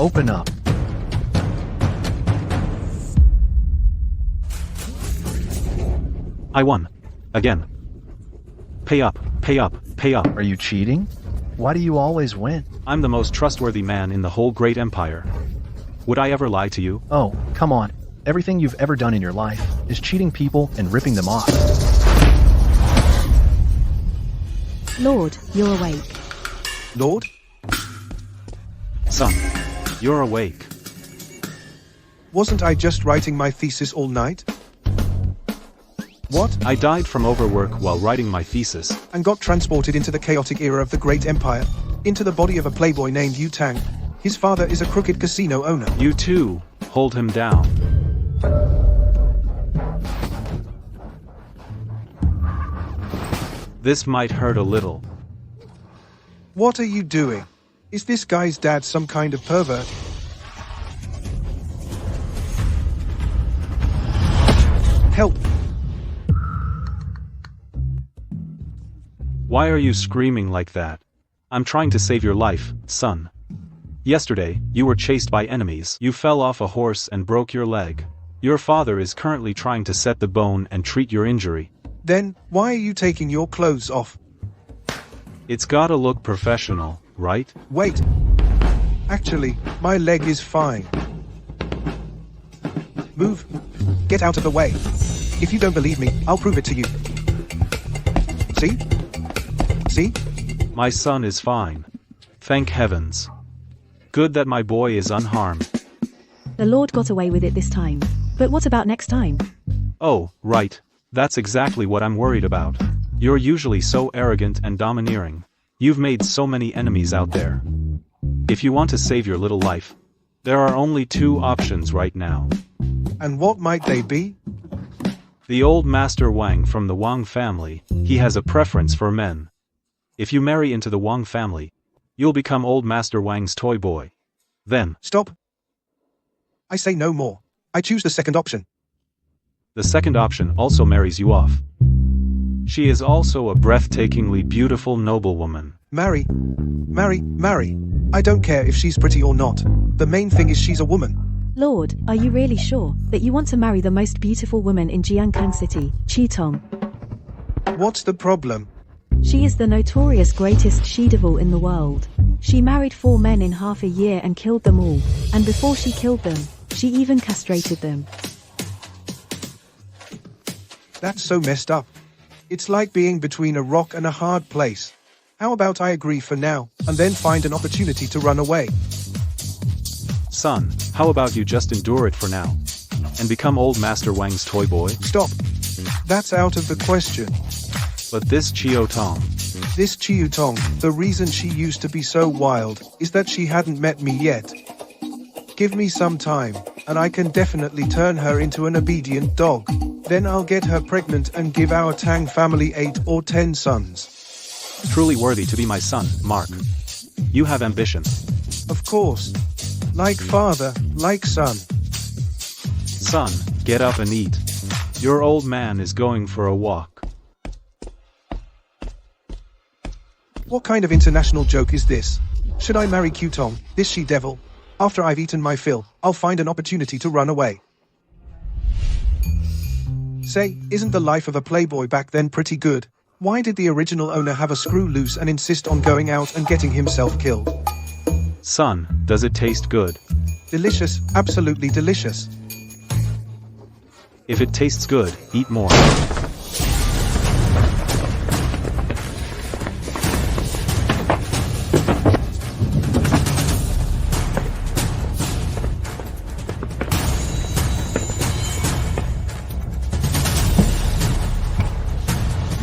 Open up. I won. Again. Pay up, pay up, pay up. Are you cheating? Why do you always win? I'm the most trustworthy man in the whole great empire. Would I ever lie to you? Oh, come on. Everything you've ever done in your life is cheating people and ripping them off. Lord, you're awake. Lord? Son, you're awake. Wasn't I just writing my thesis all night? What? I died from overwork while writing my thesis. And got transported into the chaotic era of the Great Empire, into the body of a playboy named Yu Tang. His father is a crooked casino owner. You too, hold him down. This might hurt a little. What are you doing? Is this guy's dad some kind of pervert? Help! Why are you screaming like that? I'm trying to save your life, son. Yesterday, you were chased by enemies. You fell off a horse and broke your leg. Your father is currently trying to set the bone and treat your injury. Then, why are you taking your clothes off? It's gotta look professional, right? Wait. Actually, my leg is fine. Move. Get out of the way. If you don't believe me, I'll prove it to you. See? See? My son is fine. Thank heavens. Good that my boy is unharmed. The Lord got away with it this time. But what about next time? Oh, right. That's exactly what I'm worried about. You're usually so arrogant and domineering. You've made so many enemies out there. If you want to save your little life, there are only two options right now. And what might they be? The old Master Wang from the Wang family, he has a preference for men. If you marry into the Wang family, you'll become old Master Wang's toy boy. Then, Stop. I say no more. I choose the second option. the second option also marries you off. She is also a breathtakingly beautiful noblewoman. Marry. Marry, marry. I don't care if she's pretty or not. The main thing is she's a woman. Lord, are you really sure that you want to marry the most beautiful woman in Jiankang City, Qitong? What's the problem? She is the notorious greatest she-devil in the world. She married 4 men in half a year and killed them all, and before she killed them, she even castrated them. That's so messed up. It's like being between a rock and a hard place. How about I agree for now, and then find an opportunity to run away? Son, how about you just endure it for now? And become old Master Wang's toy boy? Stop. That's out of the question. But this Chiu Tong, This Chiu Tong, the reason she used to be so wild, is that she hadn't met me yet. Give me some time, and I can definitely turn her into an obedient dog. Then I'll get her pregnant and give our Tang family 8 or 10 sons. truly worthy to be my son, Mark. You have ambition. Of course. Like father, like son. Son, get up and eat. Your old man is going for a walk. What kind of international joke is this? Should I marry Qtong, this she-devil? After I've eaten my fill, I'll find an opportunity to run away. Say, isn't the life of a playboy back then pretty good? Why did the original owner have a screw loose and insist on going out and getting himself killed? Son, does it taste good? Delicious, absolutely delicious. If it tastes good, eat more.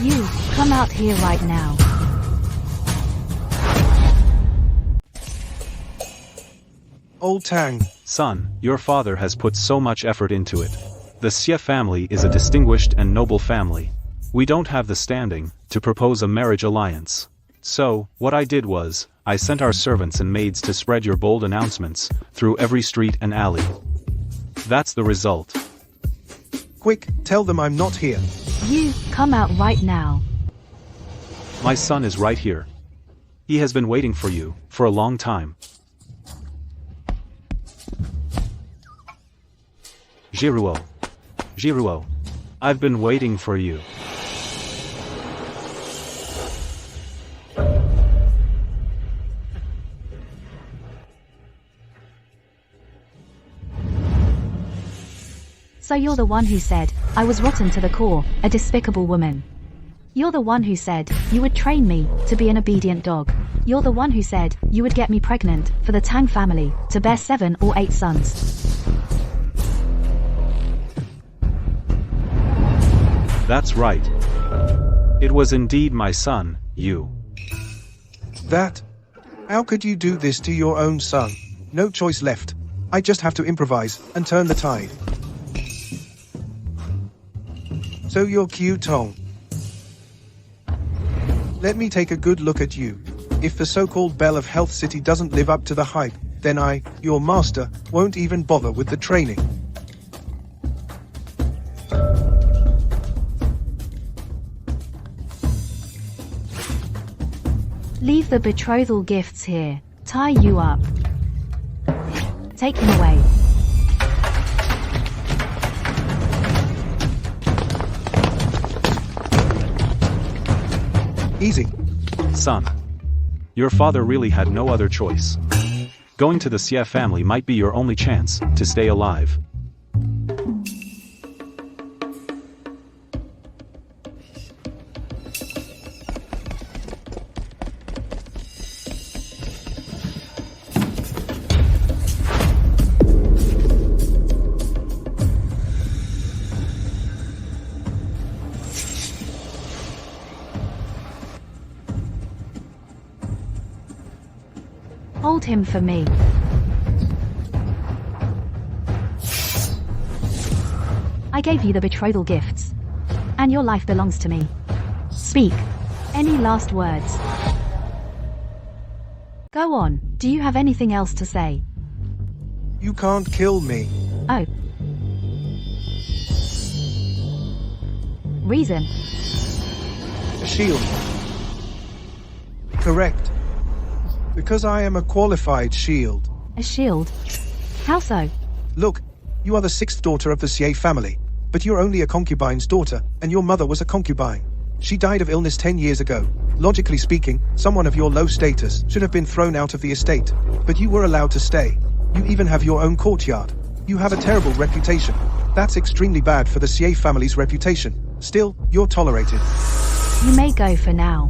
You, come out here right now. Old Tang, Son, your father has put so much effort into it. The Xie family is a distinguished and noble family. We don't have the standing to propose a marriage alliance. So, what I did was, I sent our servants and maids to spread your bold announcements through every street and alley. That's the result. quick, tell them I'm not here. You, come out right now. My son is right here. He has been waiting for you, for a long time. Jiruo. Jiruo. I've been waiting for you. So you're the one who said, I was rotten to the core, a despicable woman. You're the one who said, you would train me to be an obedient dog. You're the one who said, you would get me pregnant for the Tang family to bear 7 or 8 sons. That's right. It was indeed my son, you. That? How could you do this to your own son? No choice left. I just have to improvise and turn the tide. So you're cute, Tong. Let me take a good look at you. If the so-called Belle of Health City doesn't live up to the hype, then I, your master, won't even bother with the training. Leave the betrothal gifts here. Tie you up. Take him away. Easy. Son. Your father really had no other choice. Going to the Xie family might be your only chance to stay alive. Hold him for me. I gave you the betrothal gifts. And your life belongs to me. Speak. Any last words? Go on, do you have anything else to say? You can't kill me. Oh. Reason? A shield. Correct. Because I am a qualified shield. A shield? How so? Look, you are the 6th daughter of the Xie family, but you're only a concubine's daughter, and your mother was a concubine. She died of illness 10 years ago. Logically speaking, someone of your low status should have been thrown out of the estate, but you were allowed to stay. You even have your own courtyard. You have a terrible reputation. That's extremely bad for the Xie family's reputation. Still, you're tolerated. You may go for now.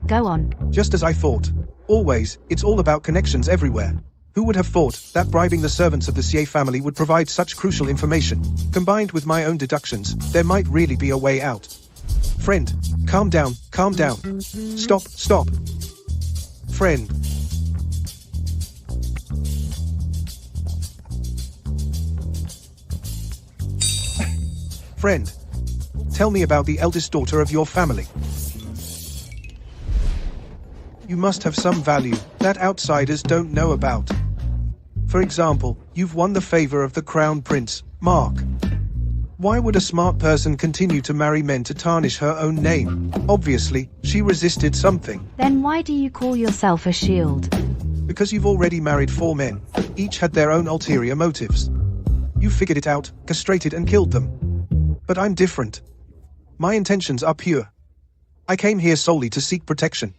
Go on. Just as I thought. Always, it's all about connections everywhere. Who would have thought that bribing the servants of the Xie family would provide such crucial information? Combined with my own deductions, there might really be a way out. Friend, calm down, calm down. Stop, stop. Friend. Friend. Tell me about the eldest daughter of your family. You must have some value that outsiders don't know about. For example, you've won the favor of the Crown Prince, Mark. Why would a smart person continue to marry men to tarnish her own name? Obviously, she resisted something. Then why do you call yourself a shield? Because you've already married 4 men. Each had their own ulterior motives. You figured it out, castrated and killed them. But I'm different. My intentions are pure. I came here solely to seek protection.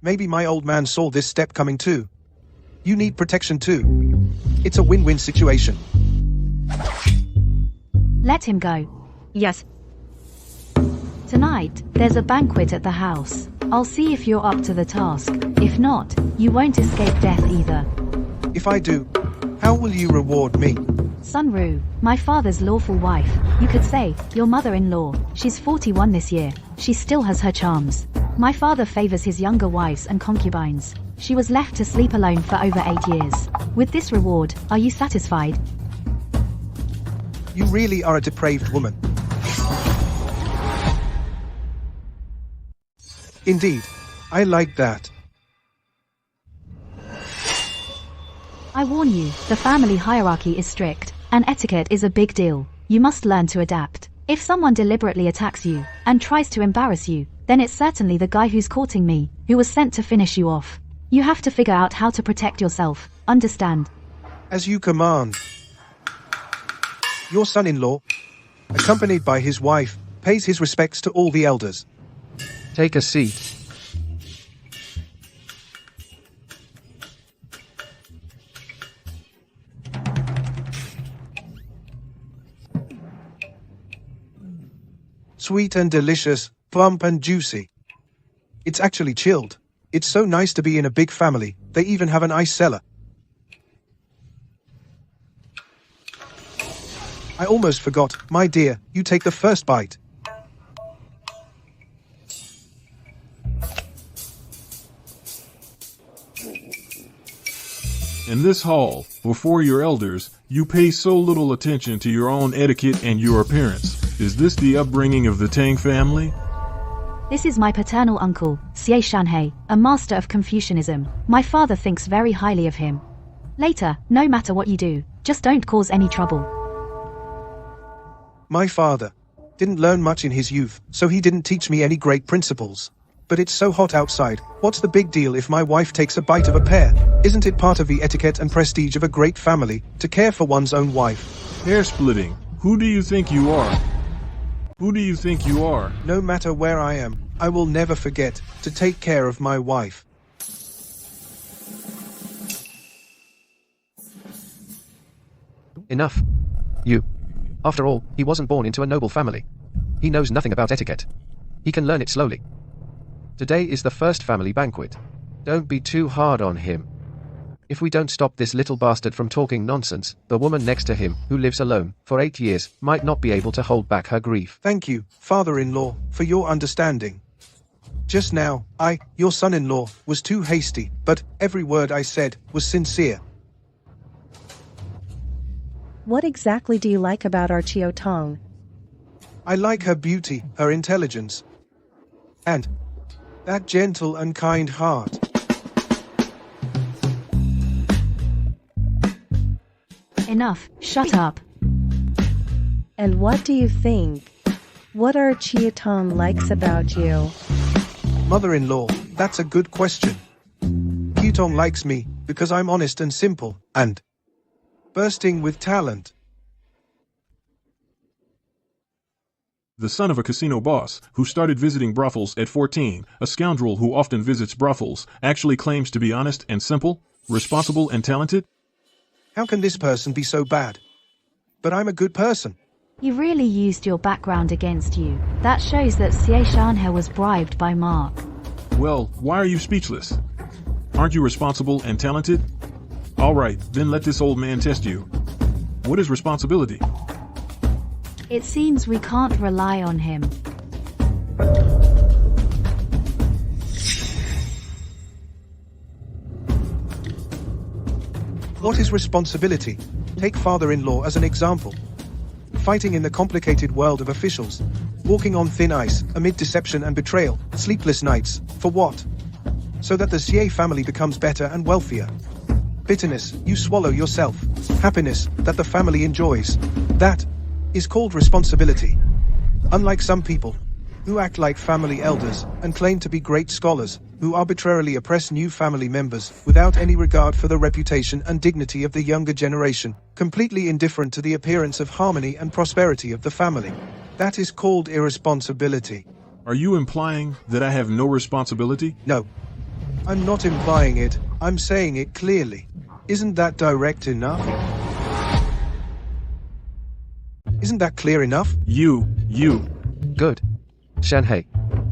Maybe my old man saw this step coming too. You need protection too. It's a win-win situation. Let him go. Yes. Tonight, there's a banquet at the house. I'll see if you're up to the task. If not, you won't escape death either. If I do, how will you reward me? Sunru, my father's lawful wife. You could say, your mother-in-law. She's 41 this year. She still has her charms. My father favors his younger wives and concubines. She was left to sleep alone for over 8 years. With this reward, are you satisfied? You really are a depraved woman. Indeed, I like that. I warn you, the family hierarchy is strict, and etiquette is a big deal. You must learn to adapt. If someone deliberately attacks you, and tries to embarrass you, then it's certainly the guy who's courting me, who was sent to finish you off. You have to figure out how to protect yourself, understand? As you command. Your son-in-law, accompanied by his wife, pays his respects to all the elders. Take a seat. Sweet and delicious, plump and juicy. It's actually chilled. It's so nice to be in a big family. They even have an ice cellar. I almost forgot. My dear, you take the first bite. In this hall, before your elders, you pay so little attention to your own etiquette and your appearance. Is this the upbringing of the Tang family? This is my paternal uncle, Xie Shanhei, a master of Confucianism. My father thinks very highly of him. Later, no matter what you do, just don't cause any trouble. My father didn't learn much in his youth, so he didn't teach me any great principles. But it's so hot outside. What's the big deal if my wife takes a bite of a pear? Isn't it part of the etiquette and prestige of a great family to care for one's own wife? Hair splitting. Who do you think you are? Who do you think you are? No matter where I am, I will never forget to take care of my wife. Enough. You. After all, he wasn't born into a noble family. He knows nothing about etiquette. He can learn it slowly. Today is the first family banquet. Don't be too hard on him. If we don't stop this little bastard from talking nonsense, the woman next to him, who lives alone for 8 years, might not be able to hold back her grief. Thank you, father-in-law, for your understanding. Just now, your son-in-law, was too hasty, but every word I said was sincere. What exactly do you like about our Chiao Tong? I like her beauty, her intelligence, and that gentle and kind heart. Enough, shut up. And what do you think? What our Chiao Tong likes about you? Mother-in-law, that's a good question. Qutong likes me because I'm honest and simple, and bursting with talent. The son of a casino boss, who started visiting brothels at 14, a scoundrel who often visits brothels, actually claims to be honest and simple, responsible and talented? How can this person be so bad? But I'm a good person. You really used your background against you. That shows that Xie Shanhei was bribed by Mark. Well, why are you speechless? Aren't you responsible and talented? All right, then let this old man test you. What is responsibility? It seems we can't rely on him. What is responsibility? Take father-in-law as an example. Fighting in the complicated world of officials. Walking on thin ice, amid deception and betrayal. Sleepless nights. For what? So that the Xie family becomes better and wealthier. Bitterness, you swallow yourself. Happiness, that the family enjoys. That is called responsibility. Unlike some people, who act like family elders and claim to be great scholars, who arbitrarily oppress new family members without any regard for the reputation and dignity of the younger generation, completely indifferent to the appearance of harmony and prosperity of the family. That is called irresponsibility. Are you implying that I have no responsibility? No, I'm not implying it, I'm saying it clearly. Isn't that direct enough? Isn't that clear enough? You. Good. Shanhei,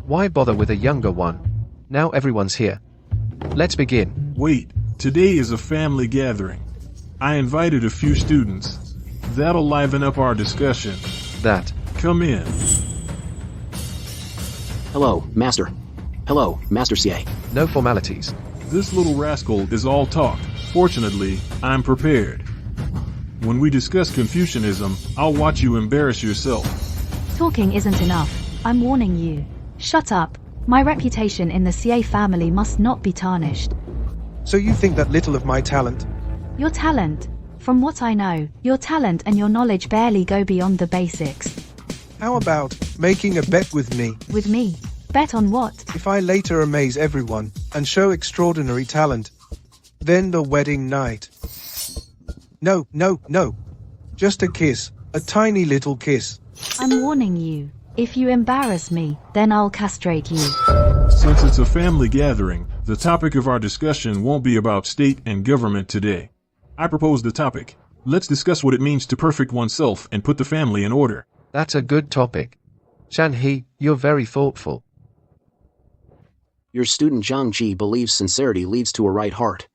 why bother with a younger one? Now everyone's here. Let's begin. Wait, today is a family gathering. I invited a few students. That'll liven up our discussion. That. Come in. Hello, Master. Hello, Master Xie. No formalities. This little rascal is all talk. Fortunately, I'm prepared. When we discuss Confucianism, I'll watch you embarrass yourself. Talking isn't enough. I'm warning you. Shut up. My reputation in the Xie family must not be tarnished. So you think that little of my talent? Your talent? From what I know, your talent and your knowledge barely go beyond the basics. How about making a bet with me? With me? Bet on what? If I later amaze everyone and show extraordinary talent. Then the wedding night. No, no, no. Just a kiss. A tiny little kiss. I'm warning you. If you embarrass me, then I'll castrate you. Since it's a family gathering, the topic of our discussion won't be about state and government today. I propose the topic. Let's discuss what it means to perfect oneself and put the family in order. That's a good topic. Shan-hee, you're very thoughtful. Your student Zhang Ji believes sincerity leads to a right heart.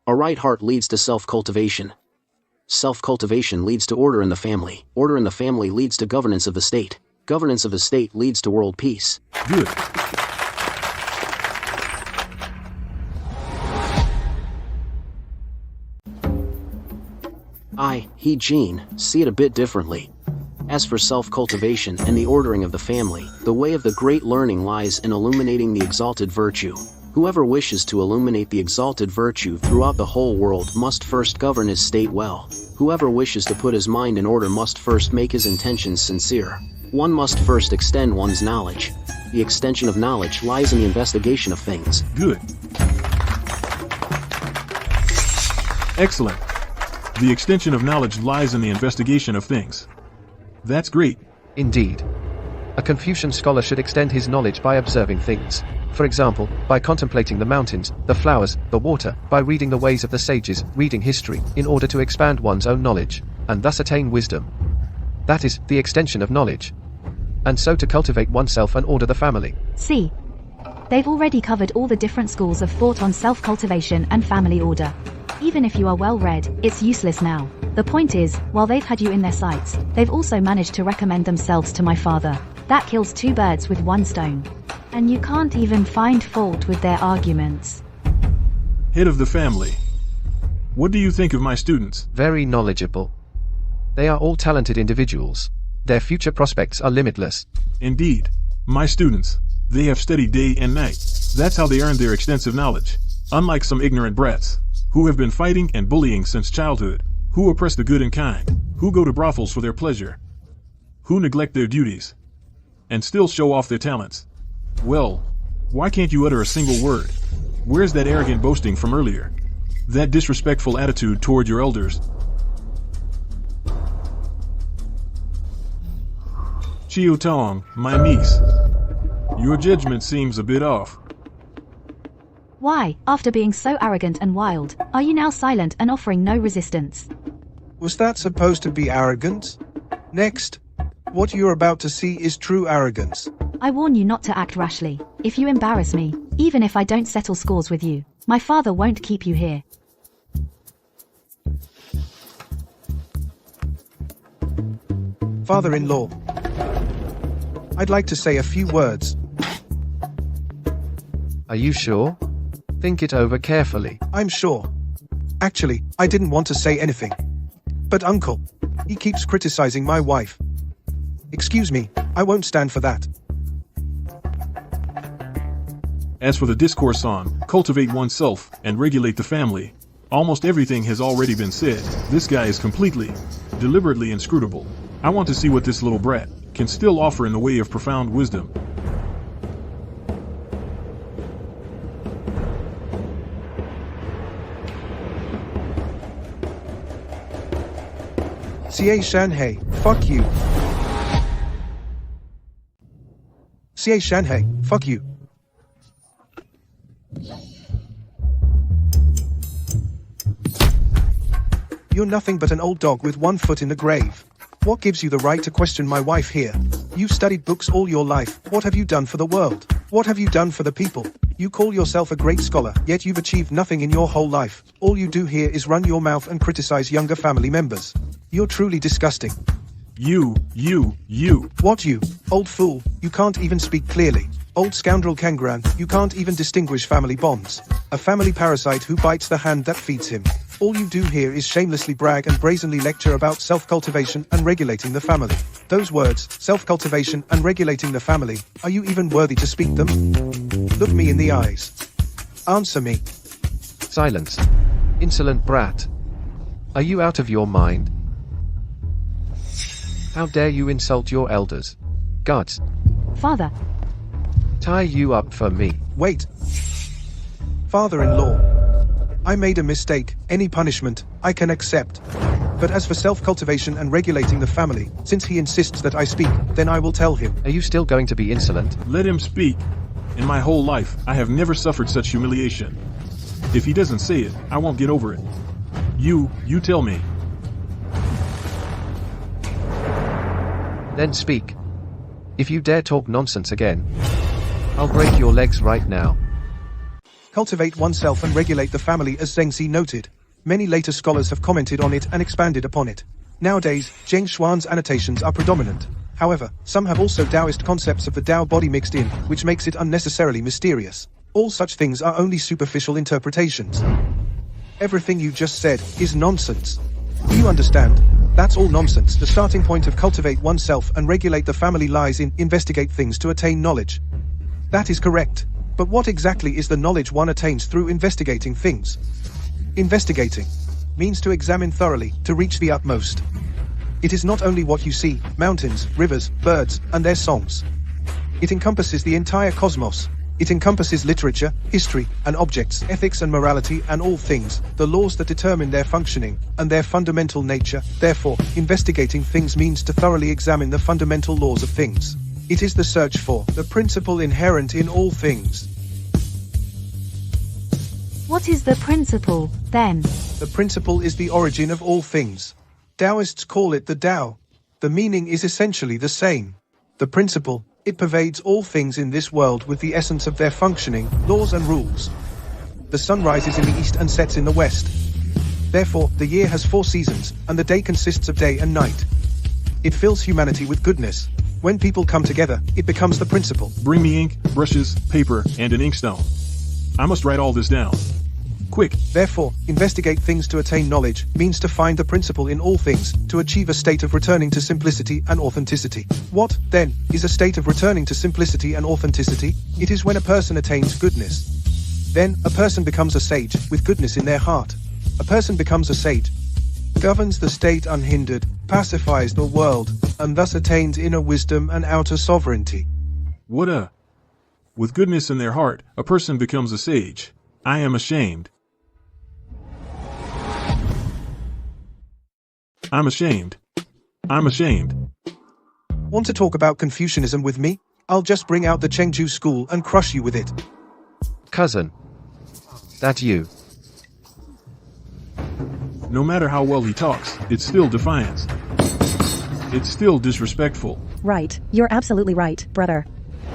A right heart leads to self-cultivation. Self-cultivation leads to order in the family. Order in the family leads to governance of the state. Governance of the state leads to world peace. Good. He, Jean, see it a bit differently. As for self-cultivation and the ordering of the family, the way of the great learning lies in illuminating the exalted virtue. Whoever wishes to illuminate the exalted virtue throughout the whole world must first govern his state well. Whoever wishes to put his mind in order must first make his intentions sincere. One must first extend one's knowledge. The extension of knowledge lies in the investigation of things. Good. Excellent. The extension of knowledge lies in the investigation of things. That's great. Indeed. A Confucian scholar should extend his knowledge by observing things. For example, by contemplating the mountains, the flowers, the water, by reading the ways of the sages, reading history, in order to expand one's own knowledge, and thus attain wisdom. That is, the extension of knowledge. And so to cultivate oneself and order the family. See, they've already covered all the different schools of thought on self-cultivation and family order. Even if you are well-read, it's useless now. The point is, while they've had you in their sights, they've also managed to recommend themselves to my father. That kills two birds with one stone. And you can't even find fault with their arguments. Head of the family. What do you think of my students? Very knowledgeable. They are all talented individuals. Their future prospects are limitless. Indeed. My students. They have studied day and night. That's how they earned their extensive knowledge. Unlike some ignorant brats, who have been fighting and bullying since childhood, who oppress the good and kind, who go to brothels for their pleasure, who neglect their duties, and still show off their talents. Well, why can't you utter a single word? Where's that arrogant boasting from earlier? That disrespectful attitude toward your elders? Chiu Tong, my niece. Your judgment seems a bit off. Why, after being so arrogant and wild, are you now silent and offering no resistance? Was that supposed to be arrogance? Next. What you're about to see is true arrogance. I warn you not to act rashly. If you embarrass me, even if I don't settle scores with you, my father won't keep you here. Father-in-law. I'd like to say a few words. Are you sure? Think it over carefully. I'm sure. Actually, I didn't want to say anything. But uncle, he keeps criticizing my wife. Excuse me, I won't stand for that. As for the discourse on cultivate oneself and regulate the family, almost everything has already been said. This guy is completely, deliberately inscrutable. I want to see what this little brat can still offer in the way of profound wisdom. Xie Shanhei, fuck you. Xie Shanhei, fuck you. You're nothing but an old dog with one foot in the grave. What gives you the right to question my wife here? You've studied books all your life. What have you done for the world? What have you done for the people? You call yourself a great scholar, yet you've achieved nothing in your whole life. All you do here is run your mouth and criticize younger family members. You're truly disgusting. You. What you? Old fool, you can't even speak clearly. Old scoundrel Kangran, you can't even distinguish family bonds. A family parasite who bites the hand that feeds him. All you do here is shamelessly brag and brazenly lecture about self-cultivation and regulating the family. Those words, self-cultivation and regulating the family, are you even worthy to speak them? Look me in the eyes. Answer me. Silence. Insolent brat. Are you out of your mind? How dare you insult your elders? Guards, Father, tie you up for me. Wait. Father-in-law. I made a mistake, any punishment, I can accept. But as for self-cultivation and regulating the family, since he insists that I speak, then I will tell him. Are you still going to be insolent? Let him speak. In my whole life, I have never suffered such humiliation. If he doesn't say it, I won't get over it. You tell me. Then speak. If you dare talk nonsense again, I'll break your legs right now. Cultivate oneself and regulate the family, as Zhengxi noted. Many later scholars have commented on it and expanded upon it. Nowadays, Zheng Xuan's annotations are predominant. However, some have also Taoist concepts of the Tao body mixed in, which makes it unnecessarily mysterious. All such things are only superficial interpretations. Everything you just said is nonsense. Do you understand? That's all nonsense. The starting point of cultivate oneself and regulate the family lies in investigate things to attain knowledge. That is correct. But what exactly is the knowledge one attains through investigating things? Investigating means to examine thoroughly, to reach the utmost. It is not only what you see, mountains, rivers, birds, and their songs. It encompasses the entire cosmos. It encompasses literature, history, and objects, ethics and morality, and all things, the laws that determine their functioning, and their fundamental nature. Therefore, investigating things means to thoroughly examine the fundamental laws of things. It is the search for the principle inherent in all things. What is the principle, then? The principle is the origin of all things. Taoists call it the Tao. The meaning is essentially the same. The principle, it pervades all things in this world with the essence of their functioning, laws and rules. The sun rises in the east and sets in the west. Therefore, the year has 4 seasons, and the day consists of day and night. It fills humanity with goodness. When people come together, it becomes the principle. Bring me ink, brushes, paper, and an inkstone. I must write all this down. Quick. Therefore, investigate things to attain knowledge means to find the principle in all things, to achieve a state of returning to simplicity and authenticity. What, then, is a state of returning to simplicity and authenticity? It is when a person attains goodness. Then, a person becomes a sage, with goodness in their heart. A person becomes a sage, governs the state unhindered, pacifies the world, and thus attains inner wisdom and outer sovereignty. With goodness in their heart, a person becomes a sage. I am ashamed. I'm ashamed. I'm ashamed. Want to talk about Confucianism with me? I'll just bring out the Chengdu school and crush you with it. Cousin. That you. No matter how well he talks, it's still defiance. It's still disrespectful. Right, you're absolutely right, brother.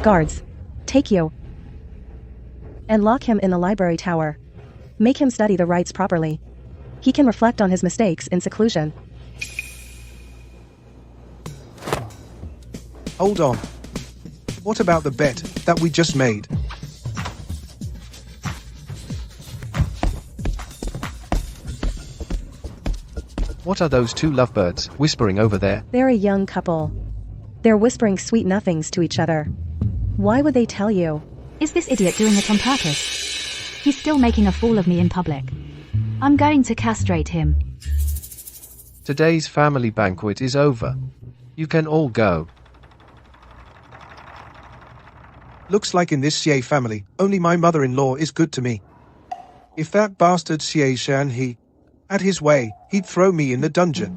Guards, take you and lock him in the library tower. Make him study the rites properly. He can reflect on his mistakes in seclusion. Hold on. What about the bet that we just made? What are those 2 lovebirds whispering over there? They're a young couple. They're whispering sweet nothings to each other. Why would they tell you? Is this idiot doing it on purpose? He's still making a fool of me in public. I'm going to castrate him. Today's family banquet is over. You can all go. Looks like in this Xie family, only my mother-in-law is good to me. If that bastard Xie Shan had his way, he'd throw me in the dungeon.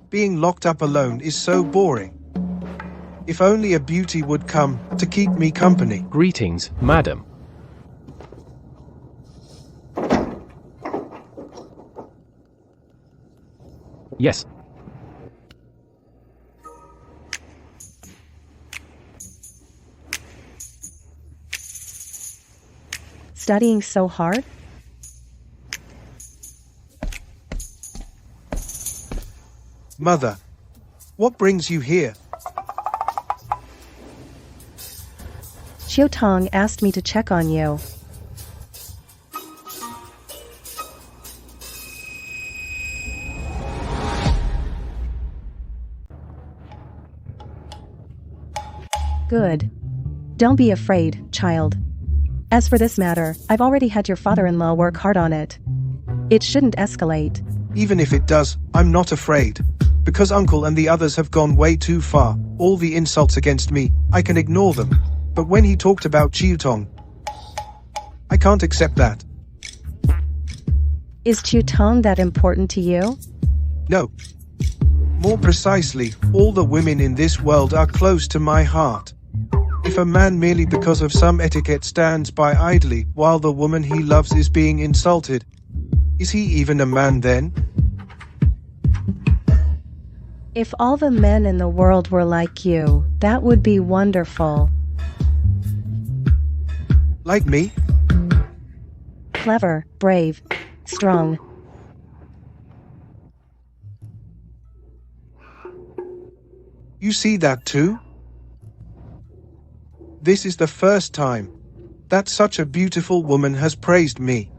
Being locked up alone is so boring. If only a beauty would come to keep me company. Greetings, madam. Yes. Studying so hard? Mother, what brings you here? Qiu Tong asked me to check on you. Good. Don't be afraid, child. As for this matter, I've already had your father-in-law work hard on it. It shouldn't escalate. Even if it does, I'm not afraid. Because Uncle and the others have gone way too far, all the insults against me, I can ignore them. But when he talked about Qiu Tong, I can't accept that. Is Tong that important to you? No. More precisely, all the women in this world are close to my heart. If a man merely because of some etiquette stands by idly while the woman he loves is being insulted, is he even a man then? If all the men in the world were like you, that would be wonderful. Like me? Clever, brave, strong. You see that too? This is the first time that such a beautiful woman has praised me.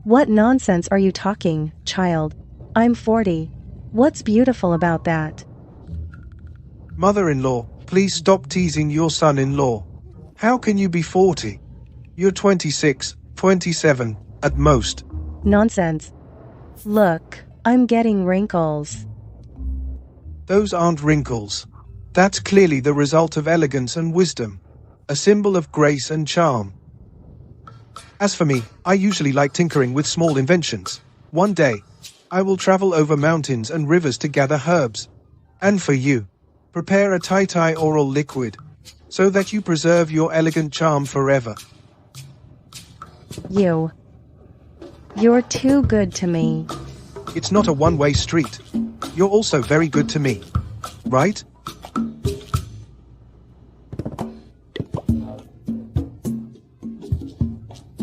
What nonsense are you talking, child? I'm 40. What's beautiful about that? Mother-in-law, please stop teasing your son-in-law. How can you be 40? You're 26, 27, at most. Nonsense. Look, I'm getting wrinkles. Those aren't wrinkles. That's clearly the result of elegance and wisdom, a symbol of grace and charm. As for me, I usually like tinkering with small inventions. One day, I will travel over mountains and rivers to gather herbs. And for you, prepare a Tai oral liquid, so that you preserve your elegant charm forever. You're too good to me. It's not a one-way street. You're also very good to me. Right?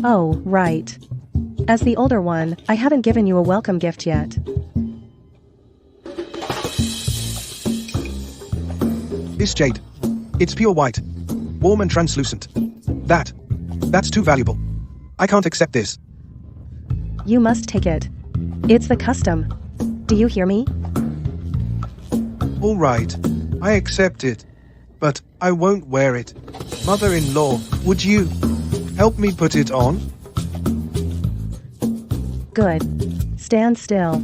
Oh, right. As the older one, I haven't given you a welcome gift yet. This jade. It's pure white. Warm and translucent. That's too valuable. I can't accept this. You must take it. It's the custom. Do you hear me? All right. I accept it. But I won't wear it. Mother-in-law, would you help me put it on? Good. Stand still.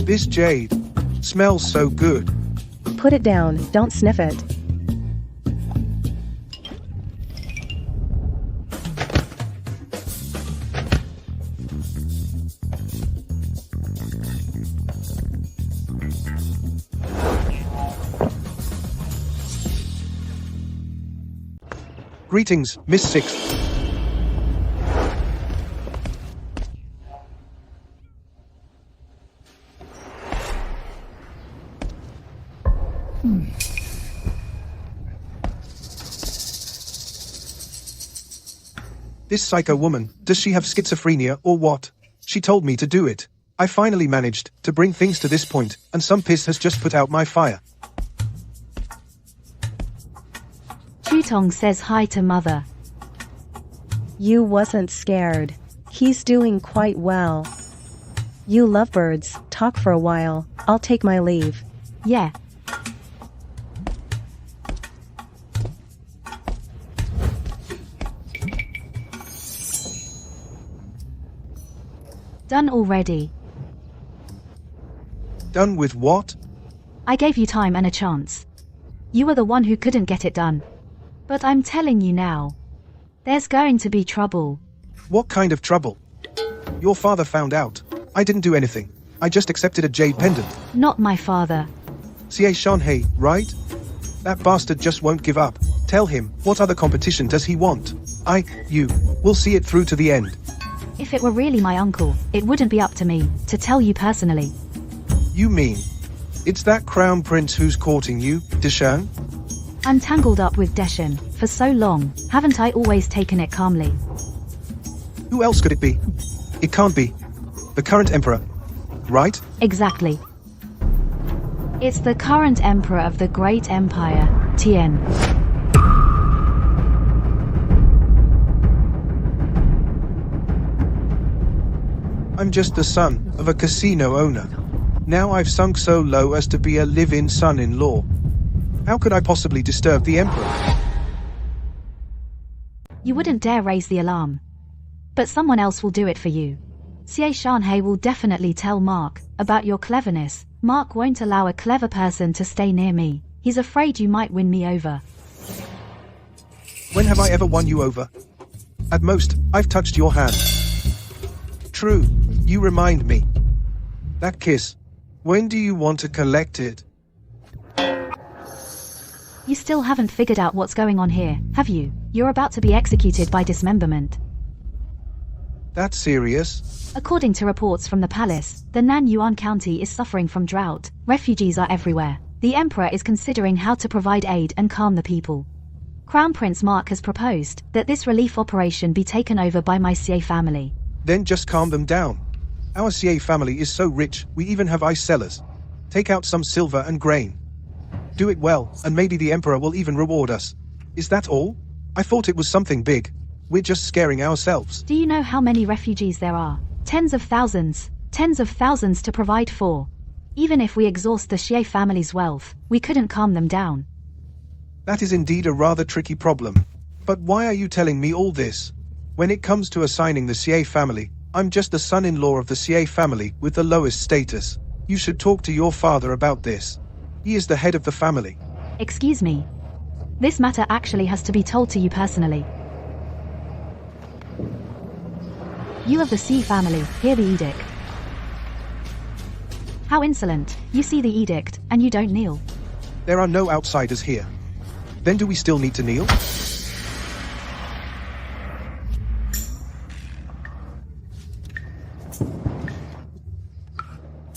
This jade smells so good. Put it down, don't sniff it. Greetings, Miss Sixth. This psycho woman, does she have schizophrenia or what? She told me to do it. I finally managed to bring things to this point, and some piss has just put out my fire. Tong says hi to mother. You wasn't scared. He's doing quite well. You lovebirds, talk for a while. I'll take my leave. Yeah. Done already. Done with what? I gave you time and a chance. You were the one who couldn't get it done. But I'm telling you now. There's going to be trouble. What kind of trouble? Your father found out. I didn't do anything. I just accepted a jade pendant. Not my father. Xie Shanhei, right? That bastard just won't give up. Tell him, what other competition does he want? You will see it through to the end. If it were really my uncle, it wouldn't be up to me to tell you personally. You mean, it's that crown prince who's courting you, Deshan? I'm tangled up with Deshan for so long, haven't I always taken it calmly? Who else could it be? It can't be the current emperor, right? Exactly. It's the current emperor of the great empire, Tien. I'm just the son of a casino owner. Now I've sunk so low as to be a live-in son-in-law. How could I possibly disturb the emperor? You wouldn't dare raise the alarm. But someone else will do it for you. Xie Shanhei will definitely tell Mark about your cleverness Mark won't allow a clever person to stay near me. He's afraid you might win me over. When have I ever won you over? At most, I've touched your hand. True, you remind me. That kiss. When do you want to collect it? You still haven't figured out what's going on here, have you? You're about to be executed by dismemberment. That's serious? According to reports from the palace, the Nanyuan County is suffering from drought. Refugees are everywhere. The Emperor is considering how to provide aid and calm the people. Crown Prince Mark has proposed that this relief operation be taken over by my Xie family. Then just calm them down. Our Xie family is so rich, we even have ice cellars. Take out some silver and grain. Do it well, and maybe the Emperor will even reward us. Is that all? I thought it was something big. We're just scaring ourselves. Do you know how many refugees there are? Tens of thousands to provide for. Even if we exhaust the Xie family's wealth, we couldn't calm them down. That is indeed a rather tricky problem. But why are you telling me all this? When it comes to assigning the Xie family, I'm just the son-in-law of the Xie family with the lowest status. You should talk to your father about this. He is the head of the family. Excuse me. This matter actually has to be told to you personally. You of the Xie family, hear the edict. How insolent. You see the edict, and you don't kneel. There are no outsiders here. Then do we still need to kneel?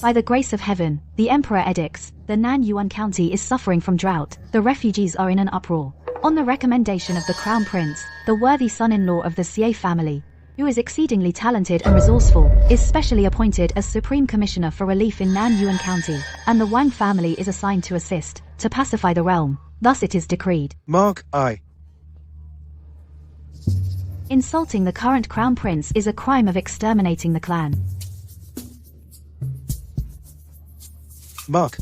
By the grace of heaven, the Emperor edicts, the Nanyuan County is suffering from drought, the refugees are in an uproar. On the recommendation of the Crown Prince, the worthy son-in-law of the Xie family, who is exceedingly talented and resourceful, is specially appointed as Supreme Commissioner for Relief in Nanyuan County, and the Wang family is assigned to assist, to pacify the realm. Thus it is decreed. Mark, Insulting the current Crown Prince is a crime of exterminating the clan. Mark,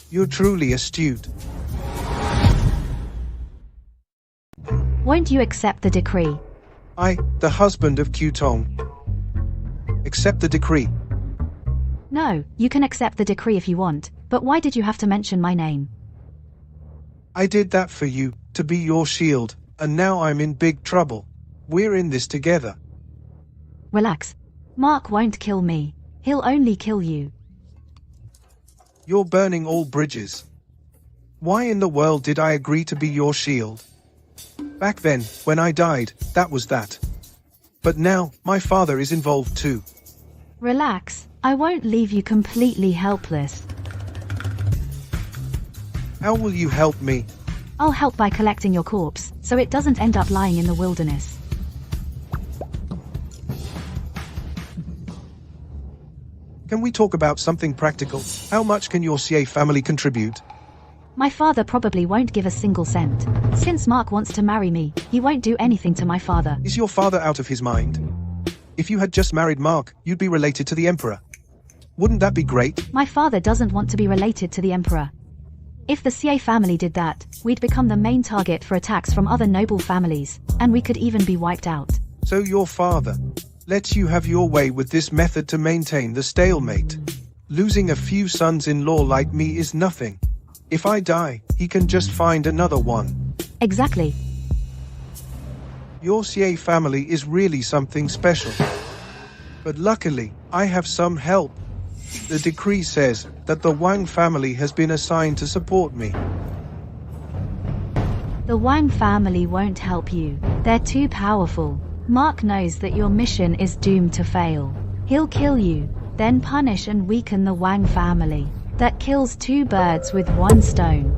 you're truly astute. Won't you accept the decree? I, the husband of Qtong, accept the decree. No, you can accept the decree if you want, but why did you have to mention my name? I did that for you, to be your shield, and now I'm in big trouble. We're in this together. Relax. Mark won't kill me. He'll only kill you. You're burning all bridges. Why in the world did I agree to be your shield? Back then, when I died, that was that. But now, my father is involved too. Relax. I won't leave you completely helpless. How will you help me? I'll help by collecting your corpse, so it doesn't end up lying in the wilderness. Can we talk about something practical? How much can your Xie family contribute? My father probably won't give a single cent. Since Mark wants to marry me, he won't do anything to my father. Is your father out of his mind? If you had just married Mark, you'd be related to the Emperor. Wouldn't that be great? My father doesn't want to be related to the Emperor. If the Xie family did that, we'd become the main target for attacks from other noble families, and we could even be wiped out. So your father lets you have your way with this method to maintain the stalemate. Losing a few sons-in-law like me is nothing. If I die, he can just find another one. Exactly. Your Xie family is really something special. But luckily, I have some help. The decree says that the Wang family has been assigned to support me. The Wang family won't help you. They're too powerful. Mark knows that your mission is doomed to fail. He'll kill you, then punish and weaken the Wang family. That kills two birds with one stone.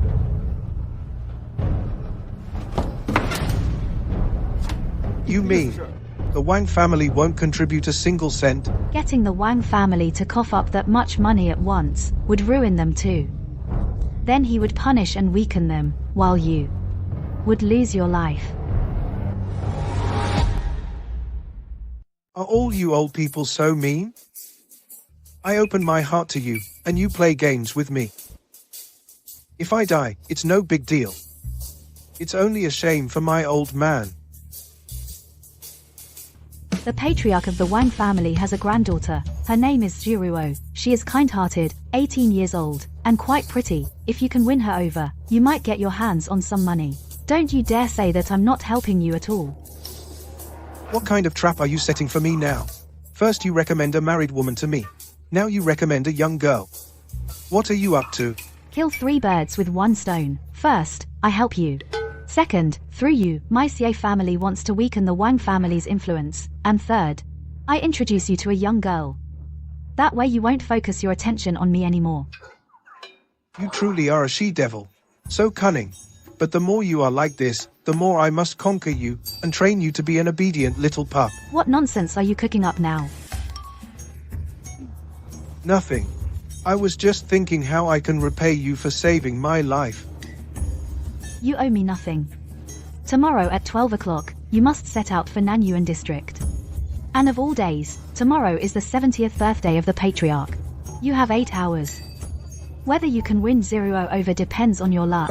You mean the Wang family won't contribute a single cent? Getting the Wang family to cough up that much money at once would ruin them too. Then he would punish and weaken them, while you would lose your life. Are all you old people so mean? I open my heart to you, and you play games with me. If I die, it's no big deal. It's only a shame for my old man. The patriarch of the Wang family has a granddaughter. Her name is Jiruo. She is kind-hearted, 18 years old, and quite pretty. If you can win her over, you might get your hands on some money. Don't you dare say that I'm not helping you at all. What kind of trap are you setting for me now? First you recommend a married woman to me. Now you recommend a young girl. What are you up to? Kill 3 birds with 1 stone. First, I help you. Second, through you, my Xie family wants to weaken the Wang family's influence. And third, I introduce you to a young girl. That way you won't focus your attention on me anymore. You truly are a she-devil. So cunning. But the more you are like this, the more I must conquer you, and train you to be an obedient little pup. What nonsense are you cooking up now? Nothing. I was just thinking how I can repay you for saving my life. You owe me nothing. Tomorrow at 12 o'clock, you must set out for Nanyuan district. And of all days, tomorrow is the 70th birthday of the patriarch. You have 8 hours. Whether you can win Ziruo over depends on your luck.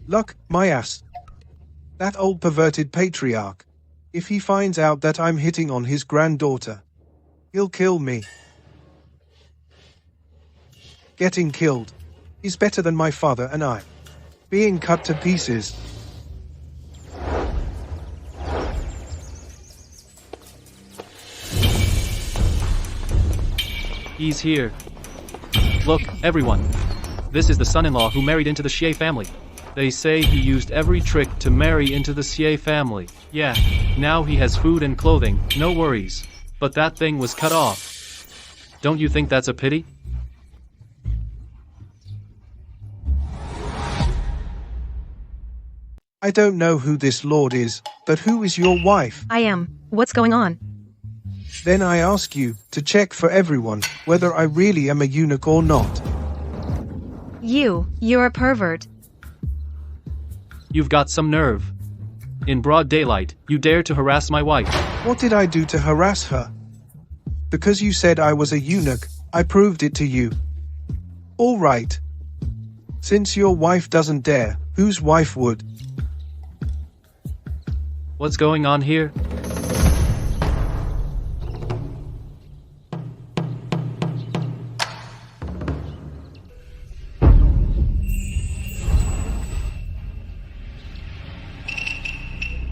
Luck, my ass. That old perverted patriarch. If he finds out that I'm hitting on his granddaughter, he'll kill me. Getting killed is better than my father and I being cut to pieces. He's here. Look, everyone. This is the son-in-law who married into the Xie family. They say he used every trick to marry into the Xie family. Yeah, now he has food and clothing, no worries. But that thing was cut off. Don't you think that's a pity? I don't know who this lord is, but who is your wife? I am. What's going on? Then I ask you to check for everyone whether I really am a eunuch or not. You're a pervert. You've got some nerve. In broad daylight, you dare to harass my wife. What did I do to harass her? Because you said I was a eunuch, I proved it to you. All right. Since your wife doesn't dare, whose wife would? What's going on here?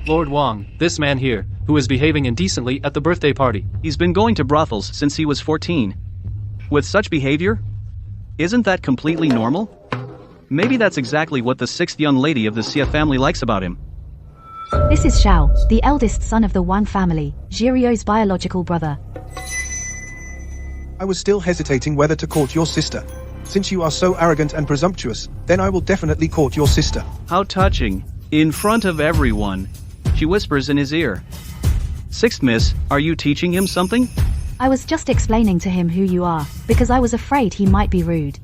Lord Wang, this man here, who is behaving indecently at the birthday party. He's been going to brothels since he was 14. With such behavior? Isn't that completely normal? Maybe that's exactly what the 6th young lady of the Xie family likes about him. This is Xiao, the eldest son of the Wang family, Jiruo's biological brother. I was still hesitating whether to court your sister. Since you are so arrogant and presumptuous, then I will definitely court your sister. How touching. In front of everyone. She whispers in his ear. 6th Miss, are you teaching him something? I was just explaining to him who you are, because I was afraid he might be rude.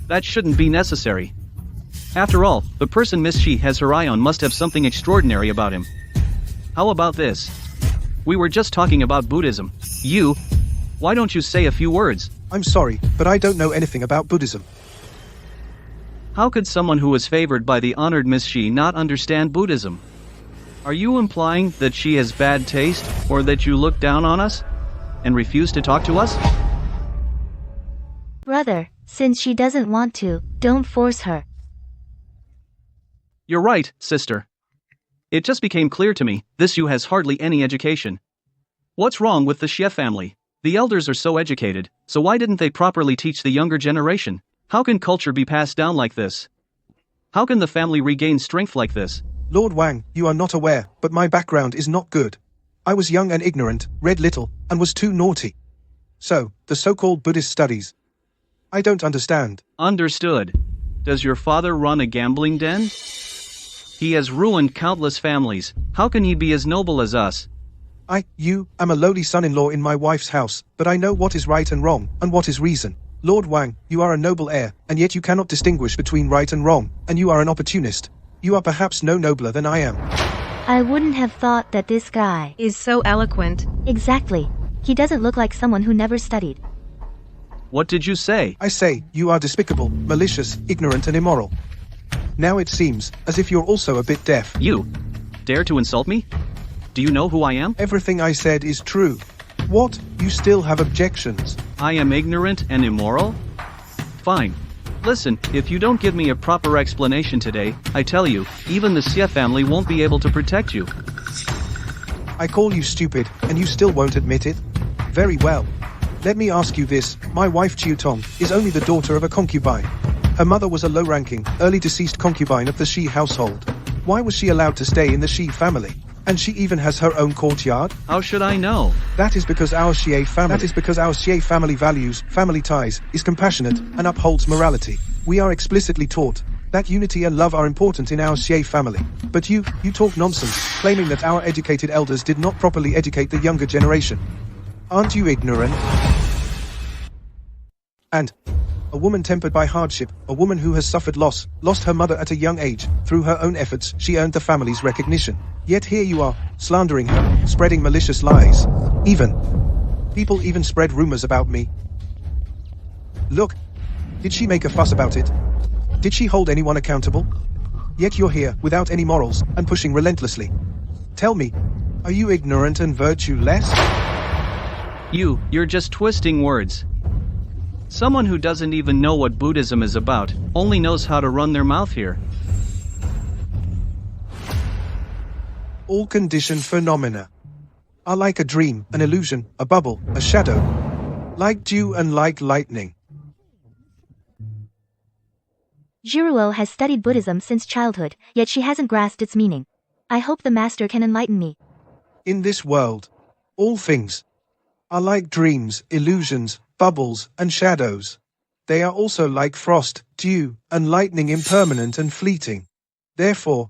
That shouldn't be necessary. After all, the person Miss Shi has her eye on must have something extraordinary about him. How about this? We were just talking about Buddhism. Why don't you say a few words? I'm sorry, but I don't know anything about Buddhism. How could someone who was favored by the honored Miss Shi not understand Buddhism? Are you implying that she has bad taste, or that you look down on us? And refuse to talk to us? Brother, since she doesn't want to, don't force her. You're right, sister. It just became clear to me, this Yu has hardly any education. What's wrong with the Xie family? The elders are so educated, so why didn't they properly teach the younger generation? How can culture be passed down like this? How can the family regain strength like this? Lord Wang, you are not aware, but my background is not good. I was young and ignorant, read little, and was too naughty. So, the so-called Buddhist studies. I don't understand. Understood. Does your father run a gambling den? He has ruined countless families. How can he be as noble as us? I am a lowly son-in-law in my wife's house, but I know what is right and wrong, and what is reason. Lord Wang, you are a noble heir, and yet you cannot distinguish between right and wrong, and you are an opportunist. You are perhaps no nobler than I am. I wouldn't have thought that this guy Is so eloquent. Exactly. He doesn't look like someone who never studied. What did you say? I say, you are despicable, malicious, ignorant and immoral. Now it seems as if you're also a bit deaf. You dare to insult me? Do you know who I am? Everything I said is true. What? You still have objections? I am ignorant and immoral? Fine. Listen, if you don't give me a proper explanation today, I tell you, even the Xie family won't be able to protect you. I call you stupid, and you still won't admit it? Very well. Let me ask you this, my wife Chiu Tong is only the daughter of a concubine. Her mother was a low-ranking, early deceased concubine of the Shi household. Why was she allowed to stay in the Shi family? And she even has her own courtyard? How should I know? That is because our Xie family values, family ties, is compassionate, and upholds morality. We are explicitly taught that unity and love are important in our Xie family. But you talk nonsense, claiming that our educated elders did not properly educate the younger generation. Aren't you ignorant? And a woman tempered by hardship, a woman who has suffered loss, lost her mother at a young age. Through her own efforts, she earned the family's recognition. Yet here you are, slandering her, spreading malicious lies. People even spread rumors about me. Look, did she make a fuss about it? Did she hold anyone accountable? Yet you're here, without any morals, and pushing relentlessly. Tell me, are you ignorant and virtue-less? You're just twisting words. Someone who doesn't even know what Buddhism is about, only knows how to run their mouth here. All conditioned phenomena are like a dream, an illusion, a bubble, a shadow, like dew and like lightning. Jiruo has studied Buddhism since childhood, yet she hasn't grasped its meaning. I hope the master can enlighten me. In this world, all things are like dreams, illusions, bubbles, and shadows. They are also like frost, dew, and lightning, impermanent and fleeting. Therefore,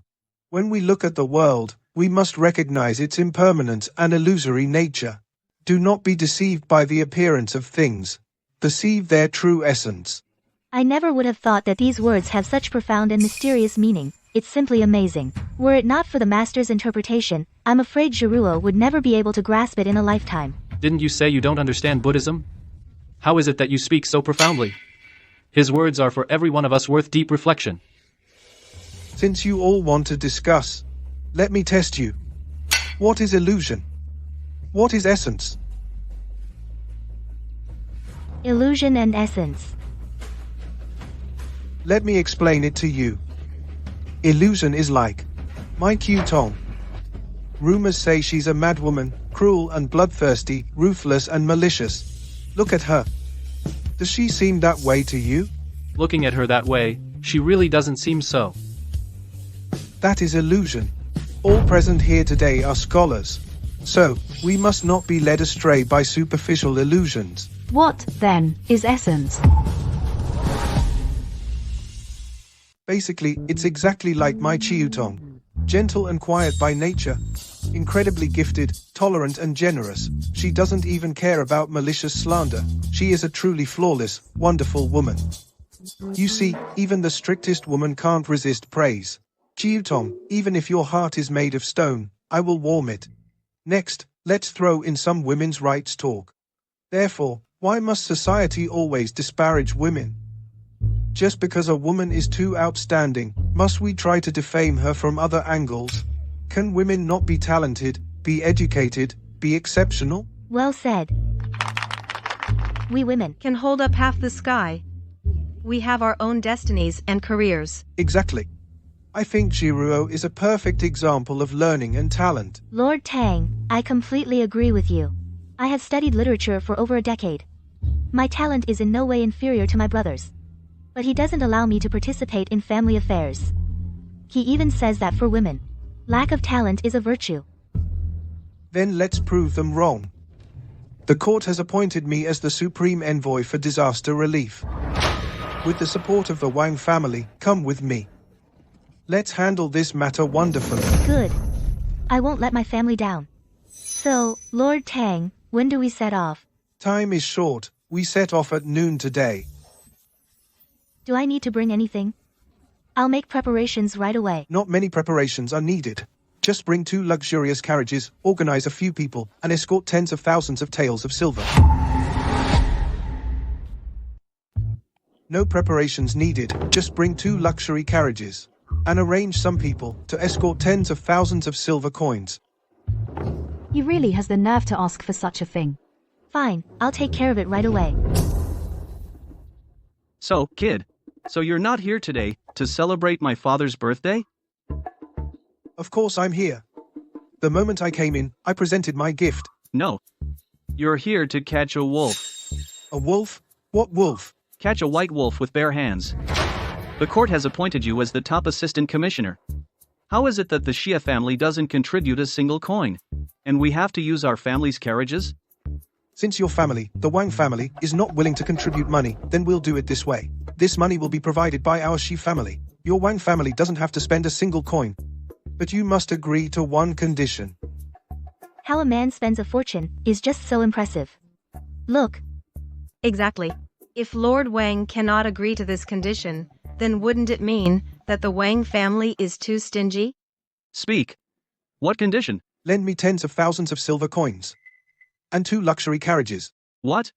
when we look at the world, we must recognize its impermanent and illusory nature. Do not be deceived by the appearance of things. Perceive their true essence. I never would have thought that these words have such profound and mysterious meaning. It's simply amazing. Were it not for the master's interpretation, I'm afraid Jiruo would never be able to grasp it in a lifetime. Didn't you say you don't understand Buddhism? How is it that you speak so profoundly? His words are for every one of us worth deep reflection. Since you all want to discuss, let me test you. What is illusion? What is essence? Illusion and essence. Let me explain it to you. Illusion is like my Q Tong. Rumors say she's a madwoman, cruel and bloodthirsty, ruthless and malicious. Look at her. Does she seem that way to you? Looking at her that way, she really doesn't seem so. That is illusion. All present here today are scholars. So, we must not be led astray by superficial illusions. What, then, is essence? Basically, it's exactly like my Chiutong. Gentle and quiet by nature. Incredibly gifted, tolerant and generous. She doesn't even care about malicious slander. She is a truly flawless, wonderful woman. You see, even the strictest woman can't resist praise. Chiutong, even if your heart is made of stone, I will warm it. Next, let's throw in some women's rights talk. Therefore, why must society always disparage women? Just because a woman is too outstanding, must we try to defame her from other angles? Can women not be talented, be educated, be exceptional? Well said. We women Can hold up half the sky. We have our own destinies and careers. Exactly. I think Jiruo is a perfect example of learning and talent. Lord Tang, I completely agree with you. I have studied literature for over a decade. My talent is in no way inferior to my brother's. But he doesn't allow me to participate in family affairs. He even says that for women, lack of talent is a virtue. Then let's prove them wrong. The court has appointed me as the Supreme Envoy for Disaster Relief. With the support of the Wang family, come with me. Let's handle this matter wonderfully. Good. I won't let my family down. So, Lord Tang, when do we set off? Time is short. We set off at noon today. Do I need to bring anything? I'll make preparations right away. Not many preparations are needed. Just bring 2 luxurious carriages, organize a few people, and escort tens of thousands of taels of silver. No preparations needed, just bring 2 luxury carriages. And arrange some people to escort tens of thousands of silver coins. He really has the nerve to ask for such a thing. Fine, I'll take care of it right away. So, kid, so you're not here today to celebrate my father's birthday? Of course I'm here. The moment I came in, I presented my gift. No. You're here to catch a wolf. A wolf? What wolf? Catch a white wolf with bare hands. The court has appointed you as the top assistant commissioner. How is it that the Xie family doesn't contribute a single coin? And we have to use our family's carriages? Since your family, the Wang family, is not willing to contribute money, then we'll do it this way. This money will be provided by our Xie family. Your Wang family doesn't have to spend a single coin. But you must agree to one condition. How a man spends a fortune is just so impressive. Look. Exactly. If Lord Wang cannot agree to this condition, then wouldn't it mean that the Wang family is too stingy? Speak. What condition? Lend me tens of thousands of silver coins. And 2 luxury carriages. What?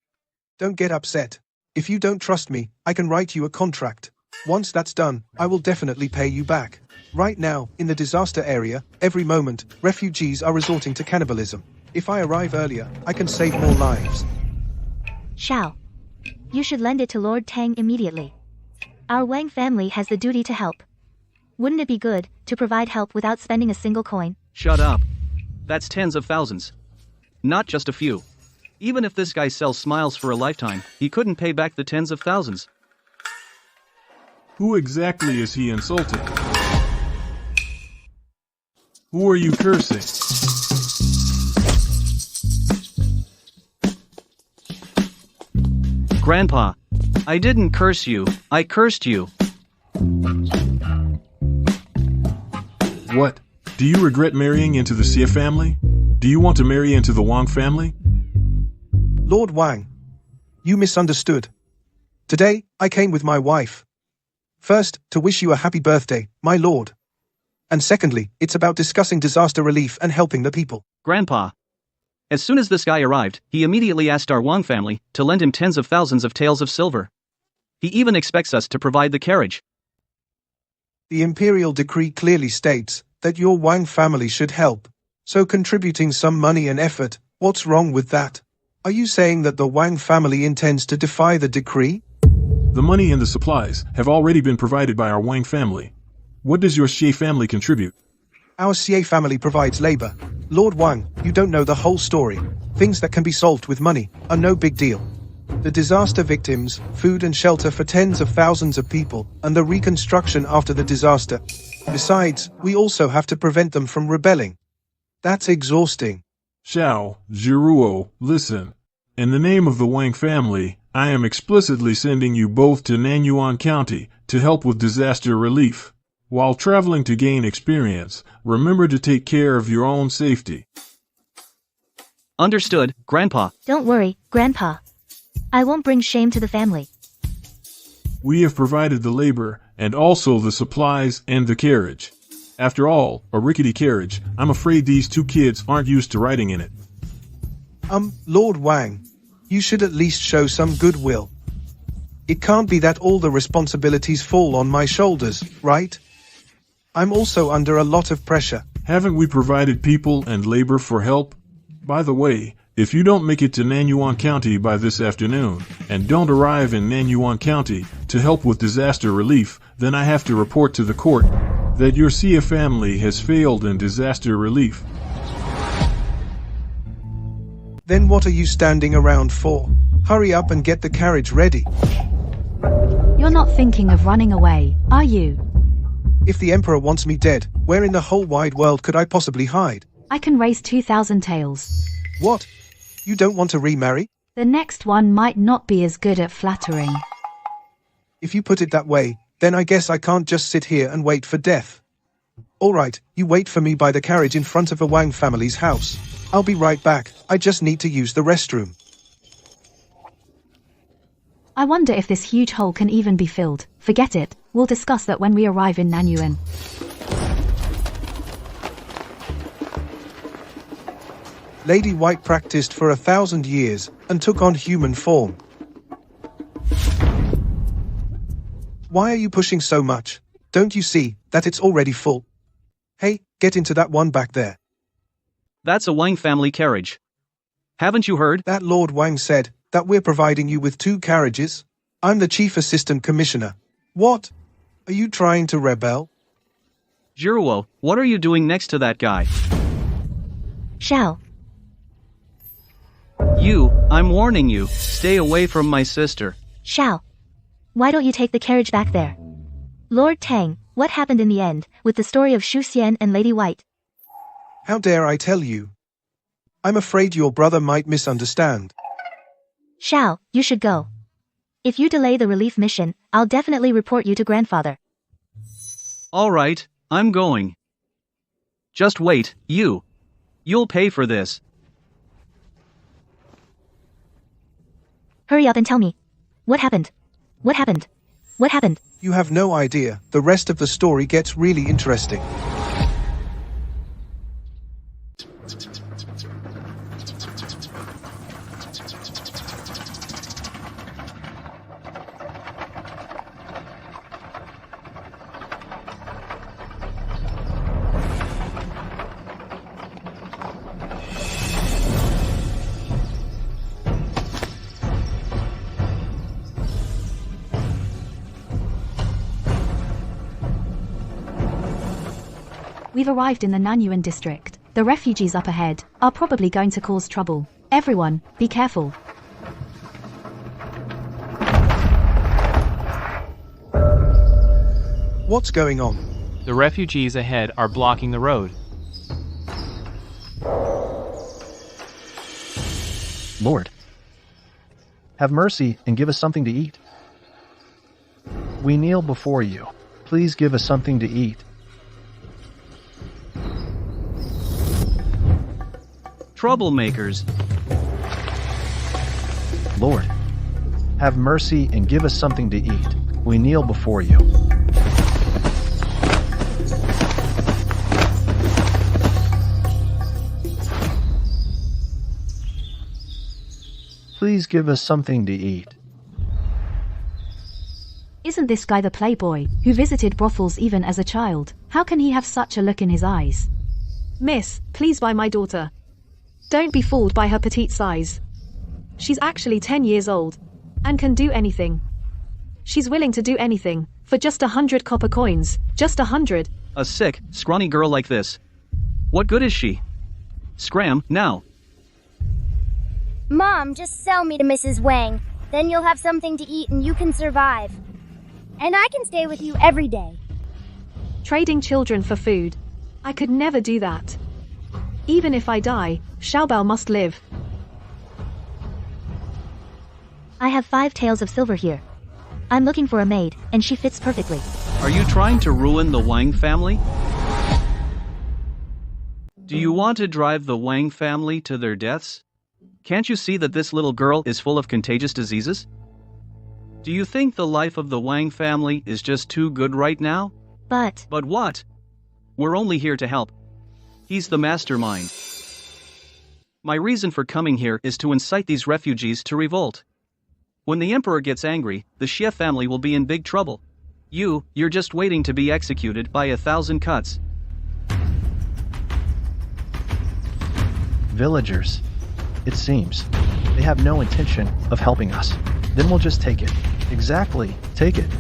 Don't get upset. If you don't trust me, I can write you a contract. Once that's done, I will definitely pay you back. Right now, in the disaster area, every moment, refugees are resorting to cannibalism. If I arrive earlier, I can save more lives. Shao. You should lend it to Lord Tang immediately. Our Wang family has the duty to help. Wouldn't it be good to provide help without spending a single coin? Shut up. That's tens of thousands. Not just a few. Even if this guy sells smiles for a lifetime, he couldn't pay back the tens of thousands. Who exactly is he insulting? Who are you cursing? Grandpa, I didn't curse you, I cursed you. What? Do you regret marrying into the Xie family? Do you want to marry into the Wang family? Lord Wang, you misunderstood. Today, I came with my wife. First, to wish you a happy birthday, my lord. And secondly, it's about discussing disaster relief and helping the people. Grandpa. As soon as this guy arrived, he immediately asked our Wang family to lend him tens of thousands of taels of silver. He even expects us to provide the carriage. The imperial decree clearly states that your Wang family should help. So contributing some money and effort, what's wrong with that? Are you saying that the Wang family intends to defy the decree? The money and the supplies have already been provided by our Wang family. What does your Xie family contribute? Our Xie family provides labor. Lord Wang, you don't know the whole story. Things that can be solved with money are no big deal. The disaster victims, food and shelter for tens of thousands of people, and the reconstruction after the disaster. Besides, we also have to prevent them from rebelling. That's exhausting. Xiao, Jiruo, listen. In the name of the Wang family, I am explicitly sending you both to Nanyuan County to help with disaster relief. While traveling to gain experience, remember to take care of your own safety. Understood, Grandpa. Don't worry, Grandpa. I won't bring shame to the family. We have provided the labor, and also the supplies and the carriage. After all, a rickety carriage, I'm afraid these 2 kids aren't used to riding in it. Lord Wang, you should at least show some goodwill. It can't be that all the responsibilities fall on my shoulders, right? I'm also under a lot of pressure. Haven't we provided people and labor for help? By the way, if you don't make it to Nanyuan County by this afternoon, and don't arrive in Nanyuan County to help with disaster relief, then I have to report to the court that your Xie family has failed in disaster relief. Then what are you standing around for? Hurry up and get the carriage ready. You're not thinking of running away, are you? If the Emperor wants me dead, where in the whole wide world could I possibly hide? I can raise 2,000 taels. What? You don't want to remarry? The next one might not be as good at flattering. If you put it that way, then I guess I can't just sit here and wait for death. Alright, you wait for me by the carriage in front of the Wang family's house. I'll be right back, I just need to use the restroom. I wonder if this huge hole can even be filled. Forget it, we'll discuss that when we arrive in Nanyuan. Lady White practiced for 1,000 years and took on human form. Why are you pushing so much? Don't you see that it's already full? Hey, get into that one back there. That's a Wang family carriage. Haven't you heard? That Lord Wang said that we're providing you with 2 carriages. I'm the Chief Assistant Commissioner. What? Are you trying to rebel? Jiruo, what are you doing next to that guy? Shao. I'm warning you, stay away from my sister. Shao. Why don't you take the carriage back there? Lord Tang, what happened in the end, with the story of Shu Xian and Lady White? How dare I tell you? I'm afraid your brother might misunderstand. Shao, you should go. If you delay the relief mission, I'll definitely report you to grandfather. Alright, I'm going. Just wait, You'll pay for this. Hurry up and tell me. What happened? What happened? What happened? You have no idea. The rest of the story gets really interesting. We've arrived in the Nanyuan district. The refugees up ahead are probably going to cause trouble. Everyone, be careful. What's going on? The refugees ahead are blocking the road. Lord, have mercy and give us something to eat. We kneel before you. Please give us something to eat. Troublemakers. Lord, have mercy and give us something to eat. We kneel before you. Please give us something to eat. Isn't this guy the playboy who visited brothels even as a child? How can he have such a look in his eyes? Miss, please buy my daughter. Don't be fooled by her petite size. She's actually 10 years old and can do anything. She's willing to do anything for just 100 copper coins. Just 100. A sick, scrawny girl like this. What good is she? Scram, now. Mom, just sell me to Mrs. Wang. Then you'll have something to eat and you can survive. And I can stay with you every day. Trading children for food. I could never do that. Even if I die, Xiaobao must live. I have 5 taels of silver here. I'm looking for a maid, and she fits perfectly. Are you trying to ruin the Wang family? Do you want to drive the Wang family to their deaths? Can't you see that this little girl is full of contagious diseases? Do you think the life of the Wang family is just too good right now? But what? We're only here to help. He's the mastermind. My reason for coming here is to incite these refugees to revolt. When the emperor gets angry, the Xie family will be in big trouble. You're just waiting to be executed by 1,000 cuts. Villagers, it seems, they have no intention of helping us. Then we'll just take it. Exactly, take it.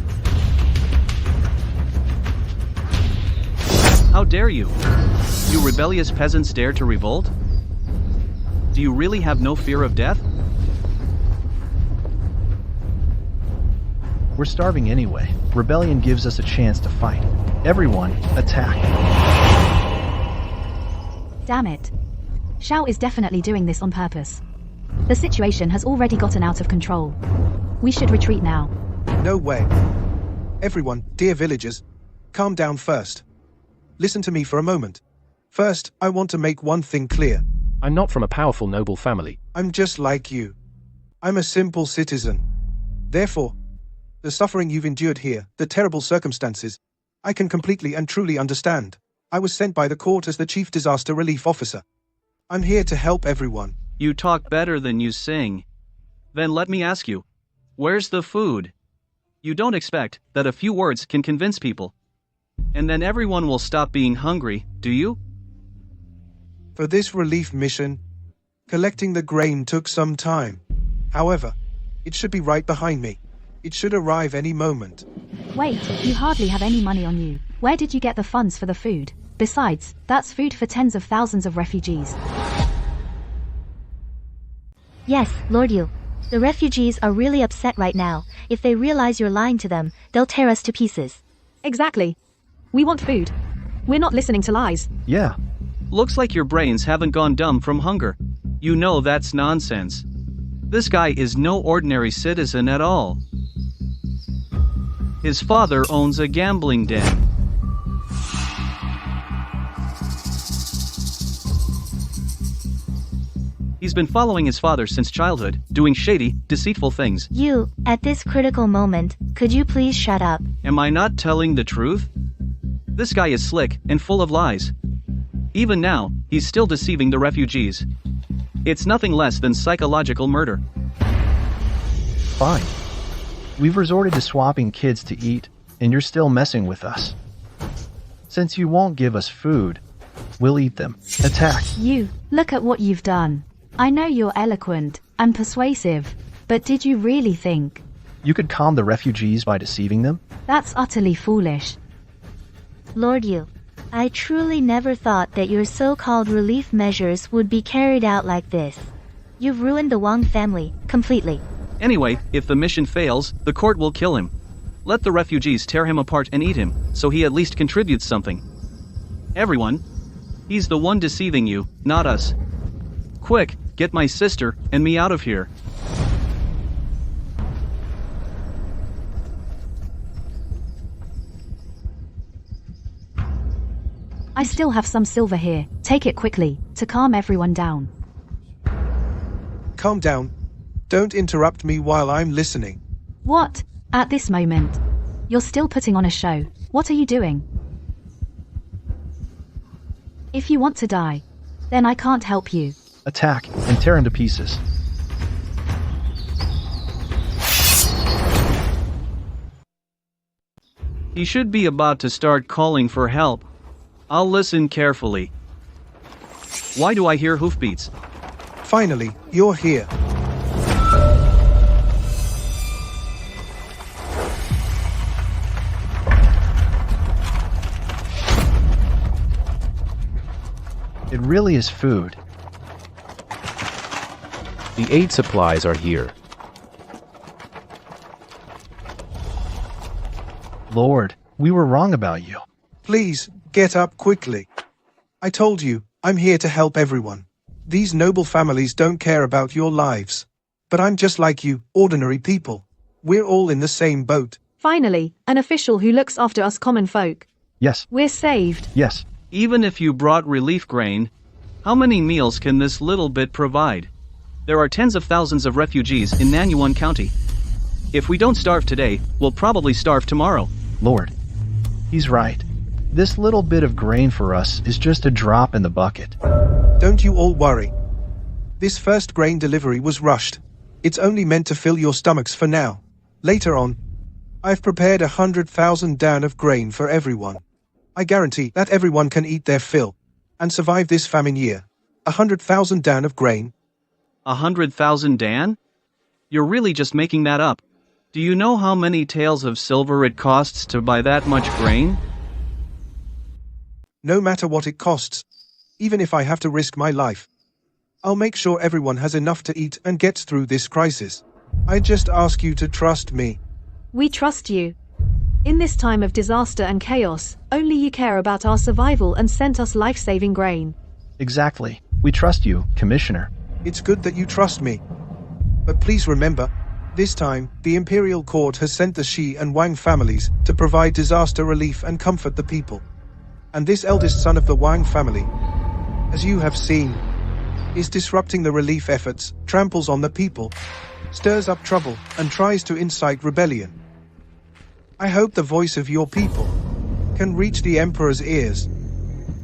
How dare you? You rebellious peasants dare to revolt? Do you really have no fear of death? We're starving anyway. Rebellion gives us a chance to fight. Everyone, attack. Damn it. Xiao is definitely doing this on purpose. The situation has already gotten out of control. We should retreat now. No way. Everyone, dear villagers, calm down first. Listen to me for a moment. First, I want to make one thing clear. I'm not from a powerful noble family. I'm just like you. I'm a simple citizen. Therefore, the suffering you've endured here, the terrible circumstances, I can completely and truly understand. I was sent by the court as the chief disaster relief officer. I'm here to help everyone. You talk better than you sing. Then let me ask you, where's the food? You don't expect that a few words can convince people. And then everyone will stop being hungry, do you? For this relief mission, collecting the grain took some time. However, it should be right behind me. It should arrive any moment. Wait, you hardly have any money on you. Where did you get the funds for the food? Besides, that's food for tens of thousands of refugees. Yes, Lord Yu. The refugees are really upset right now. If they realize you're lying to them, they'll tear us to pieces. Exactly. We want food. We're not listening to lies. Yeah. Looks like your brains haven't gone dumb from hunger. You know that's nonsense. This guy is no ordinary citizen at all. His father owns a gambling den. He's been following his father since childhood, doing shady, deceitful things. You, at this critical moment, could you please shut up? Am I not telling the truth? This guy is slick and full of lies. Even now, he's still deceiving the refugees. It's nothing less than psychological murder. Fine. We've resorted to swapping kids to eat, and you're still messing with us. Since you won't give us food, we'll eat them. Attack. You, look at what you've done. I know you're eloquent and persuasive, but did you really think You could calm the refugees by deceiving them? that's utterly foolish? Lord Yu, I truly never thought that your so-called relief measures would be carried out like this. You've ruined the Wang family, completely. Anyway, if the mission fails, the court will kill him. Let the refugees tear him apart and eat him, so he at least contributes something. Everyone, he's the one deceiving you, not us. Quick, get my sister and me out of here. I still have some silver here. Take it quickly, to calm everyone down. Calm down. Don't interrupt me while I'm listening. What? At this moment? You're still putting on a show. What are you doing? If you want to die, then I can't help you. Attack and tear into pieces. He should be about to start calling for help. I'll listen carefully. Why do I hear hoofbeats? Finally, you're here. It really is food. The aid supplies are here. Lord, we were wrong about you. Please, get up quickly. I told you, I'm here to help everyone. These noble families don't care about your lives. But I'm just like you, ordinary people. We're all in the same boat. Finally, an official who looks after us common folk. Yes. We're saved. Yes. Even if you brought relief grain, how many meals can this little bit provide? There are tens of thousands of refugees in Nanyuan County. If we don't starve today, we'll probably starve tomorrow. Lord, he's right. This little bit of grain for us is just a drop in the bucket. Don't you all worry. This first grain delivery was rushed. It's only meant to fill your stomachs for now. Later on, I've prepared 100,000 dan of grain for everyone. I guarantee that everyone can eat their fill and survive this famine year. 100,000 dan of grain. 100,000 dan? You're really just making that up. Do you know how many taels of silver it costs to buy that much grain? No matter what it costs, even if I have to risk my life, I'll make sure everyone has enough to eat and gets through this crisis. I just ask you to trust me. We trust you. In this time of disaster and chaos, only you care about our survival and sent us life-saving grain. Exactly. We trust you, Commissioner. It's good that you trust me. But please remember, this time, the Imperial Court has sent the Shi and Wang families to provide disaster relief and comfort the people. And this eldest son of the Wang family, as you have seen, is disrupting the relief efforts, tramples on the people, stirs up trouble, and tries to incite rebellion. I hope the voice of your people can reach the Emperor's ears.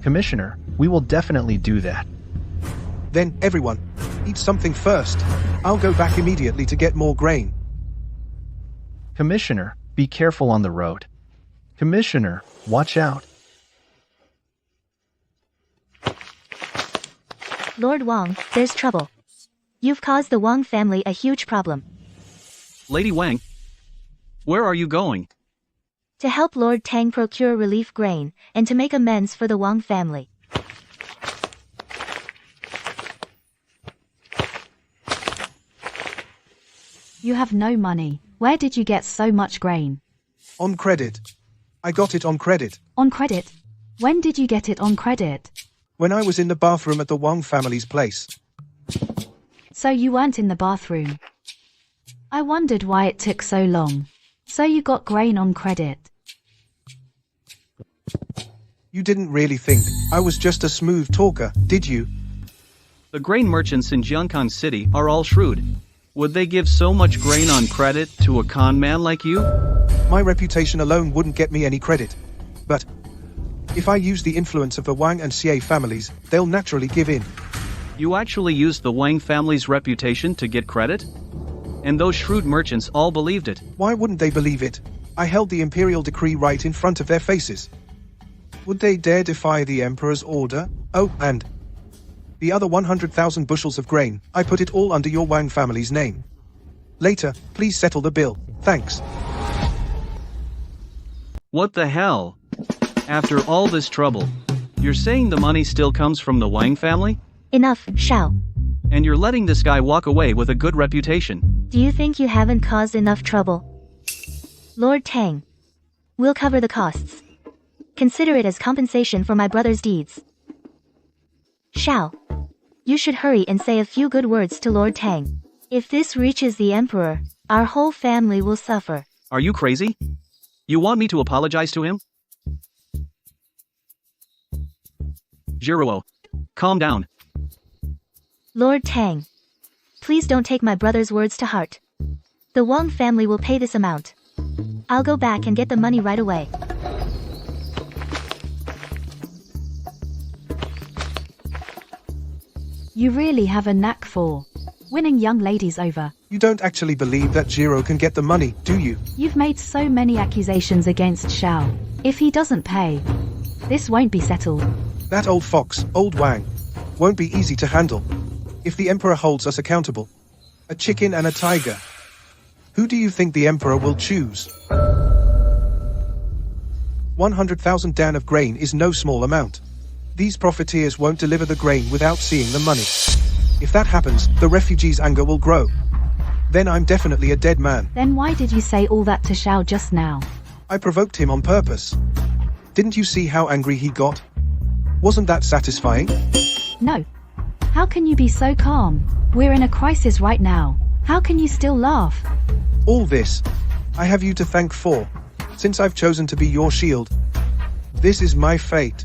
Commissioner, we will definitely do that. Then, everyone, eat something first. I'll go back immediately to get more grain. Commissioner, Be careful on the road. Commissioner, watch out. Lord Wang, there's trouble. You've caused the Wang family a huge problem. Lady Wang, where are you going? To help Lord Tang procure relief grain, and to make amends for the Wang family. You have no money. Where did you get so much grain? On credit. I got it on credit. On credit? When did you get it on credit? When I was in the bathroom at the Wang family's place. So you weren't in the bathroom. I wondered why it took so long. So you got grain on credit. You didn't really think I was just a smooth talker, did you? The grain merchants in Jiangkan City are all shrewd. Would they give so much grain on credit to a con man like you? My reputation alone wouldn't get me any credit. But if I use the influence of the Wang and Xie families, they'll naturally give in. You actually used the Wang family's reputation to get credit? And those shrewd merchants all believed it. Why wouldn't they believe it? I held the imperial decree right in front of their faces. Would they dare defy the emperor's order? Oh, and the other 100,000 bushels of grain, I put it all under your Wang family's name. Later, please settle the bill. Thanks. What the hell? After all this trouble, you're saying the money still comes from the Wang family? Enough, Shao. And you're letting this guy walk away with a good reputation. Do you think you haven't caused enough trouble? Lord Tang. We'll cover the costs. Consider it as compensation for my brother's deeds. Shao. You should hurry and say a few good words to Lord Tang. If this reaches the Emperor, our whole family will suffer. Are you crazy? You want me to apologize to him? Jiruo, calm down. Lord Tang. Please don't take my brother's words to heart. The Wang family will pay this amount. I'll go back and get the money right away. You really have a knack for winning young ladies over. You don't actually believe that Jiro can get the money, do you? You've made so many accusations against Shao. If he doesn't pay, this won't be settled. That old fox, old Wang, won't be easy to handle. If the Emperor holds us accountable, a chicken and a tiger, who do you think the Emperor will choose? 100,000 dan of grain is no small amount. These profiteers won't deliver the grain without seeing the money. If that happens, the refugees' anger will grow. Then I'm definitely a dead man. Then why did you say all that to Shao just now? I provoked him on purpose. Didn't you see how angry he got? Wasn't that satisfying? No. How can you be so calm? We're in a crisis right now. How can you still laugh? All this, I have you to thank for, since I've chosen to be your shield. This is my fate.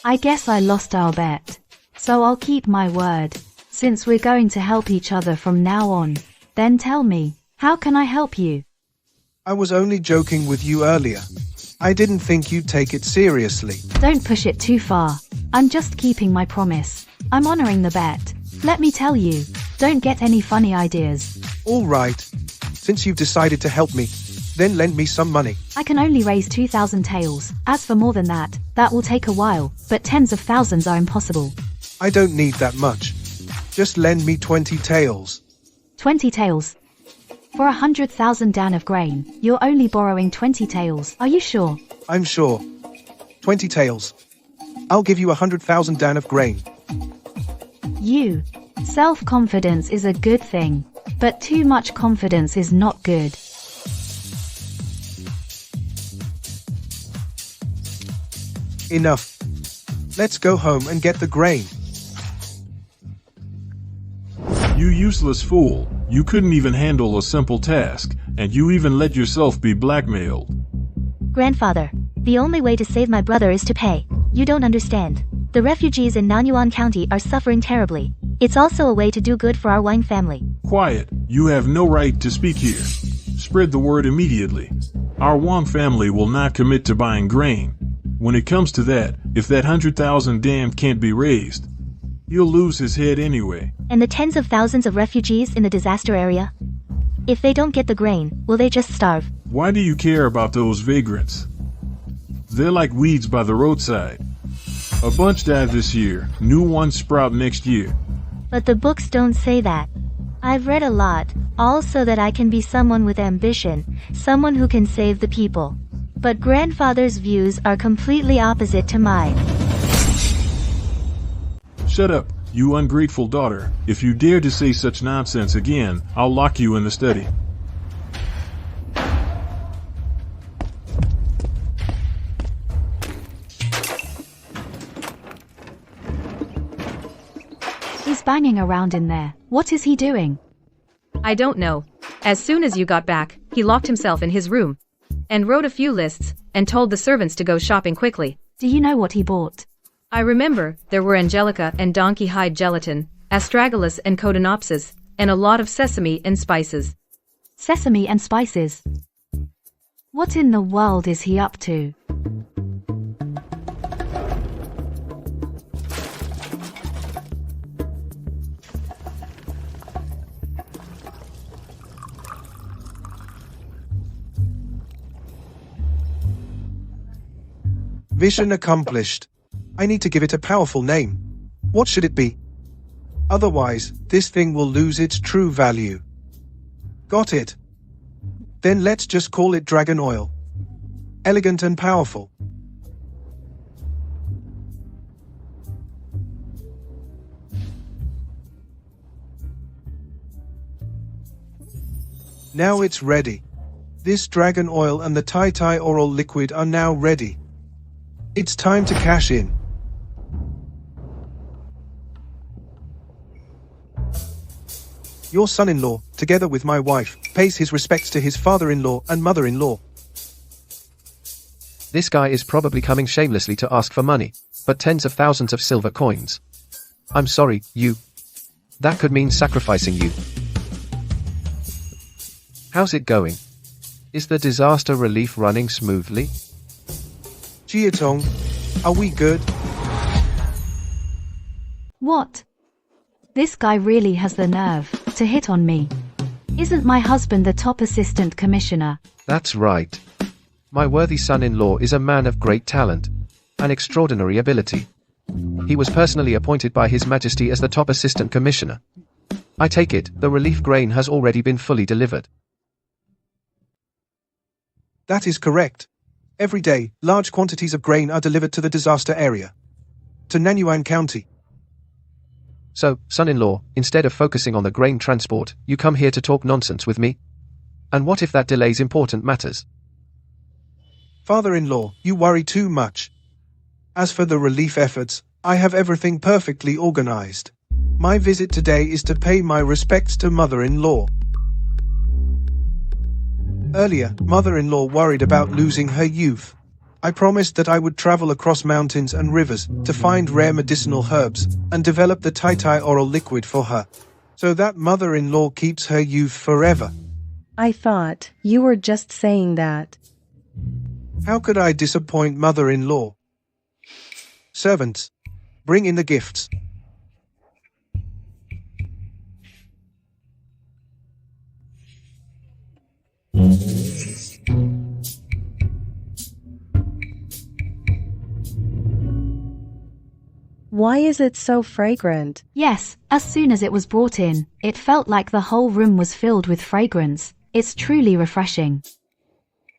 I guess I lost our bet. So I'll keep my word. Since we're going to help each other from now on, then tell me, how can I help you? I was only joking with you earlier. I didn't think you'd take it seriously. Don't push it too far. I'm just keeping my promise. I'm honoring the bet. Let me tell you, don't get any funny ideas. All right. Since you've decided to help me, then lend me some money. I can only raise 2,000 taels. As for more than that, that will take a while, but tens of thousands are impossible. I don't need that much. Just lend me 20 taels. 20 taels? For 100,000 dan of grain, you're only borrowing 20 taels. Are you sure? I'm sure. 20 taels. I'll give you 100,000 dan of grain. You. Self-confidence is a good thing, but too much confidence is not good. Enough. Let's go home and get the grain. You useless fool. You couldn't even handle a simple task, and you even let yourself be blackmailed. Grandfather, the only way to save my brother is to pay. You don't understand. The refugees in Nanyuan County are suffering terribly. It's also a way to do good for our Wang family. Quiet. You have no right to speak here. Spread the word immediately. Our Wang family will not commit to buying grain. When it comes to that, if that 100,000 dam can't be raised, he'll lose his head anyway. And the tens of thousands of refugees in the disaster area? If they don't get the grain, will they just starve? Why do you care about those vagrants? They're like weeds by the roadside. A bunch died this year, new ones sprout next year. But the books don't say that. I've read a lot, all so that I can be someone with ambition, someone who can save the people. But grandfather's views are completely opposite to mine. Shut up, you ungrateful daughter. If you dare to say such nonsense again, I'll lock you in the study. He's banging around in there. What is he doing? I don't know. As soon as you got back, he locked himself in his room and wrote a few lists and told the servants to go shopping quickly. Do you know what he bought? I remember there were angelica and donkey hide gelatin, astragalus and codonopsis, and a lot of sesame and spices. Sesame and spices? What in the world is he up to? Vision accomplished. I need to give it a powerful name. What should it be? Otherwise, this thing will lose its true value. Got it. Then let's just call it Dragon Oil. Elegant and powerful. Now it's ready. This Dragon Oil and the Tai Oral Liquid are now ready. It's time to cash in. Your son-in-law, together with my wife, pays his respects to his father-in-law and mother-in-law. This guy is probably coming shamelessly to ask for money, but tens of thousands of silver coins. I'm sorry, you. That could mean sacrificing you. How's it going? Is the disaster relief running smoothly? Jiatong, are we good? What? This guy really has the nerve to hit on me. Isn't my husband the top assistant commissioner? That's right. My worthy son-in-law is a man of great talent and extraordinary ability. He was personally appointed by His Majesty as the top assistant commissioner. I take it, the relief grain has already been fully delivered. That is correct. Every day, large quantities of grain are delivered to the disaster area. To Nanyuan County. So, son-in-law, instead of focusing on the grain transport, you come here to talk nonsense with me? And what if that delays important matters? Father-in-law, you worry too much. As for the relief efforts, I have everything perfectly organized. My visit today is to pay my respects to mother-in-law. Earlier, mother-in-law worried about losing her youth. I promised that I would travel across mountains and rivers to find rare medicinal herbs and develop the Tai Oral Liquid for her, so that mother-in-law keeps her youth forever. I thought you were just saying that. How could I disappoint mother-in-law? Servants, bring in the gifts. Why is it so fragrant? Yes, as soon as it was brought in, it felt like the whole room was filled with fragrance. It's truly refreshing.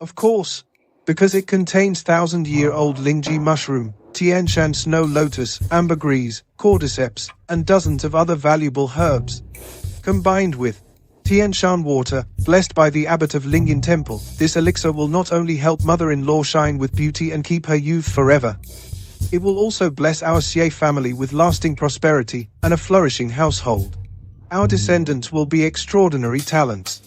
Of course, because it contains 1,000-year-old Lingji mushroom, Tianshan snow lotus, ambergris, cordyceps, and dozens of other valuable herbs. Combined with Tianshan water, blessed by the abbot of Lingyan Temple, this elixir will not only help mother-in-law shine with beauty and keep her youth forever, it will also bless our Xie family with lasting prosperity and a flourishing household. Our descendants will be extraordinary talents.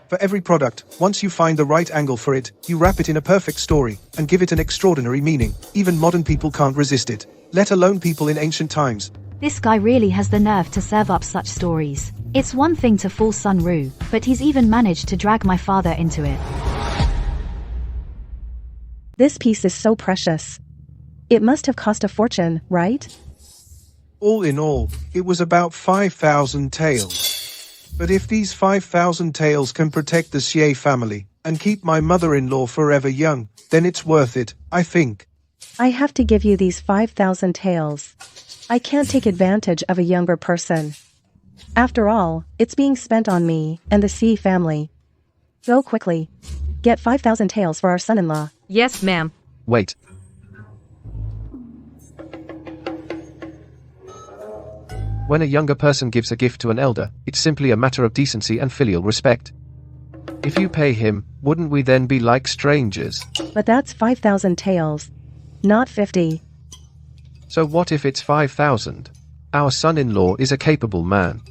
For every product, once you find the right angle for it, you wrap it in a perfect story and give it an extraordinary meaning. Even modern people can't resist it, let alone people in ancient times. This guy really has the nerve to serve up such stories. It's one thing to fool Sun Ru, but he's even managed to drag my father into it. This piece is so precious. It must have cost a fortune, right? All in all, it was about 5,000 taels. But if these 5,000 taels can protect the Xie family and keep my mother-in-law forever young, then it's worth it, I think. I have to give you these 5,000 taels. I can't take advantage of a younger person. After all, it's being spent on me and the Xie family. Go quickly. Get 5,000 taels for our son-in-law. Yes, ma'am. Wait. When a younger person gives a gift to an elder, it's simply a matter of decency and filial respect. If you pay him, wouldn't we then be like strangers? But that's 5,000 taels, not 50. So what if it's 5,000? Our son-in-law is a capable man.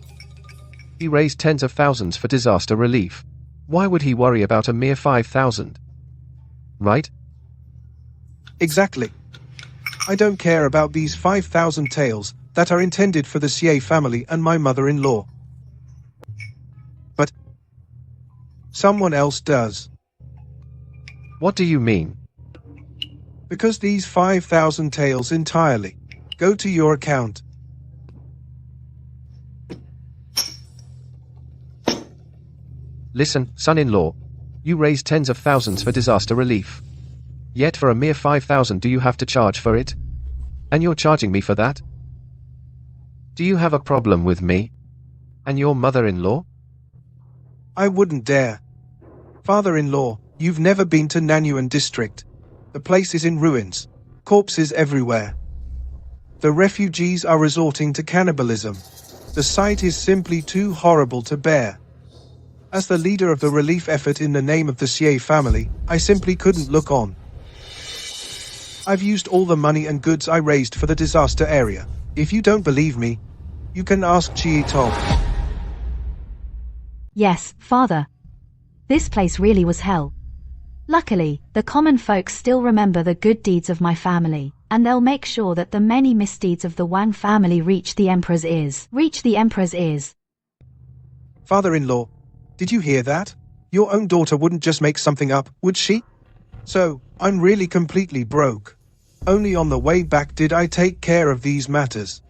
He raised tens of thousands for disaster relief. Why would he worry about a mere 5,000? Right? Exactly. I don't care about these 5,000 taels that are intended for the Xie family and my mother-in-law. But someone else does. What do you mean? Because these 5,000 taels entirely go to your account. Listen, son-in-law. You raised tens of thousands for disaster relief. Yet for a mere 5,000 do you have to charge for it? And you're charging me for that? Do you have a problem with me? And your mother-in-law? I wouldn't dare. Father-in-law, you've never been to Nanyuan district. The place is in ruins. Corpses everywhere. The refugees are resorting to cannibalism. The sight is simply too horrible to bear. As the leader of the relief effort in the name of the Xie family, I simply couldn't look on. I've used all the money and goods I raised for the disaster area. If you don't believe me, you can ask Chi Tong. Yes, father. This place really was hell. Luckily, the common folk still remember the good deeds of my family, and they'll make sure that the many misdeeds of the Wang family reach the Emperor's ears. Father-in-law, did you hear that? Your own daughter wouldn't just make something up, would she? So, I'm really completely broke. Only on the way back did I take care of these matters.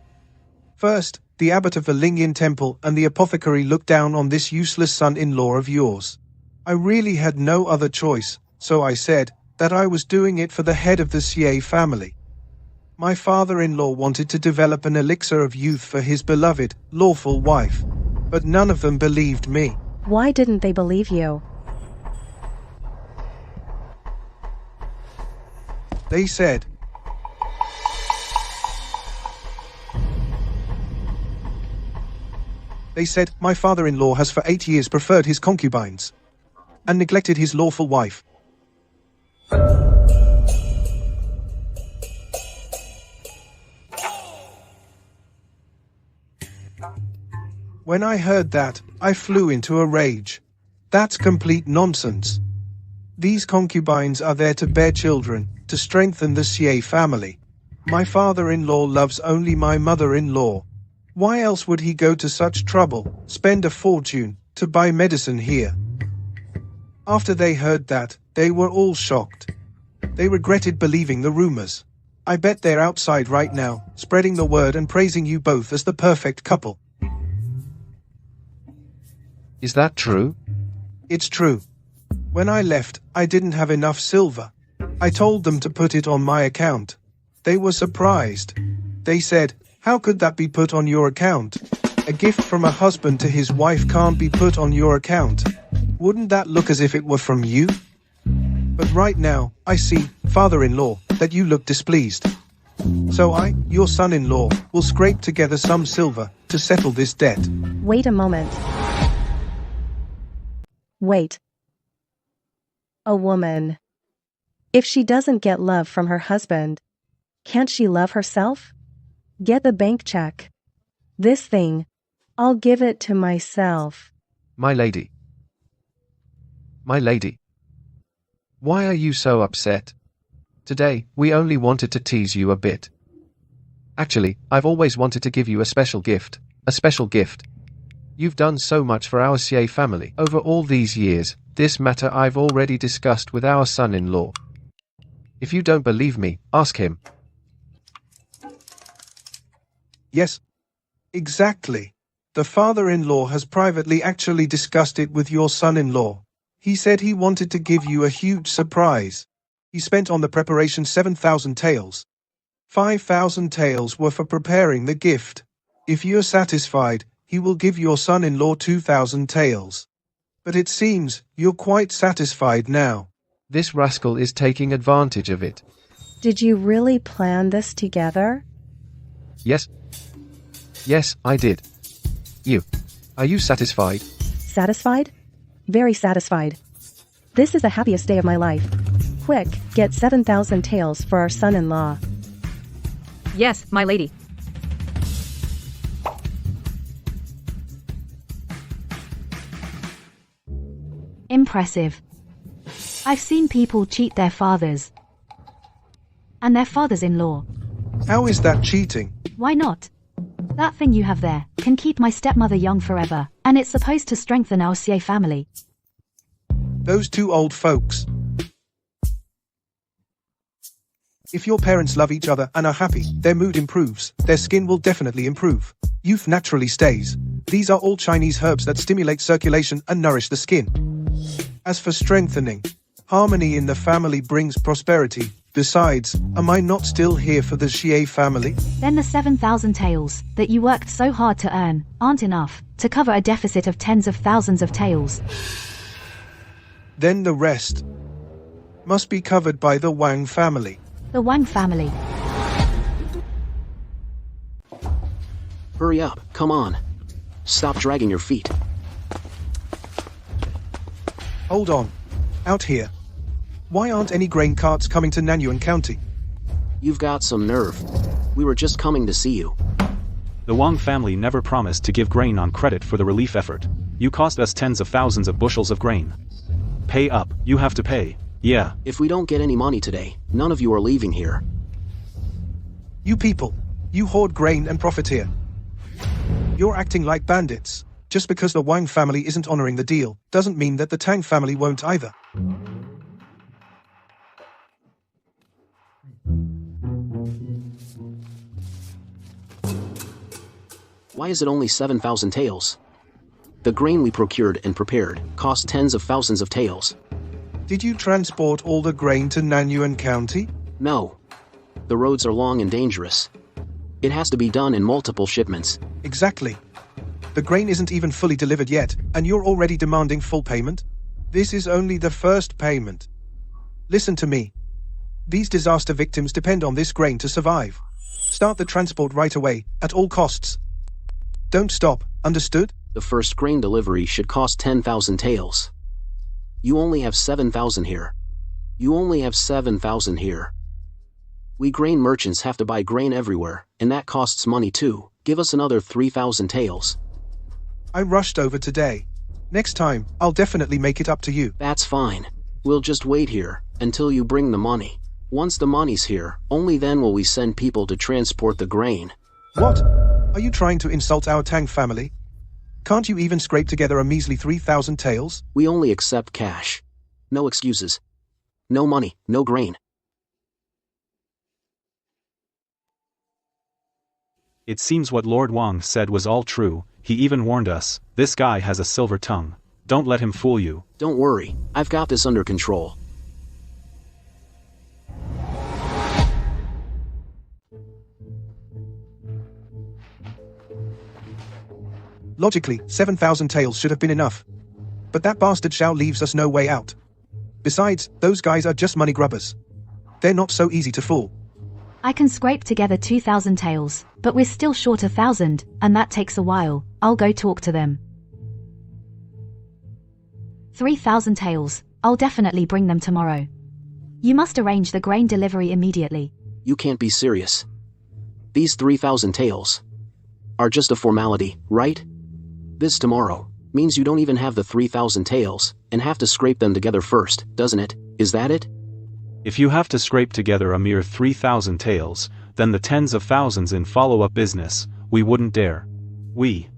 First, the abbot of the Lingyan temple and the apothecary looked down on this useless son-in-law of yours. I really had no other choice, so I said that I was doing it for the head of the Xie family. My father-in-law wanted to develop an elixir of youth for his beloved, lawful wife, but none of them believed me. Why didn't they believe you? They said my father-in-law has for 8 years preferred his concubines and neglected his lawful wife. When I heard that, I flew into a rage. That's complete nonsense. These concubines are there to bear children, to strengthen the Xie family. My father-in-law loves only my mother-in-law. Why else would he go to such trouble, spend a fortune, to buy medicine here? After they heard that, they were all shocked. They regretted believing the rumors. I bet they're outside right now, spreading the word and praising you both as the perfect couple. Is that true? It's true. When I left, I didn't have enough silver. I told them to put it on my account. They were surprised. They said, "How could that be put on your account? A gift from a husband to his wife can't be put on your account. Wouldn't that look as if it were from you?" But right now, I see, father-in-law, that you look displeased. So I, your son-in-law, will scrape together some silver to settle this debt. Wait a moment. Wait. A woman. If she doesn't get love from her husband, can't she love herself? Get the bank check. This thing, I'll give it to myself. My lady. My lady. Why are you so upset? Today, we only wanted to tease you a bit. Actually, I've always wanted to give you a special gift. A special gift. You've done so much for our Xie family over all these years. This matter I've already discussed with our son-in-law. If you don't believe me, ask him. Yes. Exactly. The father-in-law has privately actually discussed it with your son-in-law. He said he wanted to give you a huge surprise. He spent on the preparation 7,000 taels. 5,000 taels were for preparing the gift. If you're satisfied, he will give your son-in-law 2,000 taels. But it seems you're quite satisfied now. This rascal is taking advantage of it. Did you really plan this together? Yes. Yes, I did. Are you satisfied? Satisfied? Very satisfied. This is the happiest day of my life. Quick, get 7,000 taels for our son-in-law. Yes, my lady. Impressive. I've seen people cheat their fathers. And their fathers-in-law. How is that cheating? Why not? That thing you have there can keep my stepmother young forever, and it's supposed to strengthen our Xie family. Those two old folks. If your parents love each other and are happy, their mood improves, their skin will definitely improve. Youth naturally stays. These are all Chinese herbs that stimulate circulation and nourish the skin. As for strengthening, harmony in the family brings prosperity. Besides, am I not still here for the Xie family? Then the 7,000 taels that you worked so hard to earn aren't enough to cover a deficit of tens of thousands of taels. Then the rest must be covered by the Wang family. The Wang family. Hurry up, come on. Stop dragging your feet. Hold on. Out here. Why aren't any grain carts coming to Nanyuan County? You've got some nerve. We were just coming to see you. The Wang family never promised to give grain on credit for the relief effort. You cost us tens of thousands of bushels of grain. Pay up, you have to pay. Yeah. If we don't get any money today, none of you are leaving here. You people, you hoard grain and profiteer. You're acting like bandits. Just because the Wang family isn't honoring the deal, doesn't mean that the Tang family won't either. Why is it only 7,000 taels? The grain we procured and prepared cost tens of thousands of taels. Did you transport all the grain to Nanyuan County? No. The roads are long and dangerous. It has to be done in multiple shipments. Exactly. The grain isn't even fully delivered yet, and you're already demanding full payment? This is only the first payment. Listen to me. These disaster victims depend on this grain to survive. Start the transport right away, at all costs. Don't stop, understood? The first grain delivery should cost 10,000 taels. You only have 7,000 here. You only have 7,000 here. We grain merchants have to buy grain everywhere, and that costs money too. Give us another 3,000 taels. I rushed over today. Next time, I'll definitely make it up to you. That's fine. We'll just wait here until you bring the money. Once the money's here, only then will we send people to transport the grain. What? Are you trying to insult our Tang family? Can't you even scrape together a measly 3,000 taels? We only accept cash. No excuses. No money, no grain. It seems what Lord Wang said was all true. He even warned us. This guy has a silver tongue. Don't let him fool you. Don't worry, I've got this under control. Logically, 7,000 taels should have been enough. But that bastard Xiao leaves us no way out. Besides, those guys are just money grubbers. They're not so easy to fool. I can scrape together 2,000 taels, but we're still short 1,000, and that takes a while. I'll go talk to them. 3,000 taels. I'll definitely bring them tomorrow. You must arrange the grain delivery immediately. You can't be serious. These 3,000 taels are just a formality, right? This tomorrow. Means you don't even have the 3,000 taels, and have to scrape them together first, doesn't it? Is that it? If you have to scrape together a mere 3,000 taels, then the tens of thousands in follow-up business, we wouldn't dare. We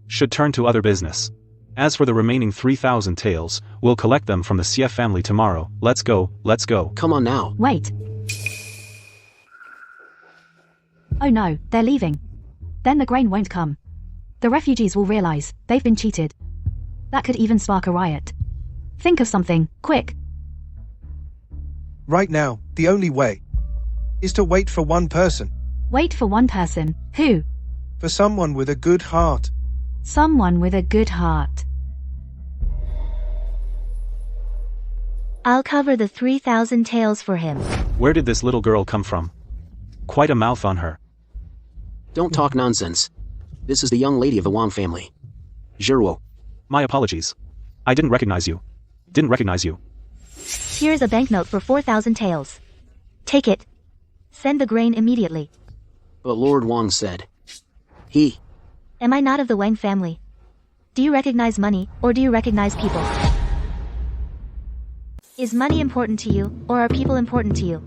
should turn to other business. As for the remaining 3,000 taels, we'll collect them from the CF family tomorrow. Let's go, let's go. Come on now. Wait. Oh no, they're leaving. Then the grain won't come. The refugees will realize they've been cheated. That could even spark a riot. Think of something, quick. Right now, the only way is to wait for one person. Wait for one person. Who? For someone with a good heart. Someone with a good heart. I'll cover the 3,000 taels for him. Where did this little girl come from? Quite a mouth on her. Don't talk nonsense. This is the young lady of the Wang family. Zhiruo. My apologies. I didn't recognize you. Didn't recognize you. Here's a banknote for 4,000 taels. Take it. Send the grain immediately. But Lord Wang said. He. Am I not of the Wang family? Do you recognize money, or do you recognize people? Is money important to you, or are people important to you?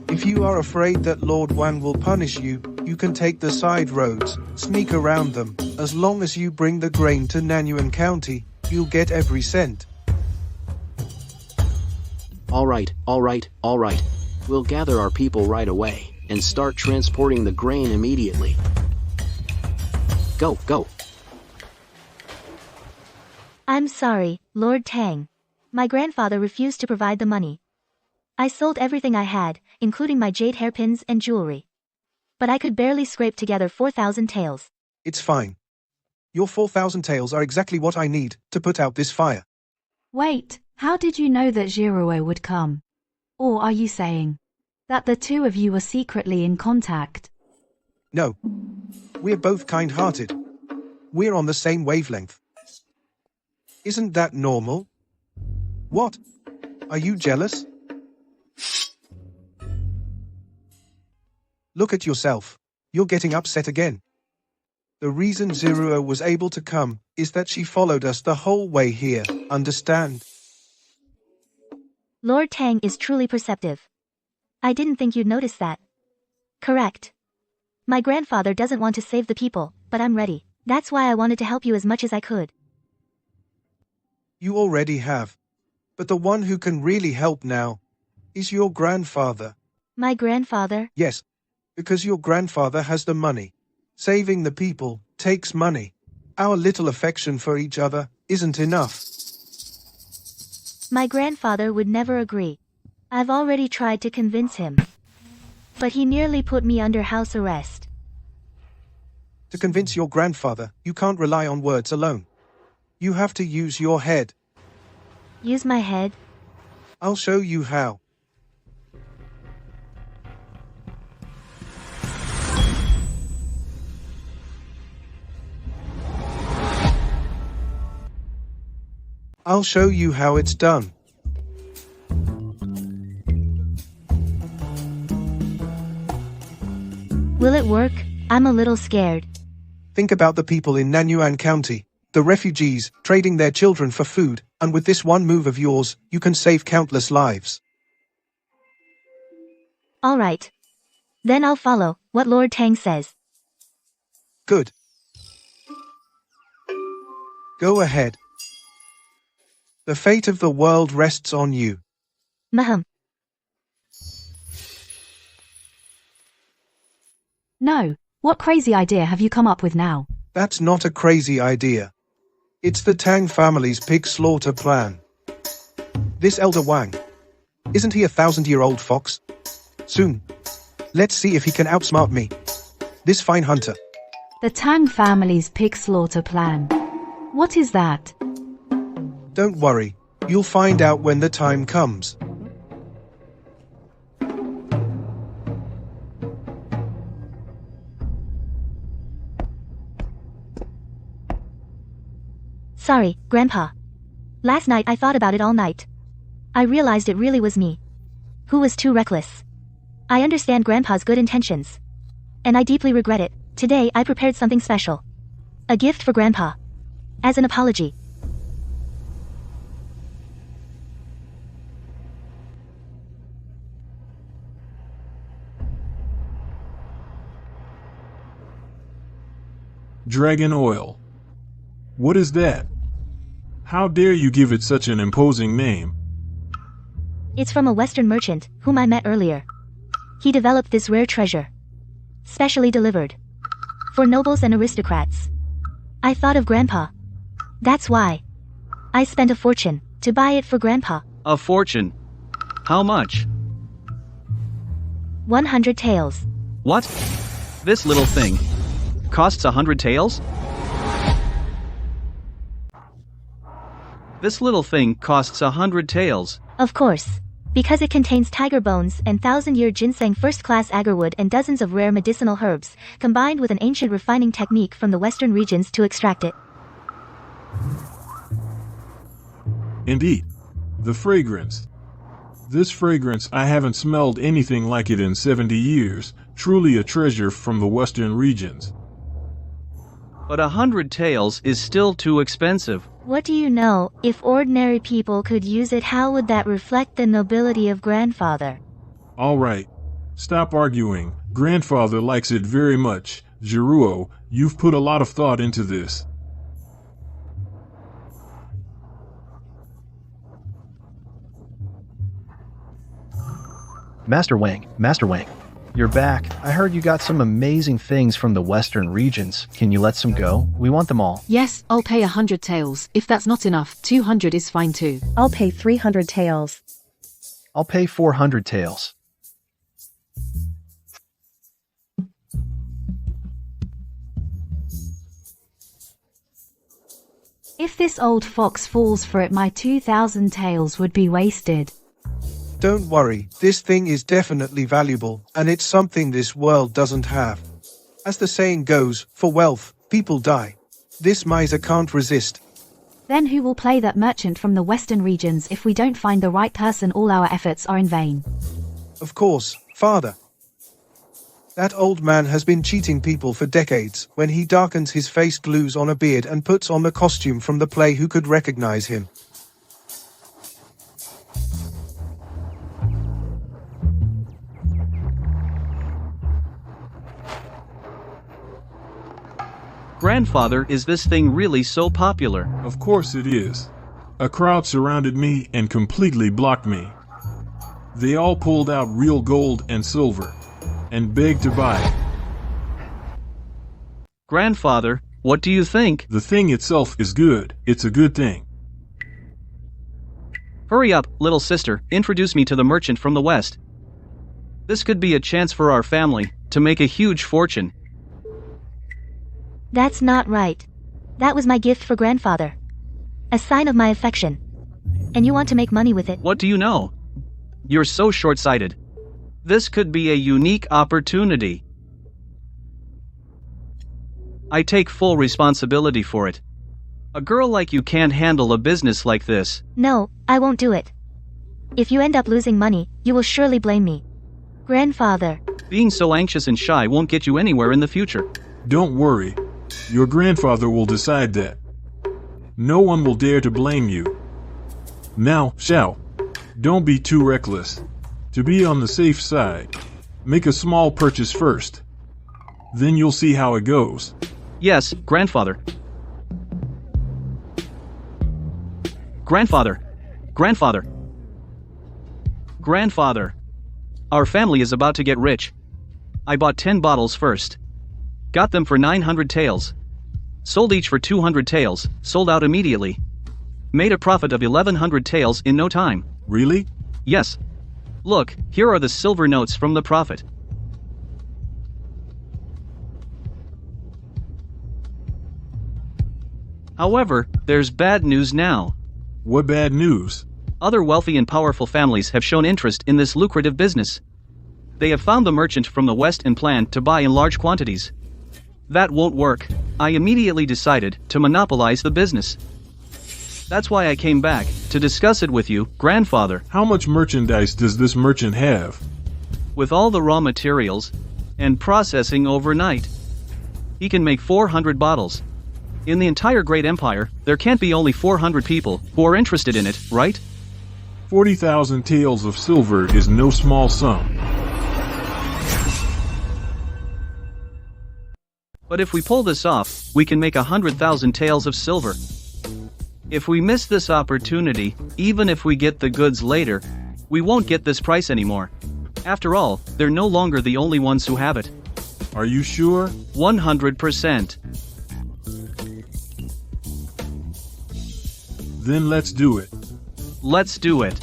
If you are afraid that Lord Wang will punish you, you can take the side roads, sneak around them. As long as you bring the grain to Nanyuan County, you'll get every cent. All right. We'll gather our people right away, and start transporting the grain immediately. Go. I'm sorry, Lord Tang. My grandfather refused to provide the money. I sold everything I had, including my jade hairpins and jewelry. But I could barely scrape together 4,000 taels. It's fine. Your 4,000 taels are exactly what I need to put out this fire. Wait, how did you know that Zhiruo would come? Or are you saying that the two of you were secretly in contact? No. We're both kind-hearted. We're on the same wavelength. Isn't that normal? What? Are you jealous? Look at yourself. You're getting upset again. The reason Zhiruo was able to come is that she followed us the whole way here, understand? Lord Tang is truly perceptive. I didn't think you'd notice that. Correct. My grandfather doesn't want to save the people, but I'm ready. That's why I wanted to help you as much as I could. You already have. But the one who can really help now is your grandfather. My grandfather? Yes, because your grandfather has the money. Saving the people takes money. Our little affection for each other isn't enough. My grandfather would never agree. I've already tried to convince him. But he nearly put me under house arrest. To convince your grandfather, you can't rely on words alone. You have to use your head. Use my head? I'll show you how. I'll show you how it's done. Will it work? I'm a little scared. Think about the people in Nanyuan County, the refugees, trading their children for food, and with this one move of yours, you can save countless lives. All right. Then I'll follow what Lord Tang says. Good. Go ahead. The fate of the world rests on you. Mahem. No, what crazy idea have you come up with now? That's not a crazy idea. It's the Tang family's pig slaughter plan. This Elder Wang, isn't he a 1,000-year-old fox? Soon. Let's see if he can outsmart me. This fine hunter. The Tang family's pig slaughter plan. What is that? Don't worry, you'll find out when the time comes. Sorry, Grandpa. Last night I thought about it all night. I realized it really was me who was too reckless. I understand Grandpa's good intentions. And I deeply regret it. Today I prepared something special. A gift for Grandpa. As an apology. Dragon oil. What is that? How dare you give it such an imposing name? It's from a Western merchant, whom I met earlier. He developed this rare treasure. Specially delivered. For nobles and aristocrats. I thought of Grandpa. That's why. I spent a fortune, to buy it for Grandpa. A fortune? How much? 100 taels. What? This little thing costs 100 taels? This little thing costs 100 taels. Of course. Because it contains tiger bones and 1,000-year ginseng first-class agarwood and dozens of rare medicinal herbs, combined with an ancient refining technique from the western regions to extract it. Indeed. The fragrance. This fragrance, I haven't smelled anything like it in 70 years. Truly a treasure from the western regions. But 100 taels is still too expensive. What do you know? If ordinary people could use it, how would that reflect the nobility of Grandfather? All right. Stop arguing. Grandfather likes it very much. Jiruo, you've put a lot of thought into this. Master Wang, you're back. I heard you got some amazing things from the western regions. Can you let some go? We want them all. Yes, I'll pay 100 taels. If that's not enough, 200 is fine too. I'll pay 300 taels. I'll pay 400 taels. If this old fox falls for it, my 2,000 taels would be wasted. Don't worry, this thing is definitely valuable, and it's something this world doesn't have. As the saying goes, for wealth, people die. This miser can't resist. Then who will play that merchant from the western regions? If we don't find the right person, all our efforts are in vain. Of course, father. That old man has been cheating people for decades. When he darkens his face, glues on a beard and puts on the costume from the play, who could recognize him? Grandfather, is this thing really so popular? Of course it is. A crowd surrounded me and completely blocked me. They all pulled out real gold and silver and begged to buy it. Grandfather, what do you think? The thing itself is good. It's a good thing. Hurry up, little sister, introduce me to the merchant from the west. This could be a chance for our family to make a huge fortune. That's not right. That was my gift for Grandfather. A sign of my affection. And you want to make money with it? What do you know? You're so short-sighted. This could be a unique opportunity. I take full responsibility for it. A girl like you can't handle a business like this. No, I won't do it. If you end up losing money, you will surely blame me. Grandfather. Being so anxious and shy won't get you anywhere in the future. Don't worry. Your grandfather will decide that. No one will dare to blame you. Now, Xiao, don't be too reckless. To be on the safe side, make a small purchase first. Then you'll see how it goes. Yes, Grandfather. Grandfather. Our family is about to get rich. I bought 10 bottles first. Got them for 900 taels. Sold each for 200 taels, sold out immediately. Made a profit of 1,100 taels in no time. Really? Yes. Look, here are the silver notes from the profit. However, there's bad news now. What bad news? Other wealthy and powerful families have shown interest in this lucrative business. They have found the merchant from the west and planned to buy in large quantities. That won't work. I immediately decided to monopolize the business. That's why I came back, to discuss it with you, Grandfather. How much merchandise does this merchant have? With all the raw materials, and processing overnight, he can make 400 bottles. In the entire great empire, there can't be only 400 people who are interested in it, right? 40,000 taels of silver is no small sum. But if we pull this off, we can make 100,000 taels of silver. If we miss this opportunity, even if we get the goods later, we won't get this price anymore. After all, they're no longer the only ones who have it. Are you sure? 100%. Then let's do it. Let's do it.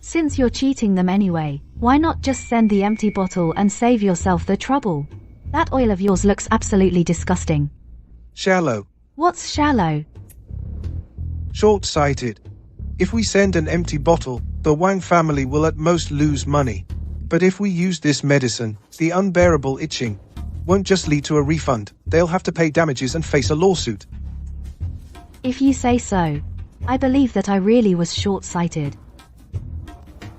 Since you're cheating them anyway, why not just send the empty bottle and save yourself the trouble? That oil of yours looks absolutely disgusting. Shallow. What's shallow? Short-sighted. If we send an empty bottle, the Wang family will at most lose money. But if we use this medicine, the unbearable itching won't just lead to a refund, they'll have to pay damages and face a lawsuit. If you say so. I believe that I really was short-sighted.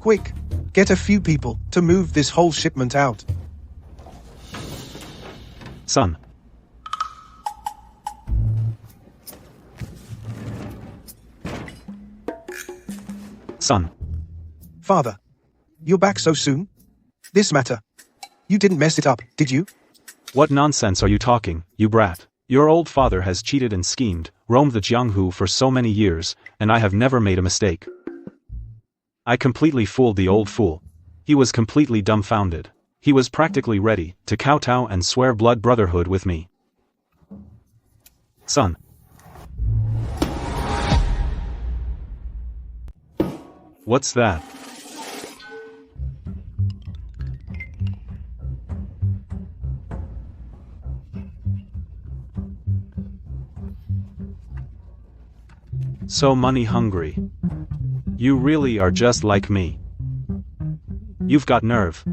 Quick, get a few people to move this whole shipment out. Son. Son. Father, you're back so soon? This matter. You didn't mess it up, did you? What nonsense are you talking, you brat? Your old father has cheated and schemed, roamed the Jianghu for so many years, and I have never made a mistake. I completely fooled the old fool. He was completely dumbfounded. He was practically ready to kowtow and swear blood brotherhood with me. Son. What's that? So money hungry. You really are just like me. You've got nerve.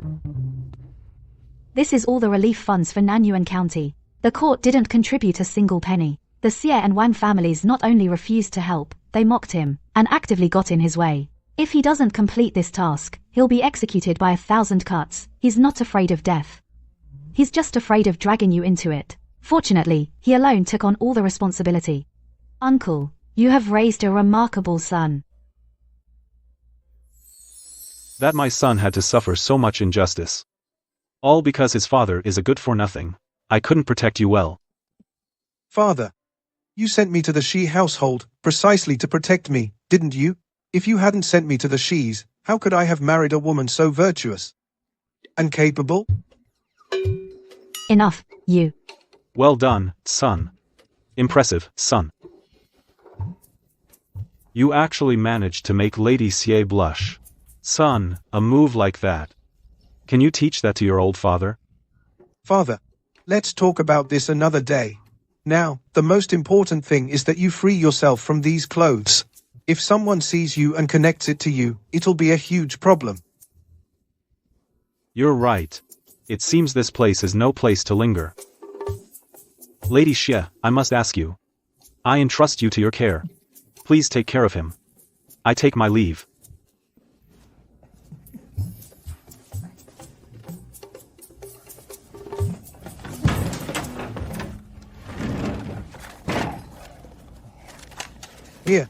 This is all the relief funds for Nanyuan County. The court didn't contribute a single penny. The Xie and Wang families not only refused to help, they mocked him, and actively got in his way. If he doesn't complete this task, he'll be executed by 1,000 cuts. He's not afraid of death. He's just afraid of dragging you into it. Fortunately, he alone took on all the responsibility. Uncle, you have raised a remarkable son. That my son had to suffer so much injustice. All because his father is a good-for-nothing. I couldn't protect you well. Father, you sent me to the Shi household precisely to protect me, didn't you? If you hadn't sent me to the Shis, how could I have married a woman so virtuous and capable? Enough, you. Well done, son. Impressive, son. You actually managed to make Lady Xie blush. Son, a move like that. Can you teach that to your old father? Father, let's talk about this another day. Now, the most important thing is that you free yourself from these clothes. If someone sees you and connects it to you, it'll be a huge problem. You're right. It seems this place is no place to linger. Lady Xie, I must ask you. I entrust you to your care. Please take care of him. I take my leave. Here.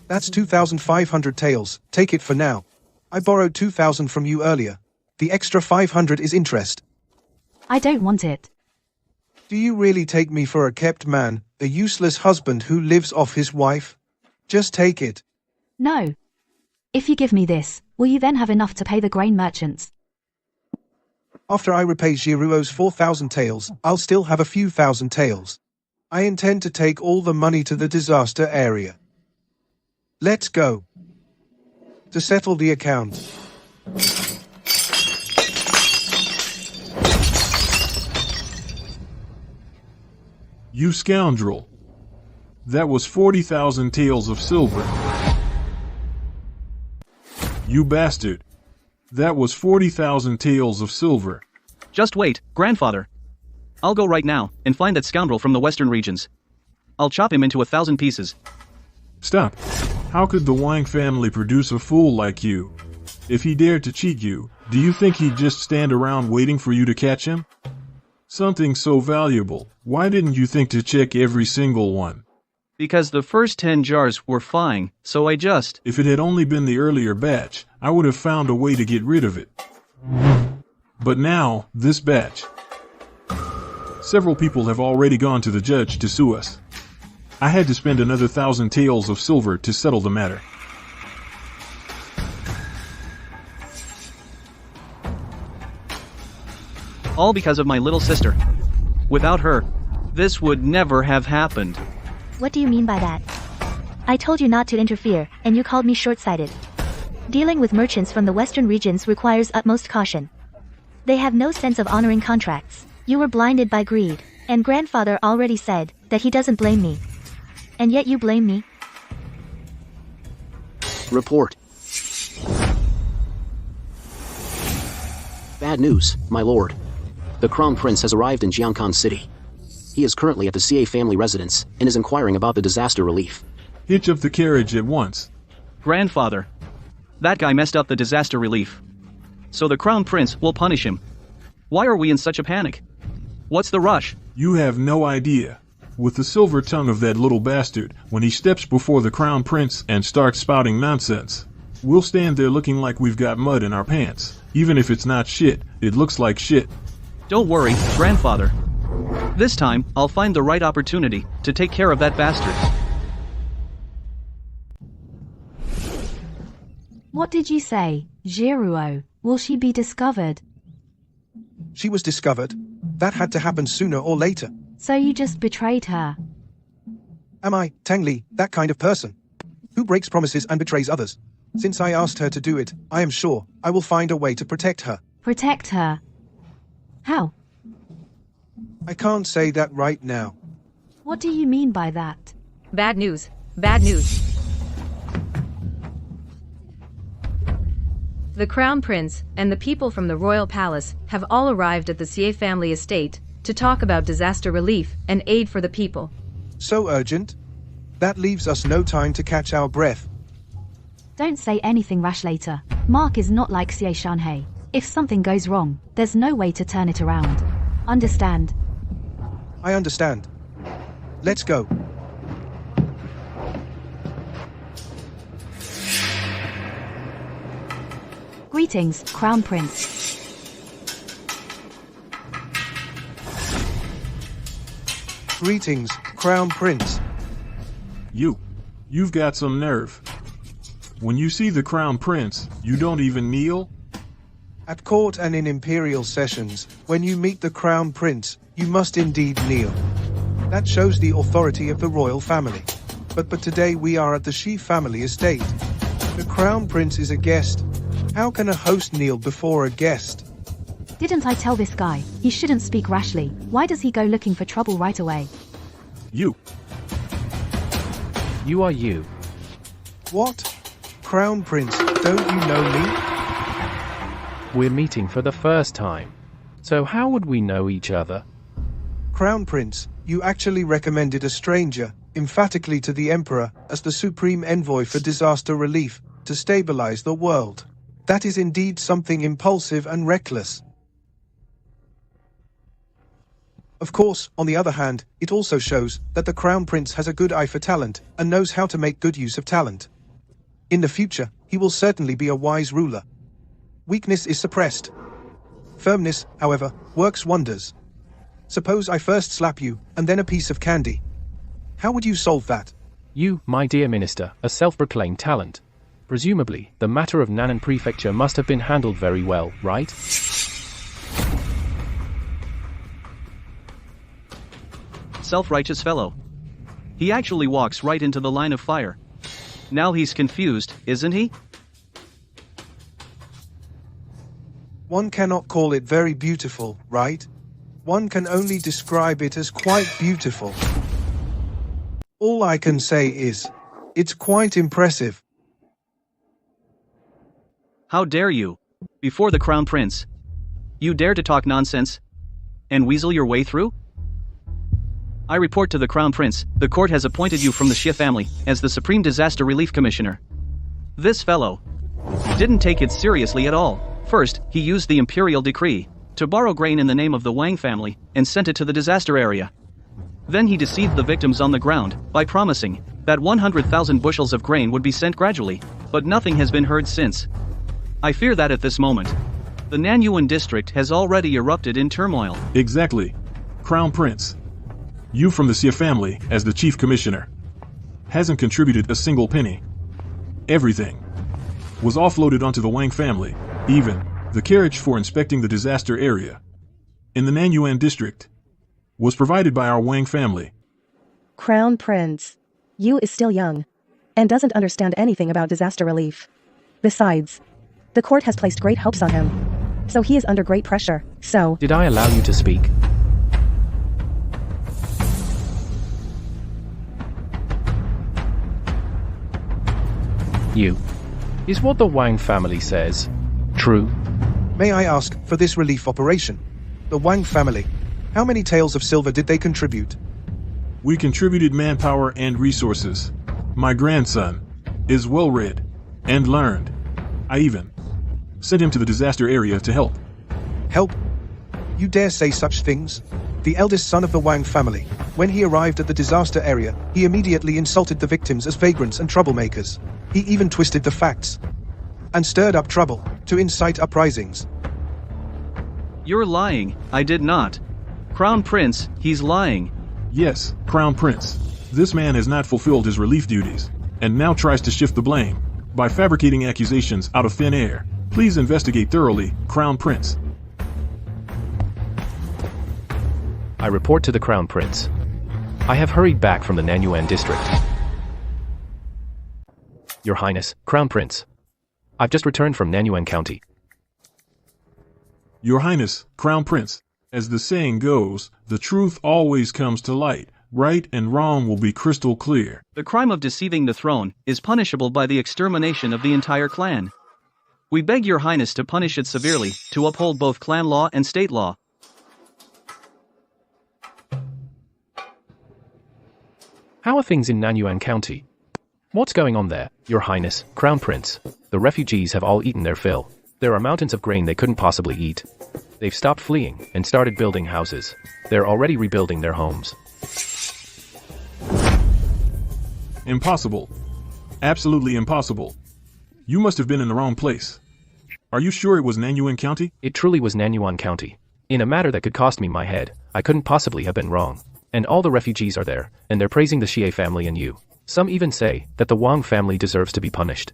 That's 2,500 taels, take it for now. I borrowed 2,000 from you earlier. The extra 500 is interest. I don't want it. Do you really take me for a kept man, a useless husband who lives off his wife? Just take it. No. If you give me this, will you then have enough to pay the grain merchants? After I repay Giroux's 4,000 taels, I'll still have a few thousand taels. I intend to take all the money to the disaster area. Let's go. To settle the account. You scoundrel. That was 40,000 taels of silver. You bastard. That was 40,000 taels of silver. Just wait, grandfather. I'll go right now and find that scoundrel from the western regions. I'll chop him into 1,000 pieces. Stop. How could the Wang family produce a fool like you? If he dared to cheat you, Do you think he'd just stand around waiting for you to catch him? Something so valuable, why didn't you think to check every single one? Because the first 10 jars were fine, so I just... If it had only been the earlier batch, I would have found a way to get rid of it. But now, this batch. Several people have already gone to the judge to sue us. I had to spend another 1,000 taels of silver to settle the matter. All because of my little sister. Without her, this would never have happened. What do you mean by that? I told you not to interfere, and you called me short-sighted. Dealing with merchants from the western regions requires utmost caution. They have no sense of honoring contracts. You were blinded by greed, and grandfather already said that he doesn't blame me. And yet you blame me? Report. Bad news, my lord. The Crown Prince has arrived in Jiangkan City. He is currently at the CA family residence and is inquiring about the disaster relief. Hitch up the carriage at once. Grandfather. That guy messed up the disaster relief. So the Crown Prince will punish him. Why are we in such a panic? What's the rush? You have no idea. With the silver tongue of that little bastard, when he steps before the Crown Prince and starts spouting nonsense, we'll stand there looking like we've got mud in our pants. Even if it's not shit, it looks like shit. Don't worry, grandfather. This time, I'll find the right opportunity to take care of that bastard. What did you say, Girouo? Will she be discovered? She was discovered. That had to happen sooner or later. So you just betrayed her? Am I, Tang Li, that kind of person? Who breaks promises and betrays others? Since I asked her to do it, I am sure I will find a way to protect her. Protect her? How? I can't say that right now. What do you mean by that? Bad news. Bad news. The Crown Prince and the people from the royal palace have all arrived at the Xie family estate to talk about disaster relief and aid for the people. So urgent? That leaves us no time to catch our breath. Don't say anything rash later. Mark is not like Xie Shanhei. If something goes wrong, there's no way to turn it around. Understand? I understand. Let's go. Greetings, Crown Prince. Greetings, Crown Prince. You've got some nerve. When you see the Crown Prince, you don't even kneel? At court and in imperial sessions, when you meet the Crown Prince, you must indeed kneel. That shows the authority of the royal family. But today we are at the Xi family estate. The Crown Prince is a guest. How can a host kneel before a guest? Didn't I tell this guy he shouldn't speak rashly? Why does he go looking for trouble right away? You are you. What? Crown Prince, don't you know me? We're meeting for the first time. So how would we know each other? Crown Prince, you actually recommended a stranger, emphatically to the Emperor, as the supreme envoy for disaster relief, to stabilize the world. That is indeed something impulsive and reckless. Of course, on the other hand, it also shows that the Crown Prince has a good eye for talent and knows how to make good use of talent. In the future, he will certainly be a wise ruler. Weakness is suppressed. Firmness, however, works wonders. Suppose I first slap you, and then a piece of candy. How would you solve that? You, my dear minister, a self-proclaimed talent. Presumably, the matter of Nan'an Prefecture must have been handled very well, right? Self-righteous fellow. He actually walks right into the line of fire. Now he's confused, isn't he? One cannot call it very beautiful, right? One can only describe it as quite beautiful. All I can say is, it's quite impressive. How dare you? Before the Crown Prince. You dare to talk nonsense? And weasel your way through? I report to the Crown Prince, the court has appointed you from the Xie family as the Supreme Disaster Relief Commissioner. This fellow didn't take it seriously at all. First, he used the imperial decree to borrow grain in the name of the Wang family and sent it to the disaster area. Then he deceived the victims on the ground by promising that 100,000 bushels of grain would be sent gradually, but nothing has been heard since. I fear that at this moment, the Nanyuan district has already erupted in turmoil. Exactly. Crown Prince, you from the Xie family, as the chief commissioner, hasn't contributed a single penny. Everything was offloaded onto the Wang family, even the carriage for inspecting the disaster area in the Nanyuan district was provided by our Wang family. Crown Prince, Yu is still young and doesn't understand anything about disaster relief. Besides, the court has placed great hopes on him, so he is under great pressure. So, Did I allow you to speak? You. Is what the Wang family says true? May I ask, for this relief operation, the Wang family, how many taels of silver did they contribute? We contributed manpower and resources. My grandson is well read and learned. I even sent him to the disaster area to help. Help? You dare say such things? The eldest son of the Wang family, when he arrived at the disaster area, he immediately insulted the victims as vagrants and troublemakers. He even twisted the facts and stirred up trouble to incite uprisings. You're lying. I did not. Crown Prince, he's lying. Yes, Crown Prince. This man has not fulfilled his relief duties, and now tries to shift the blame by fabricating accusations out of thin air. Please investigate thoroughly, Crown Prince. I report to the Crown Prince. I have hurried back from the Nanyuan district. Your Highness, Crown Prince. I've just returned from Nanyuan County. Your Highness, Crown Prince. As the saying goes, the truth always comes to light. Right and wrong will be crystal clear. The crime of deceiving the throne is punishable by the extermination of the entire clan. We beg your Highness to punish it severely, to uphold both clan law and state law. How are things in Nanyuan County? What's going on there, Your Highness, Crown Prince? The refugees have all eaten their fill. There are mountains of grain they couldn't possibly eat. They've stopped fleeing and started building houses. They're already rebuilding their homes. Impossible. Absolutely impossible. You must have been in the wrong place. Are you sure it was Nanyuan County? It truly was Nanyuan County. In a matter that could cost me my head, I couldn't possibly have been wrong. And all the refugees are there, and they're praising the Xie family and you. Some even say that the Wang family deserves to be punished.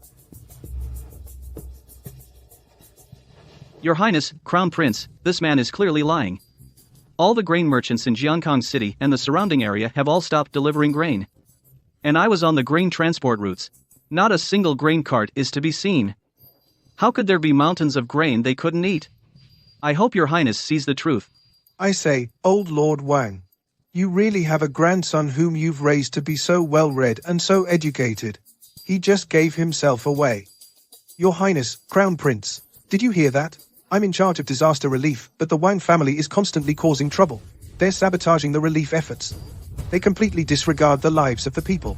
Your Highness, Crown Prince, this man is clearly lying. All the grain merchants in Jiankang City and the surrounding area have all stopped delivering grain. And I was on the grain transport routes. Not a single grain cart is to be seen. How could there be mountains of grain they couldn't eat? I hope your Highness sees the truth. I say, old Lord Wang, you really have a grandson whom you've raised to be so well-read and so educated. He just gave himself away. Your Highness, Crown Prince, did you hear that? I'm in charge of disaster relief, but the Wang family is constantly causing trouble. They're sabotaging the relief efforts. They completely disregard the lives of the people.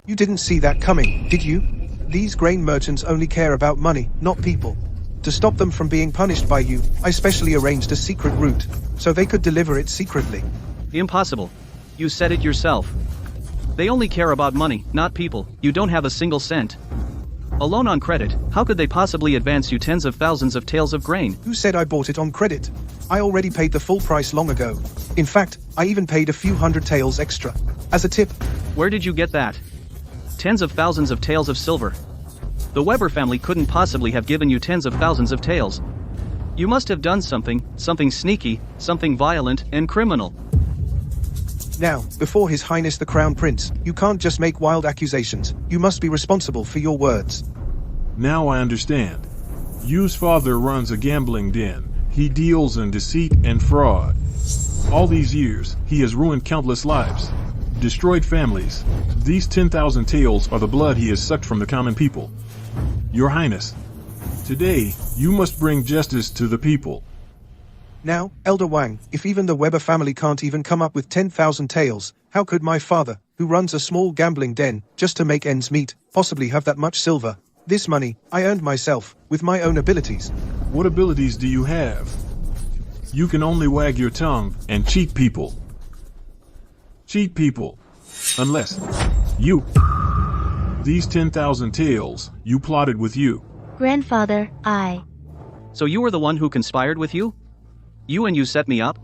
You didn't see that coming, did you? These grain merchants only care about money, not people. To stop them from being punished by you, I specially arranged a secret route, so they could deliver it secretly. Impossible. You said it yourself. They only care about money, not people. You don't have a single cent. Alone on credit, how could they possibly advance you tens of thousands of taels of grain? Who said I bought it on credit? I already paid the full price long ago. In fact, I even paid a few hundred taels extra. As a tip. Where did you get that? Tens of thousands of taels of silver. The Weber family couldn't possibly have given you tens of thousands of taels. You must have done something sneaky, something violent and criminal. Now, before His Highness the Crown Prince, you can't just make wild accusations. You must be responsible for your words. Now I understand. Yu's father runs a gambling den. He deals in deceit and fraud. All these years, he has ruined countless lives, destroyed families. These 10,000 taels are the blood he has sucked from the common people. Your Highness, today, you must bring justice to the people. Now, Elder Wang, if even the Weber family can't even come up with 10,000 taels, how could my father, who runs a small gambling den, just to make ends meet, possibly have that much silver? This money, I earned myself, with my own abilities. What abilities do you have? You can only wag your tongue and cheat people. Cheat people. Unless you. These 10,000 taels, you plotted with you. Grandfather, So you were the one who conspired with you? You set me up?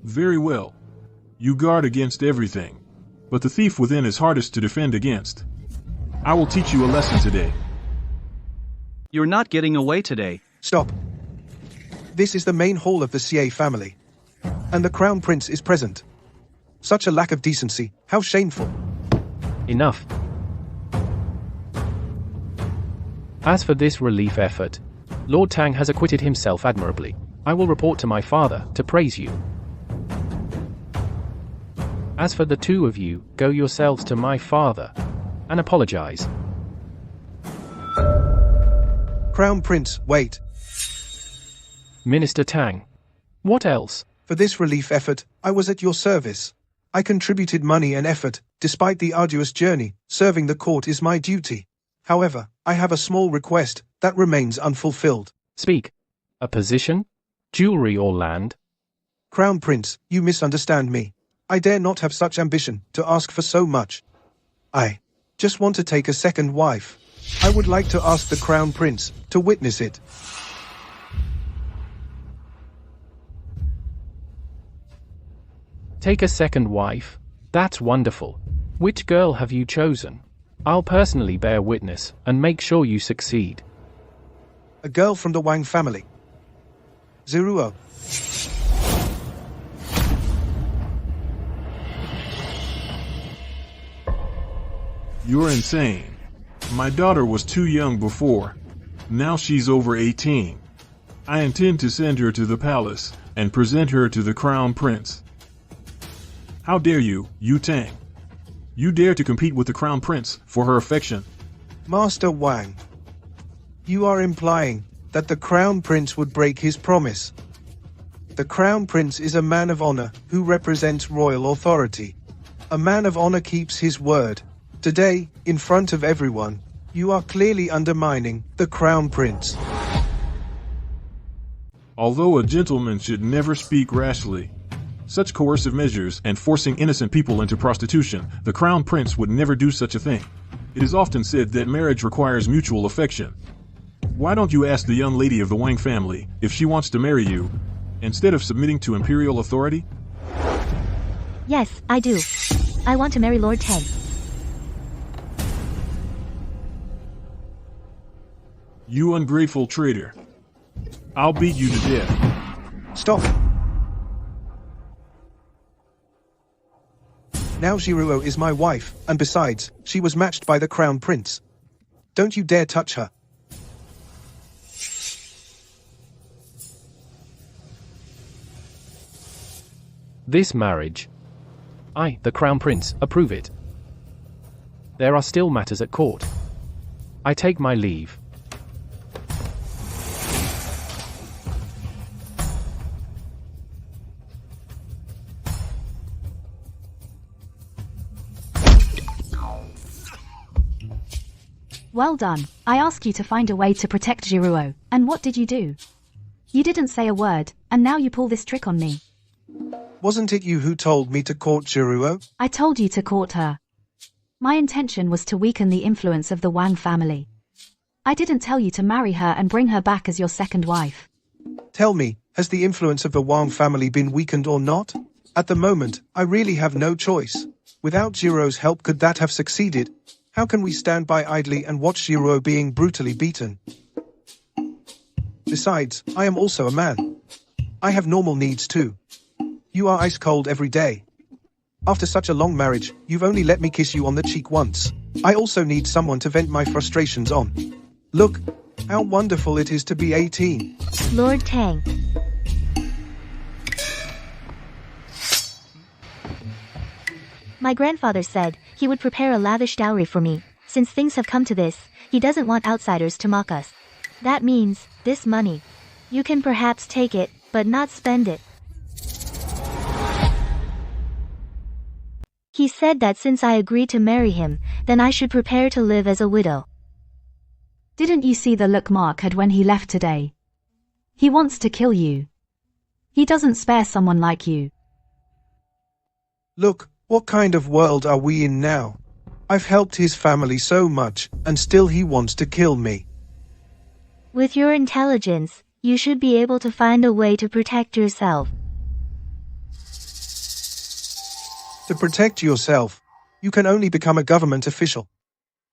Very well. You guard against everything. But the thief within is hardest to defend against. I will teach you a lesson today. You're not getting away today. Stop. This is the main hall of the Xie family. And the Crown Prince is present. Such a lack of decency, how shameful. Enough. As for this relief effort, Lord Tang has acquitted himself admirably. I will report to my father to praise you. As for the two of you, go yourselves to my father and apologize. Crown Prince, wait. Minister Tang. What else? For this relief effort, I was at your service. I contributed money and effort. Despite the arduous journey, serving the court is my duty. However, I have a small request that remains unfulfilled. Speak. A position? Jewelry or land? Crown Prince, you misunderstand me. I dare not have such ambition to ask for so much. I just want to take a second wife. I would like to ask the Crown Prince to witness it. Take a second wife? That's wonderful. Which girl have you chosen? I'll personally bear witness and make sure you succeed. A girl from the Wang family. Ziruo. You're insane. My daughter was too young before. Now she's over 18. I intend to send her to the palace and present her to the Crown Prince. How dare you, Yu Tang? You dare to compete with the Crown Prince for her affection? Master Wang, you are implying that the Crown Prince would break his promise. The Crown Prince is a man of honor who represents royal authority. A man of honor keeps his word. Today, in front of everyone, you are clearly undermining the Crown Prince. Although a gentleman should never speak rashly, such coercive measures and forcing innocent people into prostitution, the Crown Prince would never do such a thing. It is often said that marriage requires mutual affection. Why don't you ask the young lady of the Wang family if she wants to marry you, instead of submitting to imperial authority? Yes, I do. I want to marry Lord Tang. You ungrateful traitor. I'll beat you to death. Stop. Now Ziruo is my wife, and besides, she was matched by the Crown Prince. Don't you dare touch her. This marriage, I, the Crown Prince, approve it. There are still matters at court. I take my leave. Well done. I asked you to find a way to protect Ziruo, and what did you do? You didn't say a word, and now you pull this trick on me. Wasn't it you who told me to court Ziruo? I told you to court her. My intention was to weaken the influence of the Wang family. I didn't tell you to marry her and bring her back as your second wife. Tell me, has the influence of the Wang family been weakened or not? At the moment, I really have no choice. Without Ziruo's help, could that have succeeded? How can we stand by idly and watch Ziruo being brutally beaten? Besides, I am also a man. I have normal needs too. You are ice cold every day. After such a long marriage, you've only let me kiss you on the cheek once. I also need someone to vent my frustrations on. Look, how wonderful it is to be 18. Lord Tang. My grandfather said he would prepare a lavish dowry for me. Since things have come to this, he doesn't want outsiders to mock us. That means, this money. You can perhaps take it, but not spend it. He said that since I agreed to marry him, then I should prepare to live as a widow. Didn't you see the look Mark had when he left today? He wants to kill you. He doesn't spare someone like you. Look, what kind of world are we in now? I've helped his family so much, and still he wants to kill me. With your intelligence, you should be able to find a way to protect yourself. To protect yourself, you can only become a government official.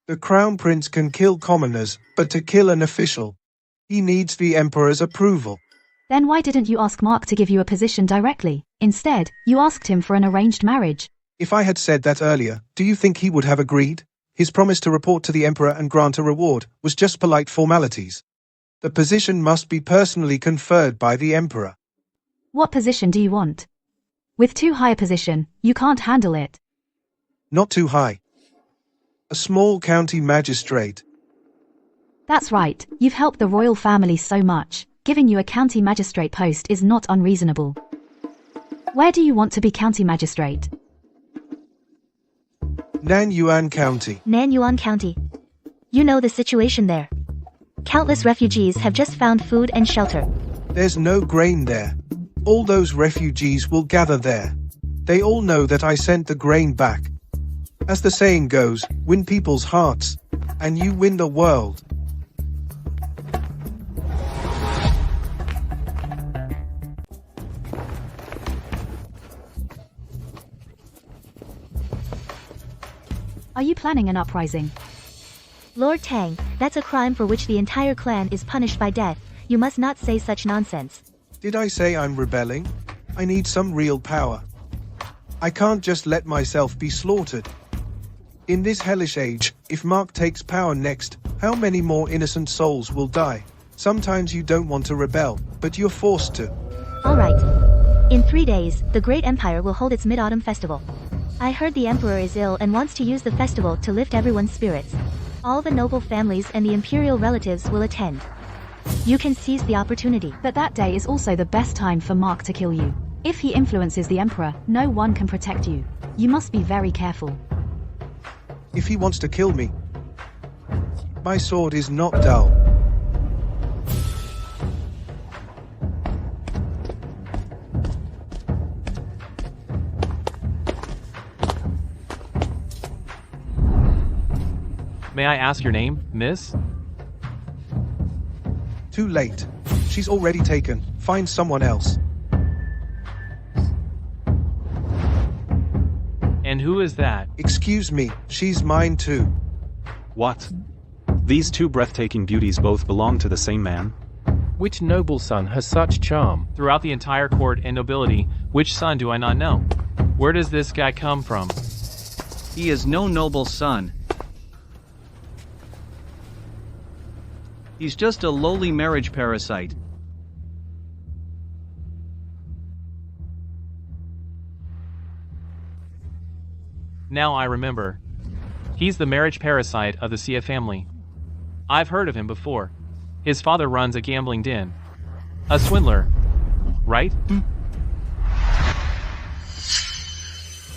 The crown prince can kill commoners, but to kill an official, he needs the emperor's approval. Then why didn't you ask Mark to give you a position directly? Instead, you asked him for an arranged marriage. If I had said that earlier, do you think he would have agreed? His promise to report to the emperor and grant a reward was just polite formalities. The position must be personally conferred by the emperor. What position do you want? With too high a position, you can't handle it. Not too high. A small county magistrate. That's right, you've helped the royal family so much. Giving you a county magistrate post is not unreasonable. Where do you want to be county magistrate? Nanyuan County. Nanyuan County. You know the situation there. Countless refugees have just found food and shelter. There's no grain there. All those refugees will gather there. They all know that I sent the grain back. As the saying goes, win people's hearts, and you win the world. Are you planning an uprising? Lord Tang, that's a crime for which the entire clan is punished by death. You must not say such nonsense. Did I say I'm rebelling? I need some real power. I can't just let myself be slaughtered. In this hellish age, if Mark takes power next, how many more innocent souls will die? Sometimes you don't want to rebel, but you're forced to. Alright. In 3 days, the Great Empire will hold its Mid-Autumn Festival. I heard the Emperor is ill and wants to use the festival to lift everyone's spirits. All the noble families and the imperial relatives will attend. You can seize the opportunity. But that day is also the best time for Mark to kill you. If he influences the Emperor, no one can protect you. You must be very careful. If he wants to kill me, my sword is not dull. May I ask your name, miss? Too late. She's already taken. Find someone else. And who is that? Excuse me, she's mine too. What? These two breathtaking beauties both belong to the same man? Which noble son has such charm? Throughout the entire court and nobility, which son do I not know? Where does this guy come from? He is no noble son. He's just a lowly marriage parasite. Now I remember. He's the marriage parasite of the Xie family. I've heard of him before. His father runs a gambling den. A swindler, right?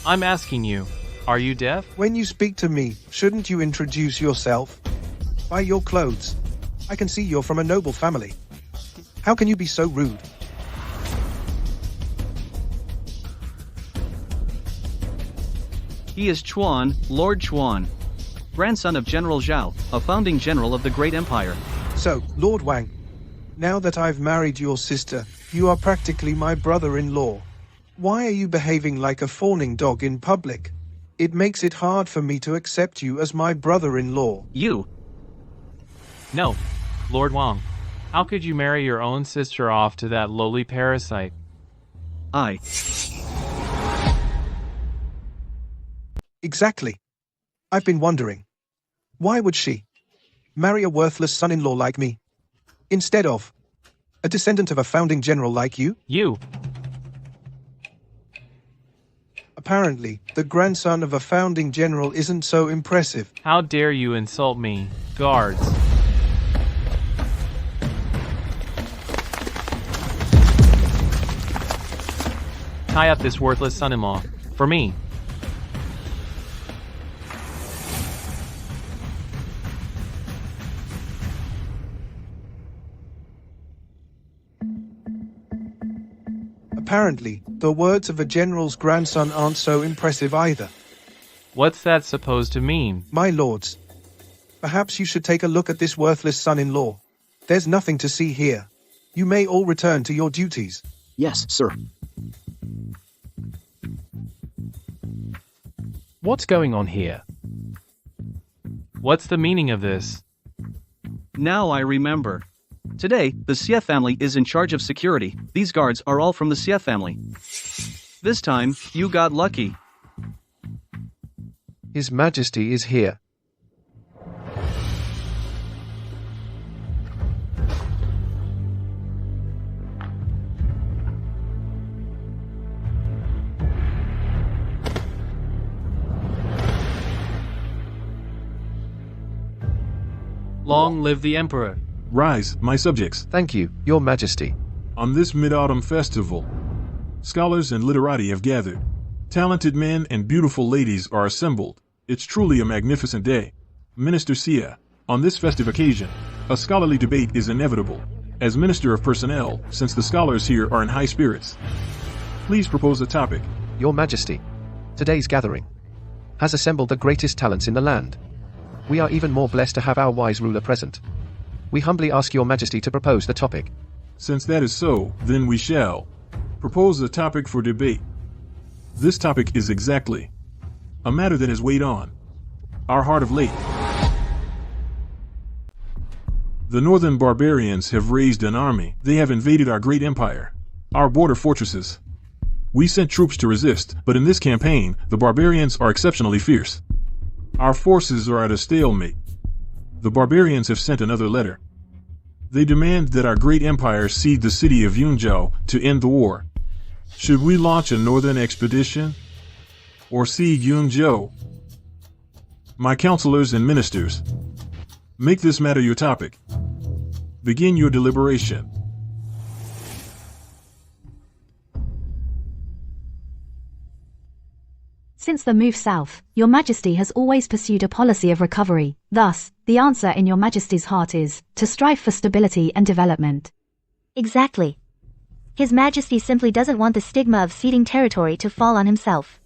I'm asking you, are you deaf? When you speak to me, shouldn't you introduce yourself? By your clothes, I can see you're from a noble family. How can you be so rude? He is Chuan, Lord Chuan, grandson of General Zhao, a founding general of the Great Empire. So, Lord Wang, now that I've married your sister, you are practically my brother-in-law. Why are you behaving like a fawning dog in public? It makes it hard for me to accept you as my brother-in-law. You? No, Lord Wang. How could you marry your own sister off to that lowly parasite? Exactly. I've been wondering. Why would she marry a worthless son-in-law like me, instead of a descendant of a founding general like you? You? Apparently, the grandson of a founding general isn't so impressive. How dare you insult me, guards? Tie up this worthless son-in-law, for me. Apparently, the words of a general's grandson aren't so impressive either. What's that supposed to mean? My lords, perhaps you should take a look at this worthless son-in-law. There's nothing to see here. You may all return to your duties. Yes, sir. What's going on here? What's the meaning of this? Now I remember. Today, the Xie family is in charge of security. These guards are all from the Xie family. This time, you got lucky. His Majesty is here. Long live the Emperor. Rise, my subjects. Thank you, Your Majesty. On this Mid-Autumn festival, scholars and literati have gathered. Talented men and beautiful ladies are assembled. It's truly a magnificent day. Minister Xie, on this festive occasion, a scholarly debate is inevitable. As Minister of Personnel, since the scholars here are in high spirits, please propose a topic. Your Majesty, today's gathering has assembled the greatest talents in the land. We are even more blessed to have our wise ruler present. We humbly ask Your Majesty to propose the topic. Since that is so, then we shall propose a topic for debate. This topic is exactly a matter that has weighed on our heart of late. The northern barbarians have raised an army. They have invaded our great empire, our border fortresses. We sent troops to resist, but in this campaign, the barbarians are exceptionally fierce. Our forces are at a stalemate. The barbarians have sent another letter. They demand that our great empire cede the city of Yunzhou to end the war. Should we launch a northern expedition or siege Yunzhou? My counselors and ministers, make this matter your topic. Begin your deliberation. Since the move south, Your Majesty has always pursued a policy of recovery. Thus, the answer in Your Majesty's heart is to strive for stability and development. Exactly. His Majesty simply doesn't want the stigma of ceding territory to fall on himself.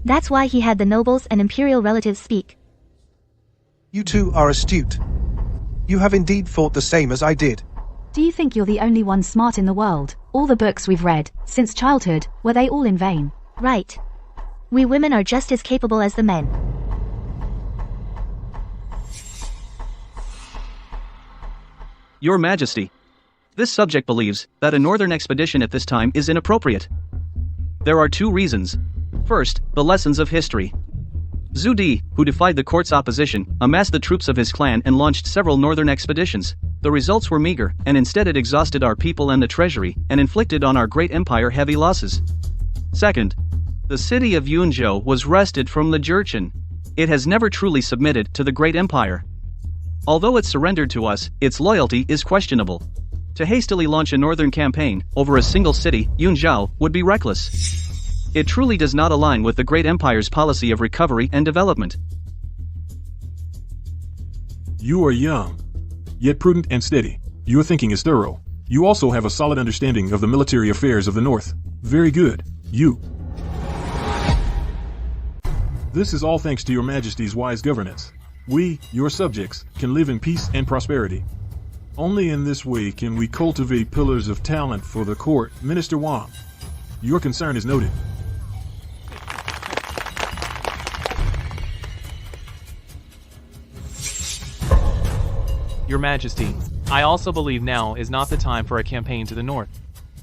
That's why he had the nobles and imperial relatives speak. You two are astute. You have indeed thought the same as I did. Do you think you're the only one smart in the world? All the books we've read, since childhood, were they all in vain? Right. We women are just as capable as the men. Your Majesty, this subject believes that a northern expedition at this time is inappropriate. There are two reasons. First, the lessons of history. Zhu Di, who defied the court's opposition, amassed the troops of his clan and launched several northern expeditions. The results were meager, and instead it exhausted our people and the treasury, and inflicted on our great empire heavy losses. Second, the city of Yunzhou was wrested from the Jurchen. It has never truly submitted to the great empire. Although it surrendered to us, its loyalty is questionable. To hastily launch a northern campaign over a single city, Yunzhou, would be reckless. It truly does not align with the great empire's policy of recovery and development. You are young, yet prudent and steady. Your thinking is thorough. You also have a solid understanding of the military affairs of the North. Very good. This is all thanks to Your Majesty's wise governance. We, your subjects, can live in peace and prosperity. Only in this way can we cultivate pillars of talent for the court. Minister Wang, your concern is noted. Your Majesty, I also believe now is not the time for a campaign to the north.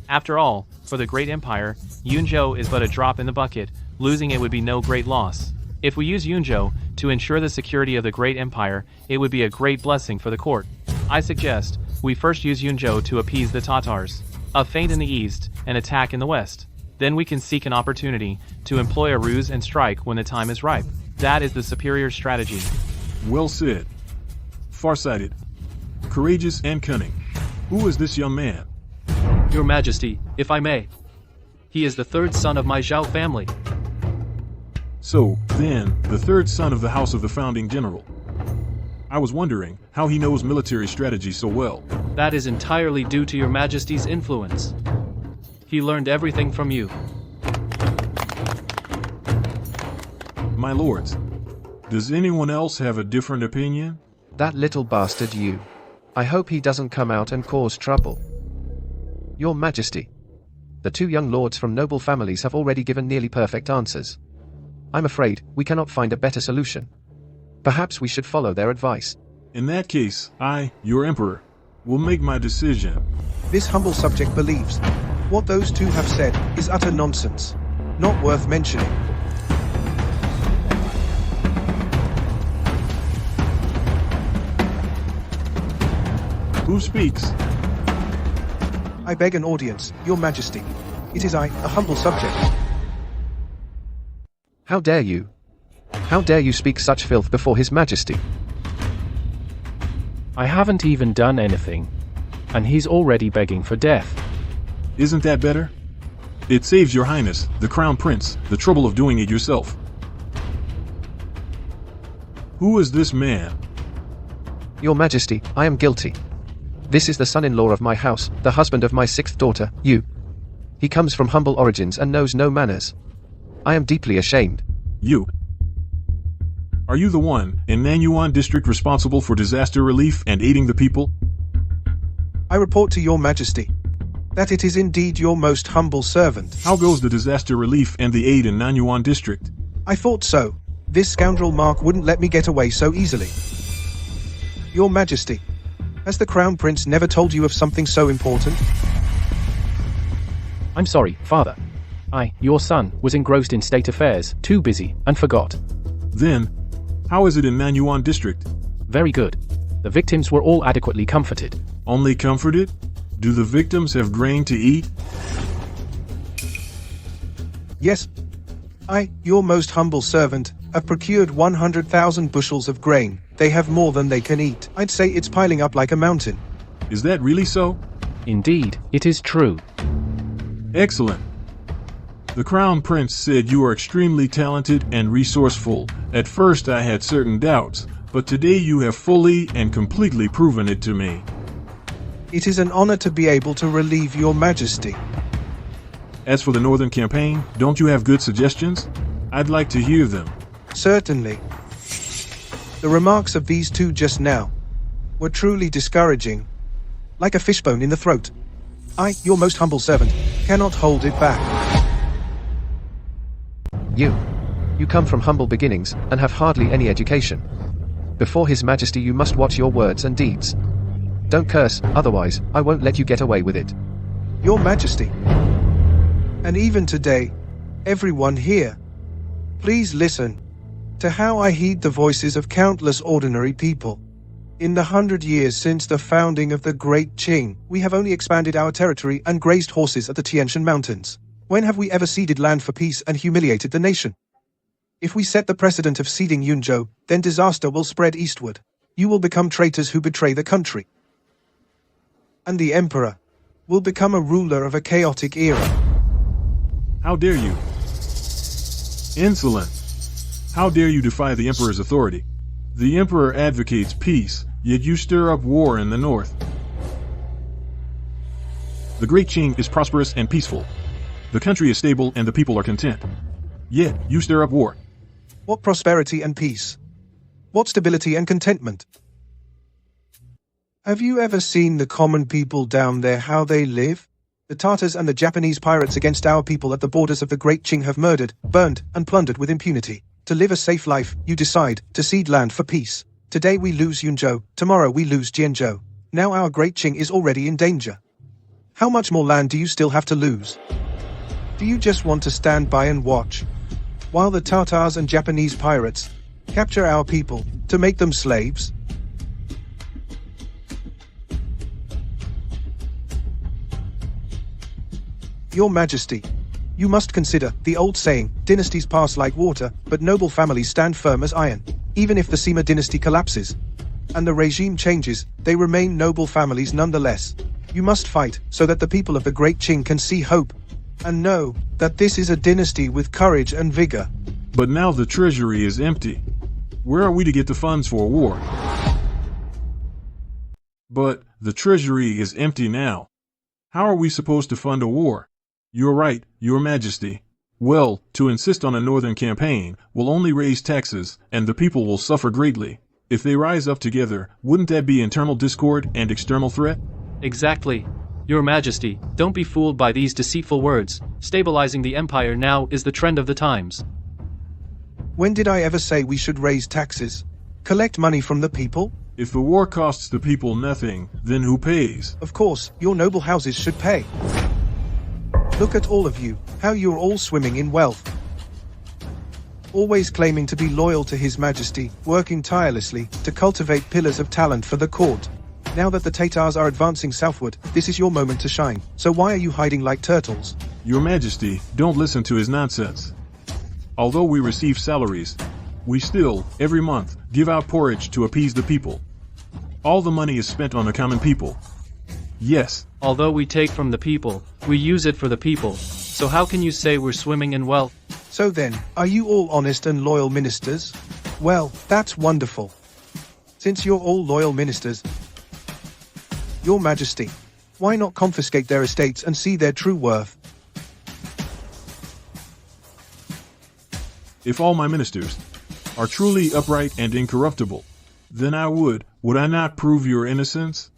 After all, for the great empire, Yunzhou is but a drop in the bucket. Losing it would be no great loss. If we use Yunzhou to ensure the security of the great empire, it would be a great blessing for the court. I suggest we first use Yunzhou to appease the Tatars, a feint in the east, and attack in the west. Then we can seek an opportunity to employ a ruse and strike when the time is ripe. That is the superior strategy. Well said. Farsighted, courageous and cunning. Who is this young man? Your Majesty, if I may. He is the third son of my Zhao family. So, then, the third son of the house of the founding general. I was wondering how he knows military strategy so well. That is entirely due to Your Majesty's influence. He learned everything from you. My lords, does anyone else have a different opinion? That little bastard you. I hope he doesn't come out and cause trouble. Your Majesty. The two young lords from noble families have already given nearly perfect answers. I'm afraid we cannot find a better solution. Perhaps we should follow their advice. In that case, I, your emperor, will make my decision. This humble subject believes what those two have said is utter nonsense, not worth mentioning. Who speaks? I beg an audience, Your Majesty. It is I, a humble subject. How dare you? How dare you speak such filth before His Majesty? I haven't even done anything. And he's already begging for death. Isn't that better? It saves your highness, the crown prince, the trouble of doing it yourself. Who is this man? Your Majesty, I am guilty. This is the son-in-law of my house, the husband of my sixth daughter, you. He comes from humble origins and knows no manners. I am deeply ashamed. You. Are you the one in Nanyuan district responsible for disaster relief and aiding the people? I report to Your Majesty that it is indeed your most humble servant. How goes the disaster relief and the aid in Nanyuan district? I thought so. This scoundrel Mark wouldn't let me get away so easily. Your Majesty, has the Crown Prince never told you of something so important? I'm sorry, Father. Your son, was engrossed in state affairs, too busy, and forgot. Then, how is it in Nanyuan district? Very good. The victims were all adequately comforted. Only comforted? Do the victims have grain to eat? Yes. I, your most humble servant, have procured 100,000 bushels of grain. They have more than they can eat. I'd say it's piling up like a mountain. Is that really so? Indeed, it is true. Excellent. The Crown Prince said you are extremely talented and resourceful. At first I had certain doubts, but today you have fully and completely proven it to me. It is an honor to be able to relieve Your Majesty. As for the Northern Campaign, don't you have good suggestions? I'd like to hear them. Certainly. The remarks of these two just now were truly discouraging. Like a fishbone in the throat. I, your most humble servant, cannot hold it back. You come from humble beginnings, and have hardly any education. Before His Majesty you must watch your words and deeds. Don't curse, otherwise, I won't let you get away with it. Your Majesty. And even today, everyone here, please listen to how I heed the voices of countless ordinary people. In the 100 years since the founding of the Great Qing, we have only expanded our territory and grazed horses at the Tianshan Mountains. When have we ever ceded land for peace and humiliated the nation? If we set the precedent of ceding Yunzhou, then disaster will spread eastward. You will become traitors who betray the country. And the Emperor will become a ruler of a chaotic era. How dare you? Insolent! How dare you defy the Emperor's authority? The Emperor advocates peace, yet you stir up war in the north. The Great Qing is prosperous and peaceful. The country is stable and the people are content. Yet, you stir up war. What prosperity and peace? What stability and contentment? Have you ever seen the common people down there, how they live? The Tartars and the Japanese pirates against our people at the borders of the Great Qing have murdered, burned, and plundered with impunity. To live a safe life, you decide to cede land for peace. Today we lose Yunzhou, tomorrow we lose Jianzhou. Now our Great Qing is already in danger. How much more land do you still have to lose? Do you just want to stand by and watch while the Tartars and Japanese pirates capture our people to make them slaves? Your Majesty, you must consider the old saying, dynasties pass like water, but noble families stand firm as iron. Even if the Sima dynasty collapses and the regime changes, they remain noble families nonetheless. You must fight so that the people of the Great Qing can see hope and know that this is a dynasty with courage and vigor. But now the treasury is empty. Where are we to get the funds for a war? But the treasury is empty now. How are we supposed to fund a war? You're right, Your Majesty. Well, to insist on a northern campaign will only raise taxes, and the people will suffer greatly. If they rise up together, wouldn't that be internal discord and external threat? Exactly. Your Majesty, don't be fooled by these deceitful words. Stabilizing the empire now is the trend of the times. When did I ever say we should raise taxes? Collect money from the people? If the war costs the people nothing, then who pays? Of course, your noble houses should pay. Look at all of you, how you're all swimming in wealth. Always claiming to be loyal to His Majesty, working tirelessly to cultivate pillars of talent for the court. Now that the Tatars are advancing southward, this is your moment to shine, so why are you hiding like turtles? Your Majesty, don't listen to his nonsense. Although we receive salaries, we still, every month, give out porridge to appease the people. All the money is spent on the common people. Yes. Although we take from the people, we use it for the people. So how can you say we're swimming in wealth? So then, are you all honest and loyal ministers? Well, that's wonderful. Since you're all loyal ministers, Your Majesty, why not confiscate their estates and see their true worth? If all my ministers are truly upright and incorruptible, then would I not prove your innocence?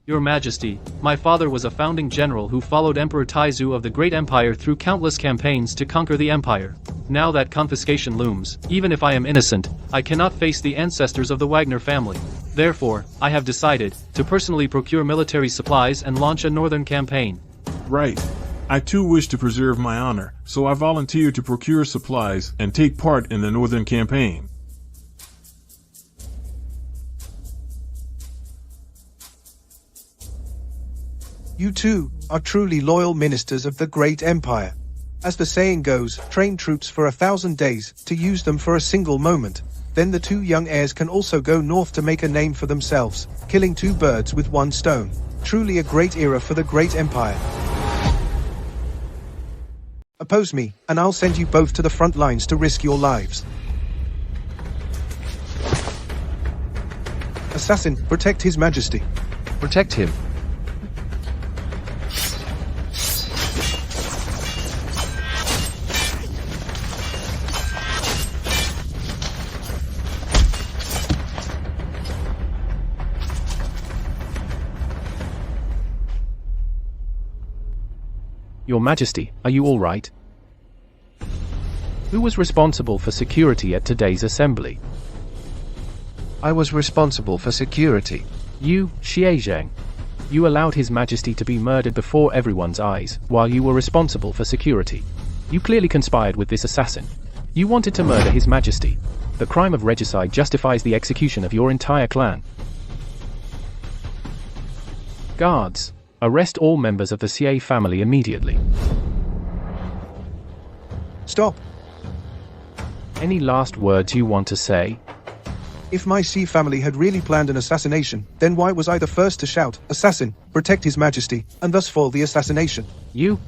Your Majesty, my father was a founding general who followed Emperor Taizu of the Great Empire through countless campaigns to conquer the empire. Now that confiscation looms, even if I am innocent, I cannot face the ancestors of the Wagner family. Therefore, I have decided to personally procure military supplies and launch a northern campaign. Right. I too wish to preserve my honor, so I volunteer to procure supplies and take part in the northern campaign. You two are truly loyal ministers of the great empire. As the saying goes, train troops for 1,000 days, to use them for a single moment. Then the two young heirs can also go north to make a name for themselves, killing two birds with one stone. Truly a great era for the great empire. Oppose me, and I'll send you both to the front lines to risk your lives. Assassin, protect His Majesty. Protect him. Your Majesty, are you all right? Who was responsible for security at today's assembly? I was responsible for security. You, Xie Zheng. You allowed His Majesty to be murdered before everyone's eyes, while you were responsible for security. You clearly conspired with this assassin. You wanted to murder His Majesty. The crime of regicide justifies the execution of your entire clan. Guards, arrest all members of the Xie family immediately. Stop. Any last words you want to say? If my Xie family had really planned an assassination, then why was I the first to shout, "Assassin, protect His Majesty," and thus foil the assassination? You?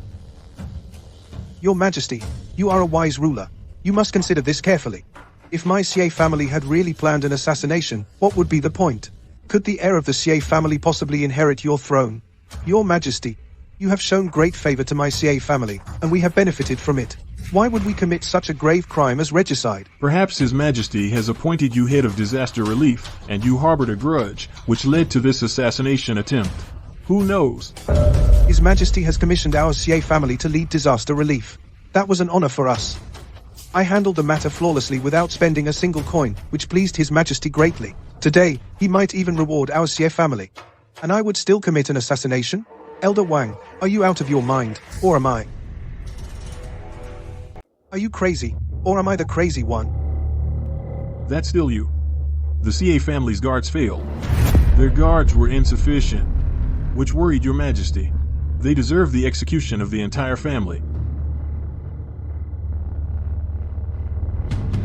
Your Majesty, you are a wise ruler. You must consider this carefully. If my Xie family had really planned an assassination, what would be the point? Could the heir of the Xie family possibly inherit your throne? Your Majesty, you have shown great favor to my Xie family, and we have benefited from it. Why would we commit such a grave crime as regicide? Perhaps His Majesty has appointed you head of disaster relief, and you harbored a grudge, which led to this assassination attempt. Who knows? His Majesty has commissioned our Xie family to lead disaster relief. That was an honor for us. I handled the matter flawlessly without spending a single coin, which pleased His Majesty greatly. Today, he might even reward our Xie family. And I would still commit an assassination? Elder Wang, are you out of your mind, or am I? Are you crazy, or am I the crazy one? That's still you. The Xie family's guards failed. Their guards were insufficient, which worried Your Majesty. They deserve the execution of the entire family.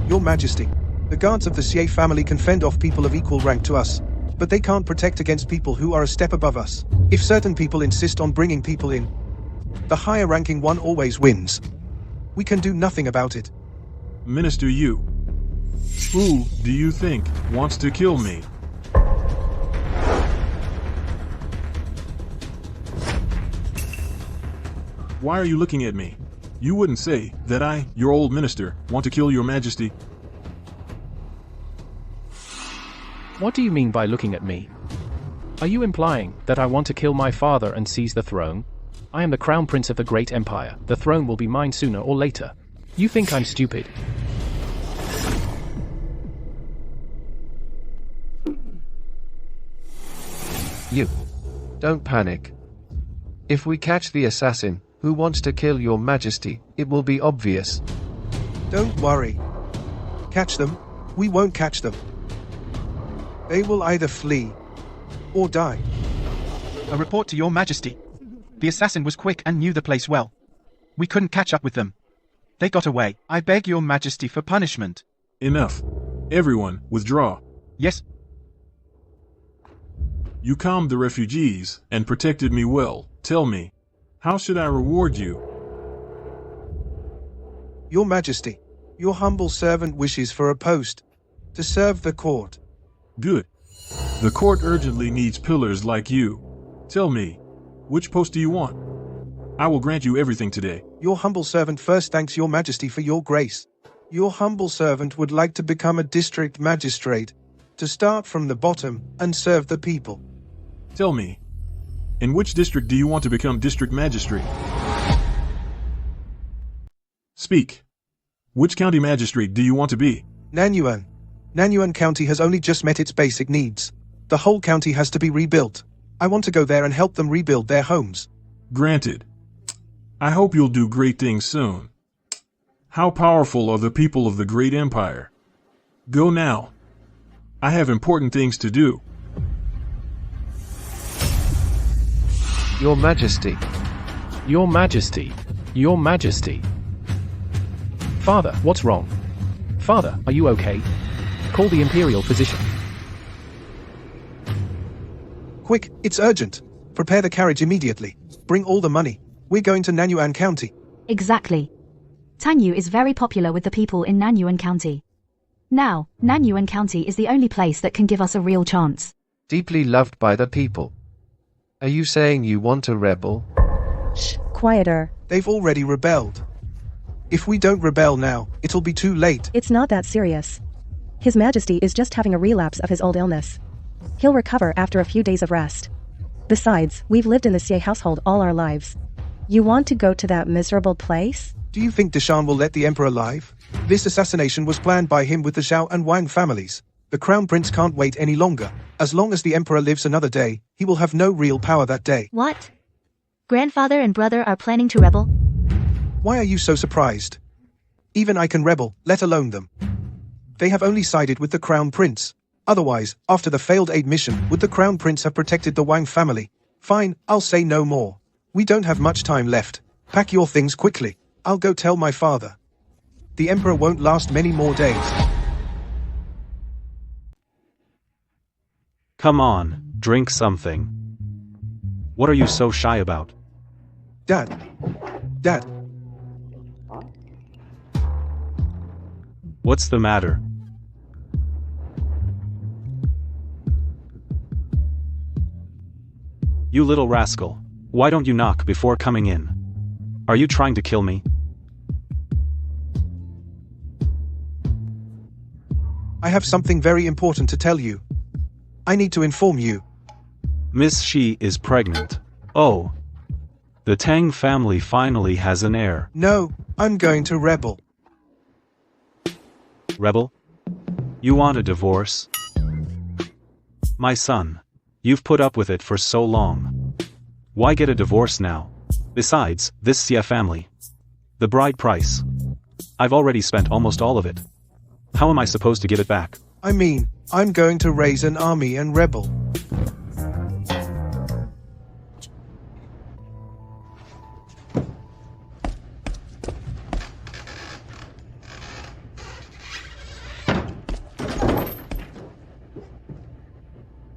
Your Majesty, the guards of the Xie family can fend off people of equal rank to us, but they can't protect against people who are a step above us. If certain people insist on bringing people in, the higher ranking one always wins. We can do nothing about it. Minister Yu, who do you think wants to kill me? Why are you looking at me? You wouldn't say that I, your old minister, want to kill your majesty. What do you mean by looking at me? Are you implying that I want to kill my father and seize the throne? I am the crown prince of the great empire. The throne will be mine sooner or later. You think I'm stupid? You. Don't panic. If we catch the assassin who wants to kill your majesty, it will be obvious. Don't worry. Catch them. We won't catch them. They will either flee or die. A report to your majesty. The assassin was quick and knew the place well. We couldn't catch up with them. They got away. I beg your majesty for punishment. Enough. Everyone, withdraw. Yes. You calmed the refugees and protected me well. Tell me, how should I reward you? Your Majesty, your humble servant wishes for a post to serve the court. Good. The court urgently needs pillars like you. Tell me, which post do you want? I will grant you everything today. Your humble servant first thanks your Majesty for your grace. Your humble servant would like to become a district magistrate, to start from the bottom and serve the people. Tell me, in which district do you want to become district magistrate? Speak. Which county magistrate do you want to be? Nanyuan. Nanyuan County has only just met its basic needs. The whole county has to be rebuilt. I want to go there and help them rebuild their homes. Granted. I hope you'll do great things soon. How powerful are the people of the great empire? Go now. I have important things to do. Your Majesty. Your Majesty. Your Majesty. Father, what's wrong? Father, are you okay? Call the Imperial physician. Quick, it's urgent. Prepare the carriage immediately. Bring all the money. We're going to Nanyuan County. Exactly. Tanyu is very popular with the people in Nanyuan County. Now, Nanyuan County is the only place that can give us a real chance. Deeply loved by the people. Are you saying you want a rebel? Shh, quieter. They've already rebelled. If we don't rebel now, it'll be too late. It's not that serious. His Majesty is just having a relapse of his old illness. He'll recover after a few days of rest. Besides, we've lived in the Xie household all our lives. You want to go to that miserable place? Do you think Deshan will let the Emperor live? This assassination was planned by him with the Zhao and Wang families. The Crown Prince can't wait any longer. As long as the Emperor lives another day, he will have no real power that day. What? Grandfather and brother are planning to rebel? Why are you so surprised? Even I can rebel, let alone them. They have only sided with the Crown Prince. Otherwise, after the failed aid mission, would the Crown Prince have protected the Wang family? Fine, I'll say no more. We don't have much time left. Pack your things quickly. I'll go tell my father. The Emperor won't last many more days. Come on, drink something. What are you so shy about? Dad. Dad. What's the matter? You little rascal. Why don't you knock before coming in? Are you trying to kill me? I have something very important to tell you. I need to inform you. Miss Shi is pregnant. Oh. The Tang family finally has an heir. No, I'm going to rebel. Rebel? You want a divorce? My son, you've put up with it for so long. Why get a divorce now? Besides, this Xie family. The bride price. I've already spent almost all of it. How am I supposed to give it back? I mean, I'm going to raise an army and rebel.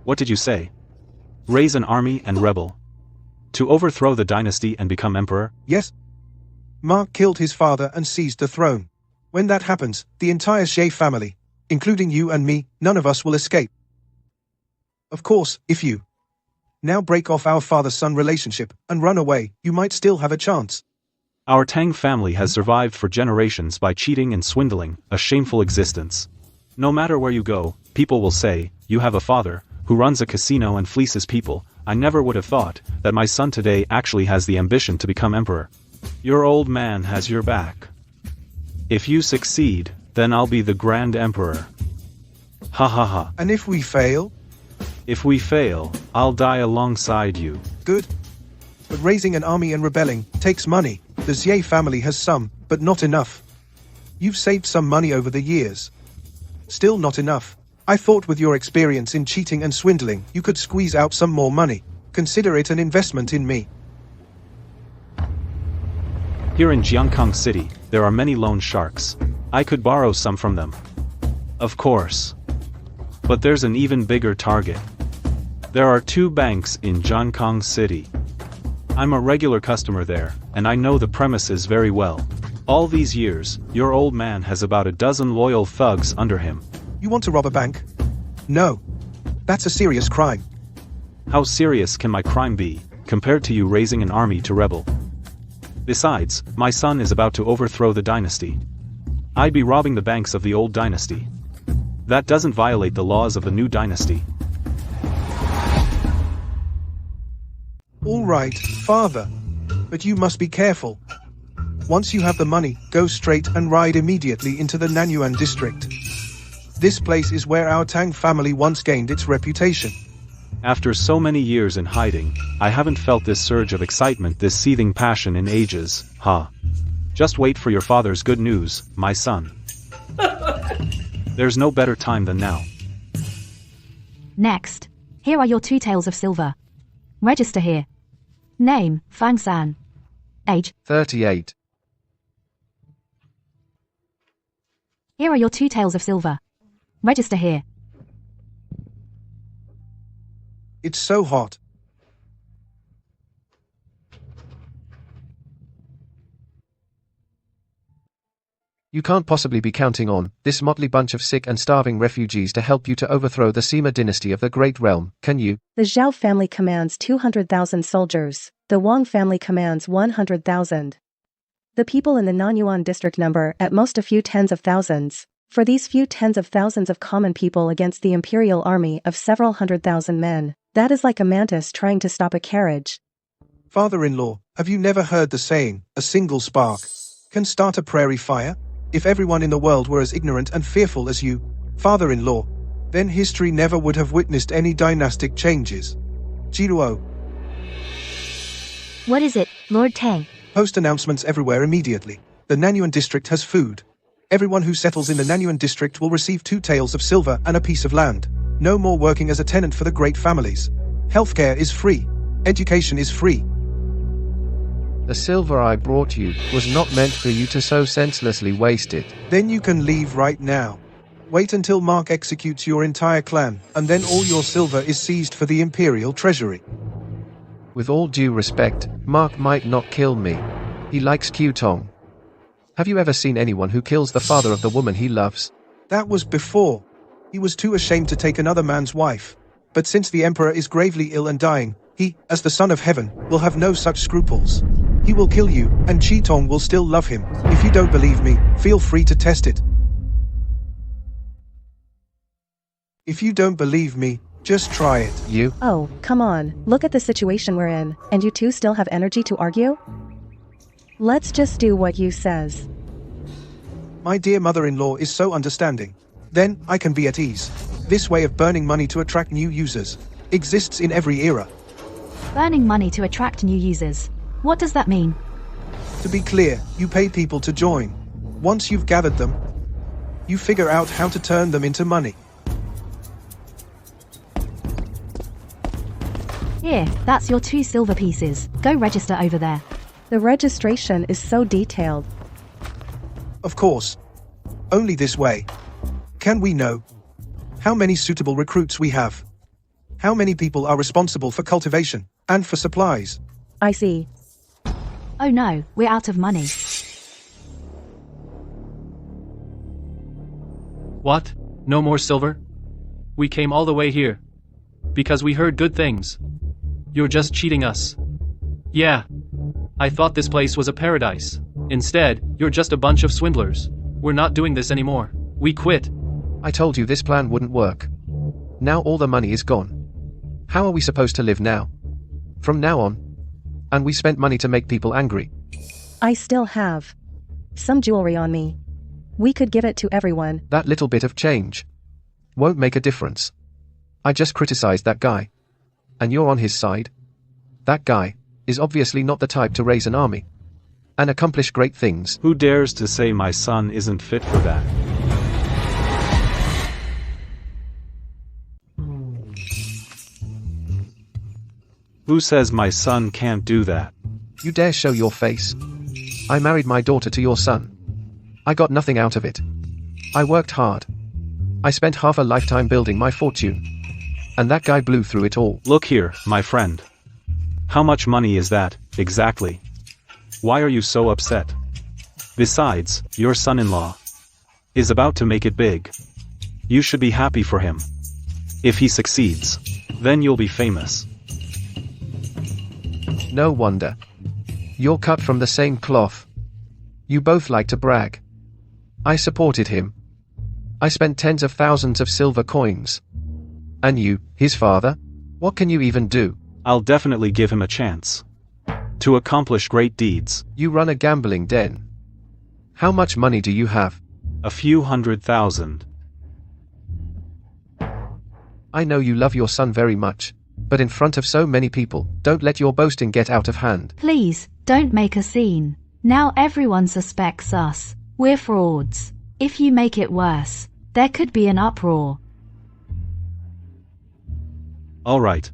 What did you say? Raise an army and rebel? To overthrow the dynasty and become emperor? Yes. Mark killed his father and seized the throne. When that happens, the entire Xie family, including you and me, none of us will escape. Of course, if you now break off our father-son relationship and run away, you might still have a chance. Our Tang family has survived for generations by cheating and swindling, a shameful existence. No matter where you go, people will say, you have a father, who runs a casino and fleeces people. I never would have thought that my son today actually has the ambition to become emperor. Your old man has your back. If you succeed, then I'll be the grand emperor. Ha ha ha. And if we fail? If we fail, I'll die alongside you. Good. But raising an army and rebelling takes money. The Xie family has some, but not enough. You've saved some money over the years. Still not enough. I thought with your experience in cheating and swindling, you could squeeze out some more money. Consider it an investment in me. Here in Jiangkang City, there are many loan sharks. I could borrow some from them. Of course. But there's an even bigger target. There are 2 banks in Jiangkang City. I'm a regular customer there, and I know the premises very well. All these years, your old man has about a dozen loyal thugs under him. You want to rob a bank? No. That's a serious crime. How serious can my crime be, compared to you raising an army to rebel? Besides, my son is about to overthrow the dynasty. I'd be robbing the banks of the old dynasty. That doesn't violate the laws of the new dynasty. All right, father. But you must be careful. Once you have the money, go straight and ride immediately into the Nanyuan district. This place is where our Tang family once gained its reputation. After so many years in hiding, I haven't felt this surge of excitement, this seething passion in ages, Just wait for your father's good news, my son. There's no better time than now. Next. Here are your 2 taels of silver. Register here. Name, Fang San. Age. 38. Here are your 2 taels of silver. Register here. It's so hot. You can't possibly be counting on this motley bunch of sick and starving refugees to help you to overthrow the Sima dynasty of the Great Realm, can you? The Zhao family commands 200,000 soldiers. The Wang family commands 100,000. The people in the Nanyuan district number at most a few tens of thousands. For these few tens of thousands of common people against the imperial army of several 100,000 men, that is like a mantis trying to stop a carriage. Father-in-law, have you never heard the saying, a single spark can start a prairie fire? If everyone in the world were as ignorant and fearful as you, father-in-law, then history never would have witnessed any dynastic changes. Jiruo. What is it, Lord Tang? Post announcements everywhere immediately. The Nanyuan district has food. Everyone who settles in the Nanyuan district will receive 2 taels of silver and a piece of land. No more working as a tenant for the great families. Healthcare is free. Education is free. The silver I brought you was not meant for you to so senselessly waste it. Then you can leave right now. Wait until Mark executes your entire clan, and then all your silver is seized for the imperial treasury. With all due respect, Mark might not kill me. He likes Qtong. Have you ever seen anyone who kills the father of the woman he loves? That was before. He was too ashamed to take another man's wife. But since the emperor is gravely ill and dying, he, as the son of heaven, will have no such scruples. He will kill you, and Qitong will still love him. If you don't believe me, feel free to test it. If you don't believe me, just try it. You? Oh, come on, look at the situation we're in, and you 2 still have energy to argue? Let's just do what you says. My dear mother-in-law is so understanding. Then, I can be at ease. This way of burning money to attract new users exists in every era. Burning money to attract new users. What does that mean? To be clear, you pay people to join. Once you've gathered them, you figure out how to turn them into money. Here, that's your 2 silver pieces. Go register over there. The registration is so detailed. Of course. Only this way. Can we know how many suitable recruits we have? How many people are responsible for cultivation and for supplies? I see. Oh no, we're out of money. What? No more silver? We came all the way here. Because we heard good things. You're just cheating us. Yeah. I thought this place was a paradise. Instead, you're just a bunch of swindlers. We're not doing this anymore. We quit. I told you this plan wouldn't work. Now all the money is gone. How are we supposed to live now? From now on? And we spent money to make people angry. I still have some jewelry on me. We could give it to everyone. That little bit of change won't make a difference. I just criticized that guy. And you're on his side? That guy is obviously not the type to raise an army and accomplish great things. Who dares to say my son isn't fit for that? Who says my son can't do that? You dare show your face? I married my daughter to your son. I got nothing out of it. I worked hard. I spent half a lifetime building my fortune. And that guy blew through it all. Look here, my friend. How much money is that, exactly? Why are you so upset? Besides, your son-in-law is about to make it big. You should be happy for him. If he succeeds, then you'll be famous. No wonder. You're cut from the same cloth. You both like to brag. I supported him. I spent tens of thousands of silver coins. And you, his father? What can you even do? I'll definitely give him a chance to accomplish great deeds. You run a gambling den. How much money do you have? A few 100,000. I know you love your son very much, but in front of so many people, don't let your boasting get out of hand. Please, don't make a scene. Now everyone suspects us. We're frauds. If you make it worse, there could be an uproar. All right.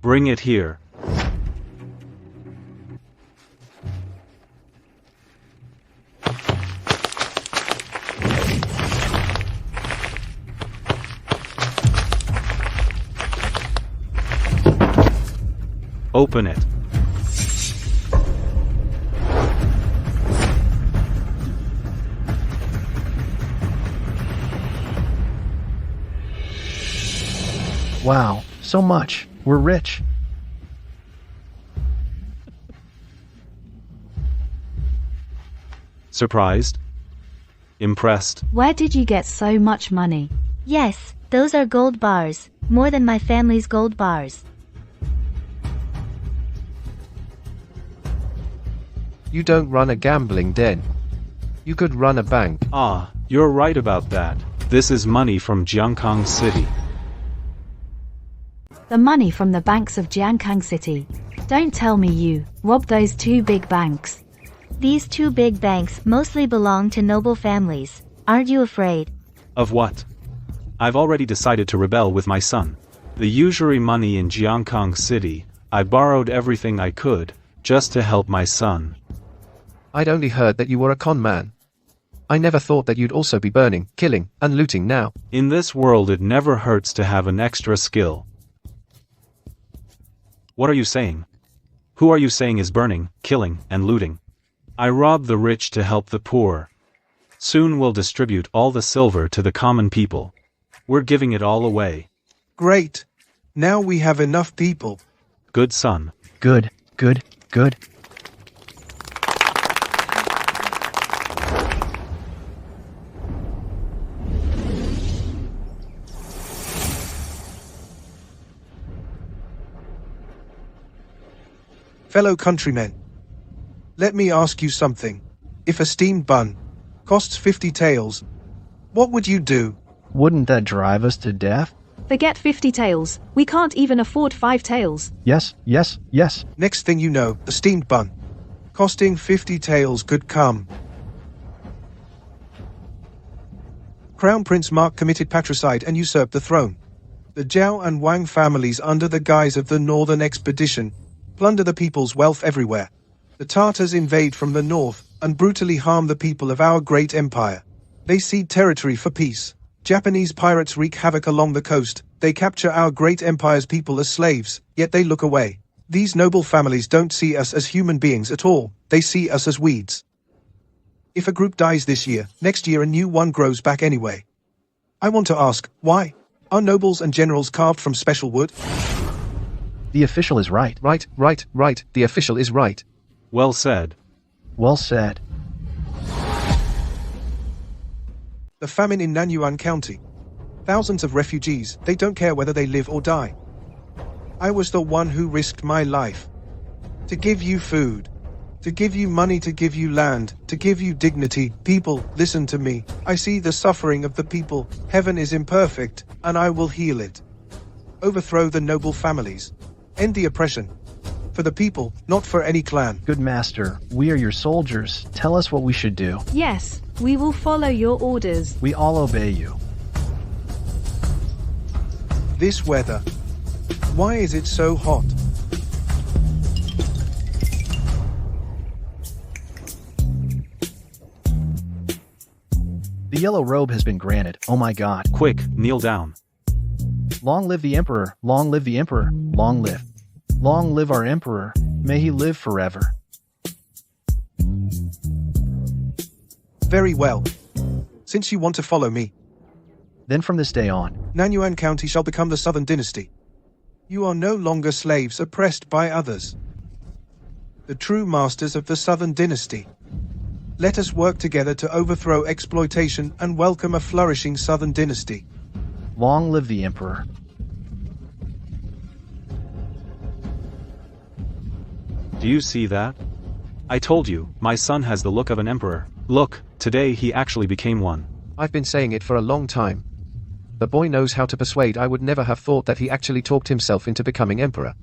Bring it here. Open it. Wow, so much. We're rich. Surprised? Impressed? Where did you get so much money? Yes, those are gold bars, more than my family's gold bars. You don't run a gambling den. You could run a bank. Ah, you're right about that. This is money from Jiangkang City. The money from the banks of Jiangkang City. Don't tell me you robbed those two big banks. These two big banks mostly belong to noble families. Aren't you afraid? Of what? I've already decided to rebel with my son. The usury money in Jiangkang City, I borrowed everything I could, just to help my son. I'd only heard that you were a con man. I never thought that you'd also be burning, killing, and looting now. In this world it never hurts to have an extra skill. What are you saying? Who are you saying is burning, killing, and looting? I rob the rich to help the poor. Soon we'll distribute all the silver to the common people. We're giving it all away. Great. Now we have enough people. Good son. Good, good, good. Fellow countrymen, let me ask you something. If a steamed bun costs 50 taels, what would you do? Wouldn't that drive us to death? Forget 50 taels. We can't even afford 5 taels. Yes, yes, yes. Next thing you know, a steamed bun costing 50 taels could come. Crown Prince Mark committed patricide and usurped the throne. The Zhao and Wang families, under the guise of the Northern Expedition, plunder the people's wealth everywhere. The Tartars invade from the north and brutally harm the people of our great empire. They cede territory for peace. Japanese pirates wreak havoc along the coast. They capture our great empire's people as slaves, yet they look away. These noble families don't see us as human beings at all. They see us as weeds. If a group dies this year, next year a new one grows back anyway. I want to ask, why? Are nobles and generals carved from special wood? The official is right. Right. The official is right. Well said. Well said. The famine in Nanyuan County. Thousands of refugees, they don't care whether they live or die. I was the one who risked my life. To give you food. To give you money, to give you land, to give you dignity. People, listen to me. I see the suffering of the people. Heaven is imperfect, and I will heal it. Overthrow the noble families. End the oppression. For the people, not for any clan. Good master, we are your soldiers. Tell us what we should do. Yes, we will follow your orders. We all obey you. This weather. Why is it so hot? The yellow robe has been granted. Oh my god. Quick, kneel down. Long live the emperor. Long live the emperor. Long live. Long live our emperor. May he live forever. Very well. Since you want to follow me, then from this day on, Nanyuan County shall become the Southern Dynasty. You are no longer slaves oppressed by others. The true masters of the Southern Dynasty. Let us work together to overthrow exploitation and welcome a flourishing Southern Dynasty. Long live the emperor. Do you see that? I told you, my son has the look of an emperor. Look, today he actually became one. I've been saying it for a long time. The boy knows how to persuade. I would never have thought that he actually talked himself into becoming emperor.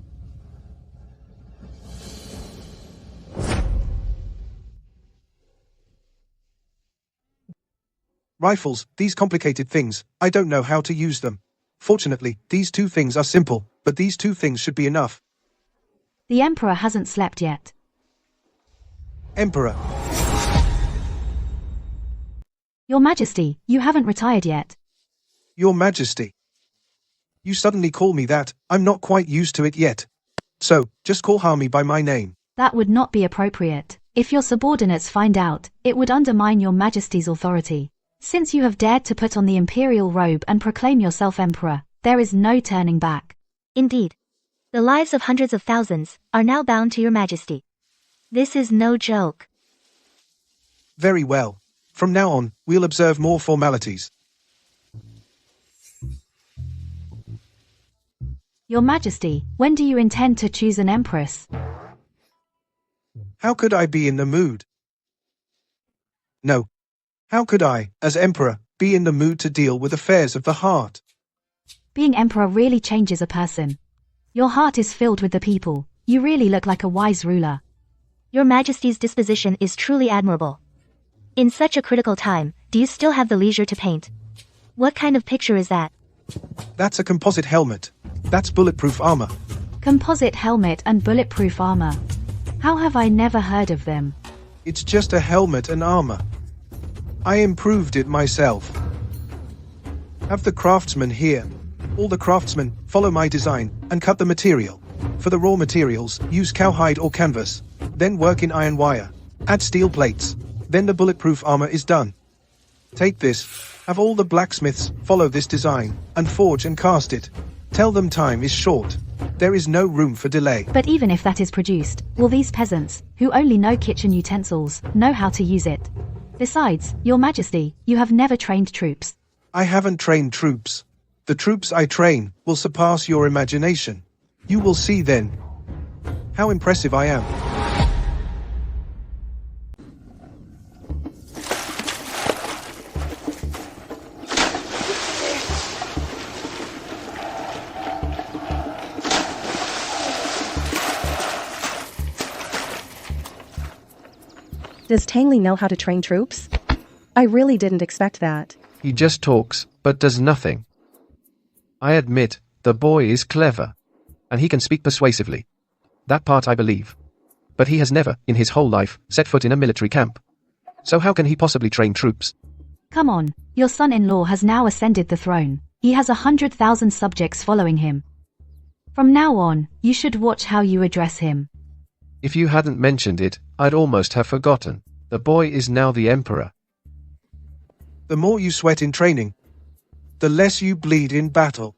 Rifles, these complicated things, I don't know how to use them. Fortunately, these two things are simple, but these two things should be enough. The Emperor hasn't slept yet. Emperor. Your Majesty, you haven't retired yet. Your Majesty. You suddenly call me that, I'm not quite used to it yet. So, just call me by my name. That would not be appropriate. If your subordinates find out, it would undermine your Majesty's authority. Since you have dared to put on the imperial robe and proclaim yourself emperor, there is no turning back. Indeed. The lives of hundreds of thousands are now bound to your Majesty. This is no joke. Very well. From now on, we'll observe more formalities. Your Majesty, when do you intend to choose an empress? How could I be in the mood? No. How could I, as emperor, be in the mood to deal with affairs of the heart? Being emperor really changes a person. Your heart is filled with the people. You really look like a wise ruler. Your Majesty's disposition is truly admirable. In such a critical time, do you still have the leisure to paint? What kind of picture is that? That's a composite helmet. That's bulletproof armor. Composite helmet and bulletproof armor. How have I never heard of them? It's just a helmet and armor. I improved it myself. Have the craftsmen here. All the craftsmen, follow my design, and cut the material. For the raw materials, use cowhide or canvas. Then work in iron wire. Add steel plates. Then the bulletproof armor is done. Take this. Have all the blacksmiths follow this design, and forge and cast it. Tell them time is short. There is no room for delay. But even if that is produced, will these peasants, who only know kitchen utensils, know how to use it? Besides, Your Majesty, you have never trained troops. I haven't trained troops. The troops I train will surpass your imagination. You will see then how impressive I am. Does Tang Li know how to train troops? I really didn't expect that. He just talks, but does nothing. I admit, the boy is clever. And he can speak persuasively. That part I believe. But he has never, in his whole life, set foot in a military camp. So how can he possibly train troops? Come on, your son-in-law has now ascended the throne. He has 100,000 subjects following him. From now on, you should watch how you address him. If you hadn't mentioned it, I'd almost have forgotten. The boy is now the emperor. The more you sweat in training, the less you bleed in battle.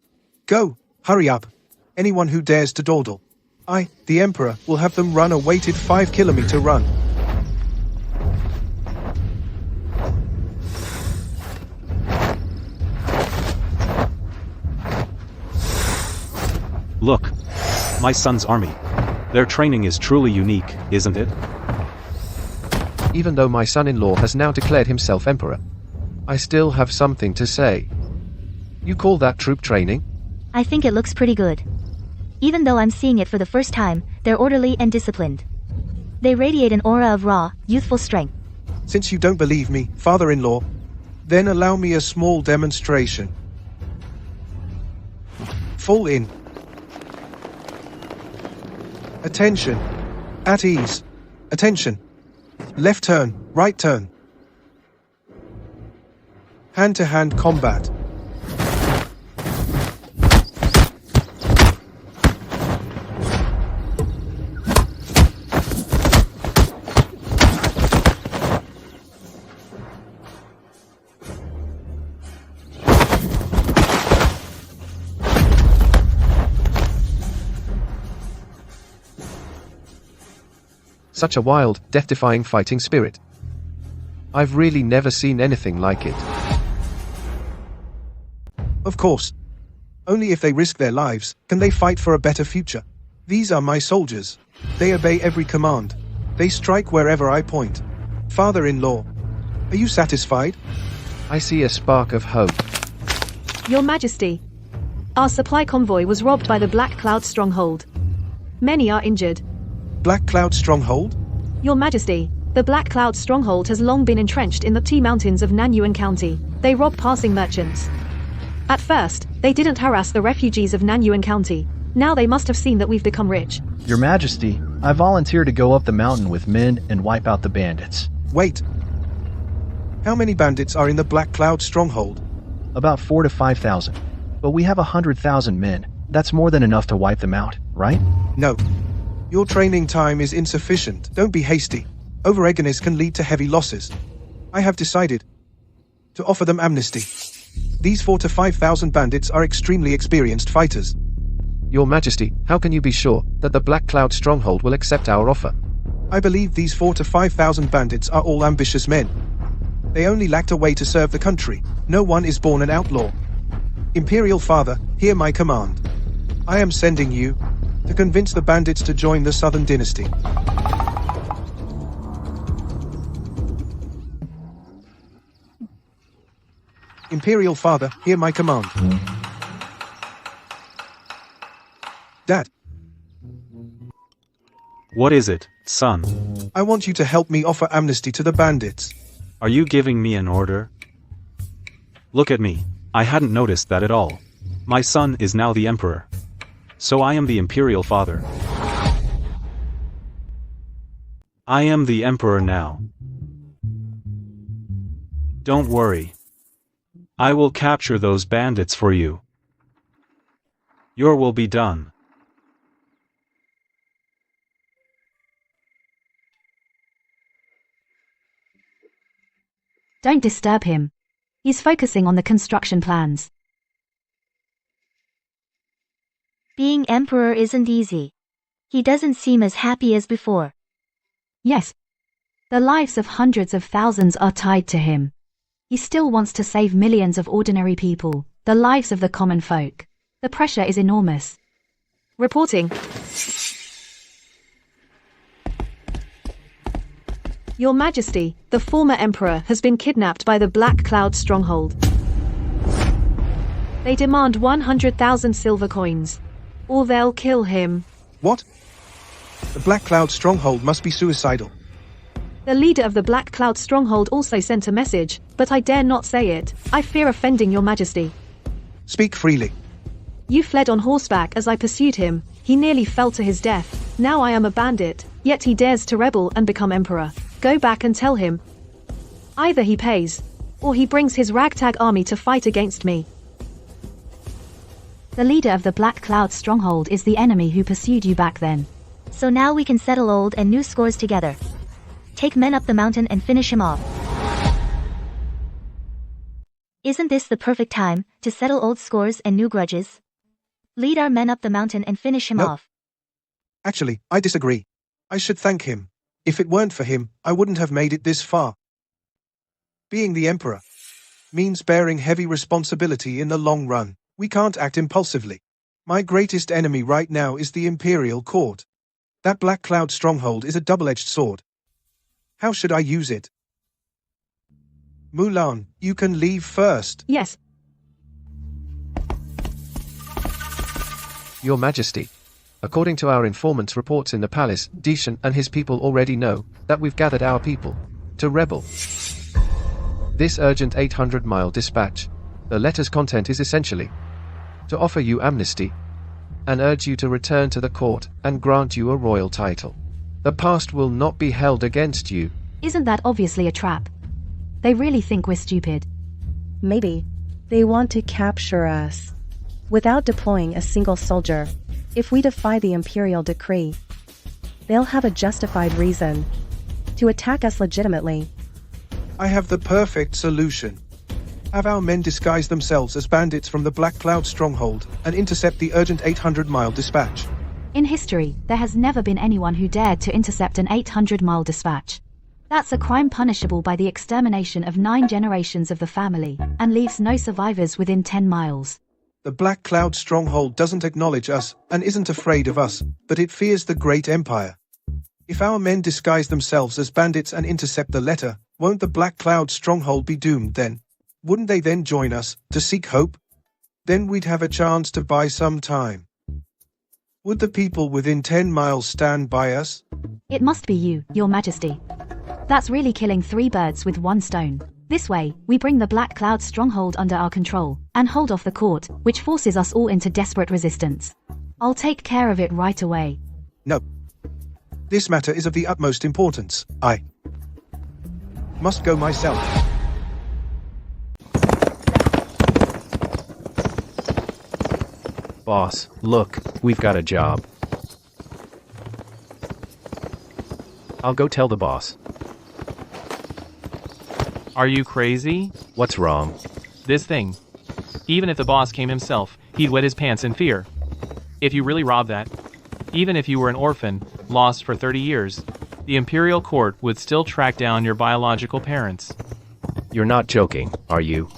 Go, hurry up. Anyone who dares to dawdle, I, the emperor, will have them run a weighted 5-kilometer run. Look. My son's army. Their training is truly unique, isn't it? Even though my son-in-law has now declared himself emperor, I still have something to say. You call that troop training? I think it looks pretty good. Even though I'm seeing it for the first time, they're orderly and disciplined. They radiate an aura of raw, youthful strength. Since you don't believe me, father-in-law, then allow me a small demonstration. Fall in. Attention. At ease. Attention. Left turn, right turn. Hand-to-hand combat. Such a wild, death-defying fighting spirit. I've really never seen anything like it. Of course. Only if they risk their lives can they fight for a better future. These are my soldiers. They obey every command. They strike wherever I point. Father-in-law, are you satisfied? I see a spark of hope. Your Majesty, our supply convoy was robbed by the Black Cloud stronghold. Many are injured. Black Cloud stronghold? Your Majesty, the Black Cloud stronghold has long been entrenched in the Tea Mountains of Nanyuan County. They rob passing merchants. At first, they didn't harass the refugees of Nanyuan County. Now they must have seen that we've become rich. Your Majesty, I volunteer to go up the mountain with men and wipe out the bandits. Wait. How many bandits are in the Black Cloud stronghold? About 4,000 to 5,000. But we have 100,000 men. That's more than enough to wipe them out, right? No. Your training time is insufficient. Don't be hasty. Over-eagerness can lead to heavy losses. I have decided to offer them amnesty. These 4,000 to 5,000 bandits are extremely experienced fighters. Your Majesty, how can you be sure that the Black Cloud stronghold will accept our offer? I believe these 4,000 to 5,000 bandits are all ambitious men. They only lacked a way to serve the country. No one is born an outlaw. Imperial Father, hear my command. I am sending you to convince the bandits to join the Southern Dynasty. Imperial Father, hear my command. Dad. What is it, son? I want you to help me offer amnesty to the bandits. Are you giving me an order? Look at me. I hadn't noticed that at all. My son is now the emperor. So I am the imperial father. I am the emperor now. Don't worry. I will capture those bandits for you. Your will be done. Don't disturb him. He's focusing on the construction plans. Being emperor isn't easy. He doesn't seem as happy as before. Yes. The lives of hundreds of thousands are tied to him. He still wants to save millions of ordinary people, the lives of the common folk. The pressure is enormous. Reporting. Your Majesty, the former emperor has been kidnapped by the Black Cloud stronghold. They demand 100,000 silver coins, or they'll kill him. What? The Black Cloud stronghold must be suicidal. The leader of the Black Cloud stronghold also sent a message, but I dare not say it. I fear offending Your Majesty. Speak freely. You fled on horseback as I pursued him. He nearly fell to his death. Now I am a bandit, yet he dares to rebel and become emperor. Go back and tell him. Either he pays, or he brings his ragtag army to fight against me. The leader of the Black Cloud stronghold is the enemy who pursued you back then. So now we can settle old and new scores together. Take men up the mountain and finish him off. Isn't this the perfect time to settle old scores and new grudges? Lead our men up the mountain and finish him off. Actually, I disagree. I should thank him. If it weren't for him, I wouldn't have made it this far. Being the emperor means bearing heavy responsibility in the long run. We can't act impulsively. My greatest enemy right now is the Imperial Court. That Black Cloud stronghold is a double-edged sword. How should I use it? Mulan, you can leave first. Yes. Your Majesty. According to our informant's reports in the palace, Dishan and his people already know that we've gathered our people to rebel. This urgent 800-mile dispatch, the letter's content is essentially to offer you amnesty and urge you to return to the court and grant you a royal title. The past will not be held against you. Isn't that obviously a trap? They really think we're stupid. Maybe. They want to capture us. Without deploying a single soldier. If we defy the imperial decree, they'll have a justified reason to attack us legitimately. I have the perfect solution. Have our men disguise themselves as bandits from the Black Cloud stronghold and intercept the urgent 800-mile dispatch. In history, there has never been anyone who dared to intercept an 800-mile dispatch. That's a crime punishable by the extermination of 9 generations of the family, and leaves no survivors within 10 miles. The Black Cloud stronghold doesn't acknowledge us and isn't afraid of us, but it fears the Great Empire. If our men disguise themselves as bandits and intercept the letter, won't the Black Cloud stronghold be doomed then? Wouldn't they then join us to seek hope? Then we'd have a chance to buy some time. Would the people within 10 miles stand by us? It must be you, Your Majesty. That's really killing 3 birds with 1 stone. This way, we bring the Black Cloud stronghold under our control, and hold off the court, which forces us all into desperate resistance. I'll take care of it right away. No. This matter is of the utmost importance. I must go myself. Boss, look, we've got a job. I'll go tell the boss. Are you crazy? What's wrong? This thing. Even if the boss came himself, he'd wet his pants in fear. If you really robbed that, even if you were an orphan, lost for 30 years, the Imperial Court would still track down your biological parents. You're not joking, are you?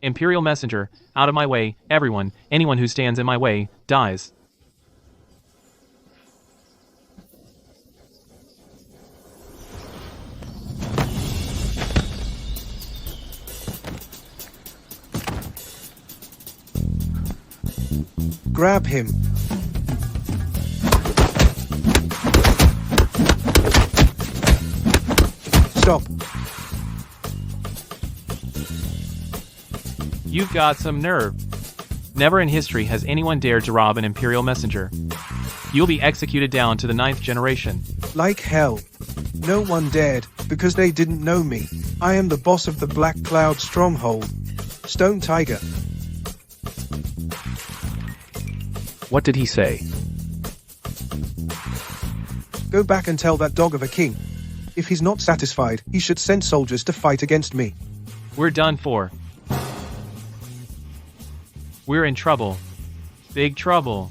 Imperial messenger, out of my way, anyone who stands in my way, dies. Grab him. Stop. You've got some nerve. Never in history has anyone dared to rob an Imperial messenger. You'll be executed down to the 9th generation. Like hell. No one dared, because they didn't know me. I am the boss of the Black Cloud stronghold. Stone Tiger. What did he say? Go back and tell that dog of a king. If he's not satisfied, he should send soldiers to fight against me. We're done for. We're in trouble. Big trouble.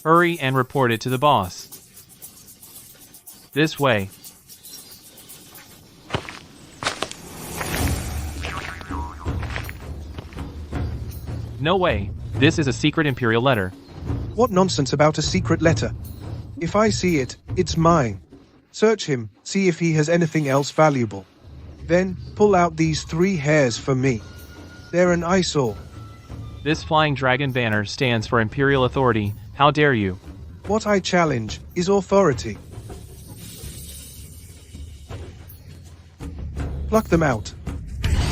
Hurry and report it to the boss. This way. No way. This is a secret Imperial letter. What nonsense about a secret letter? If I see it, it's mine. Search him, see if he has anything else valuable. Then, pull out these 3 hairs for me. They're an eyesore. This flying dragon banner stands for Imperial authority. How dare you? What I challenge is authority. Pluck them out.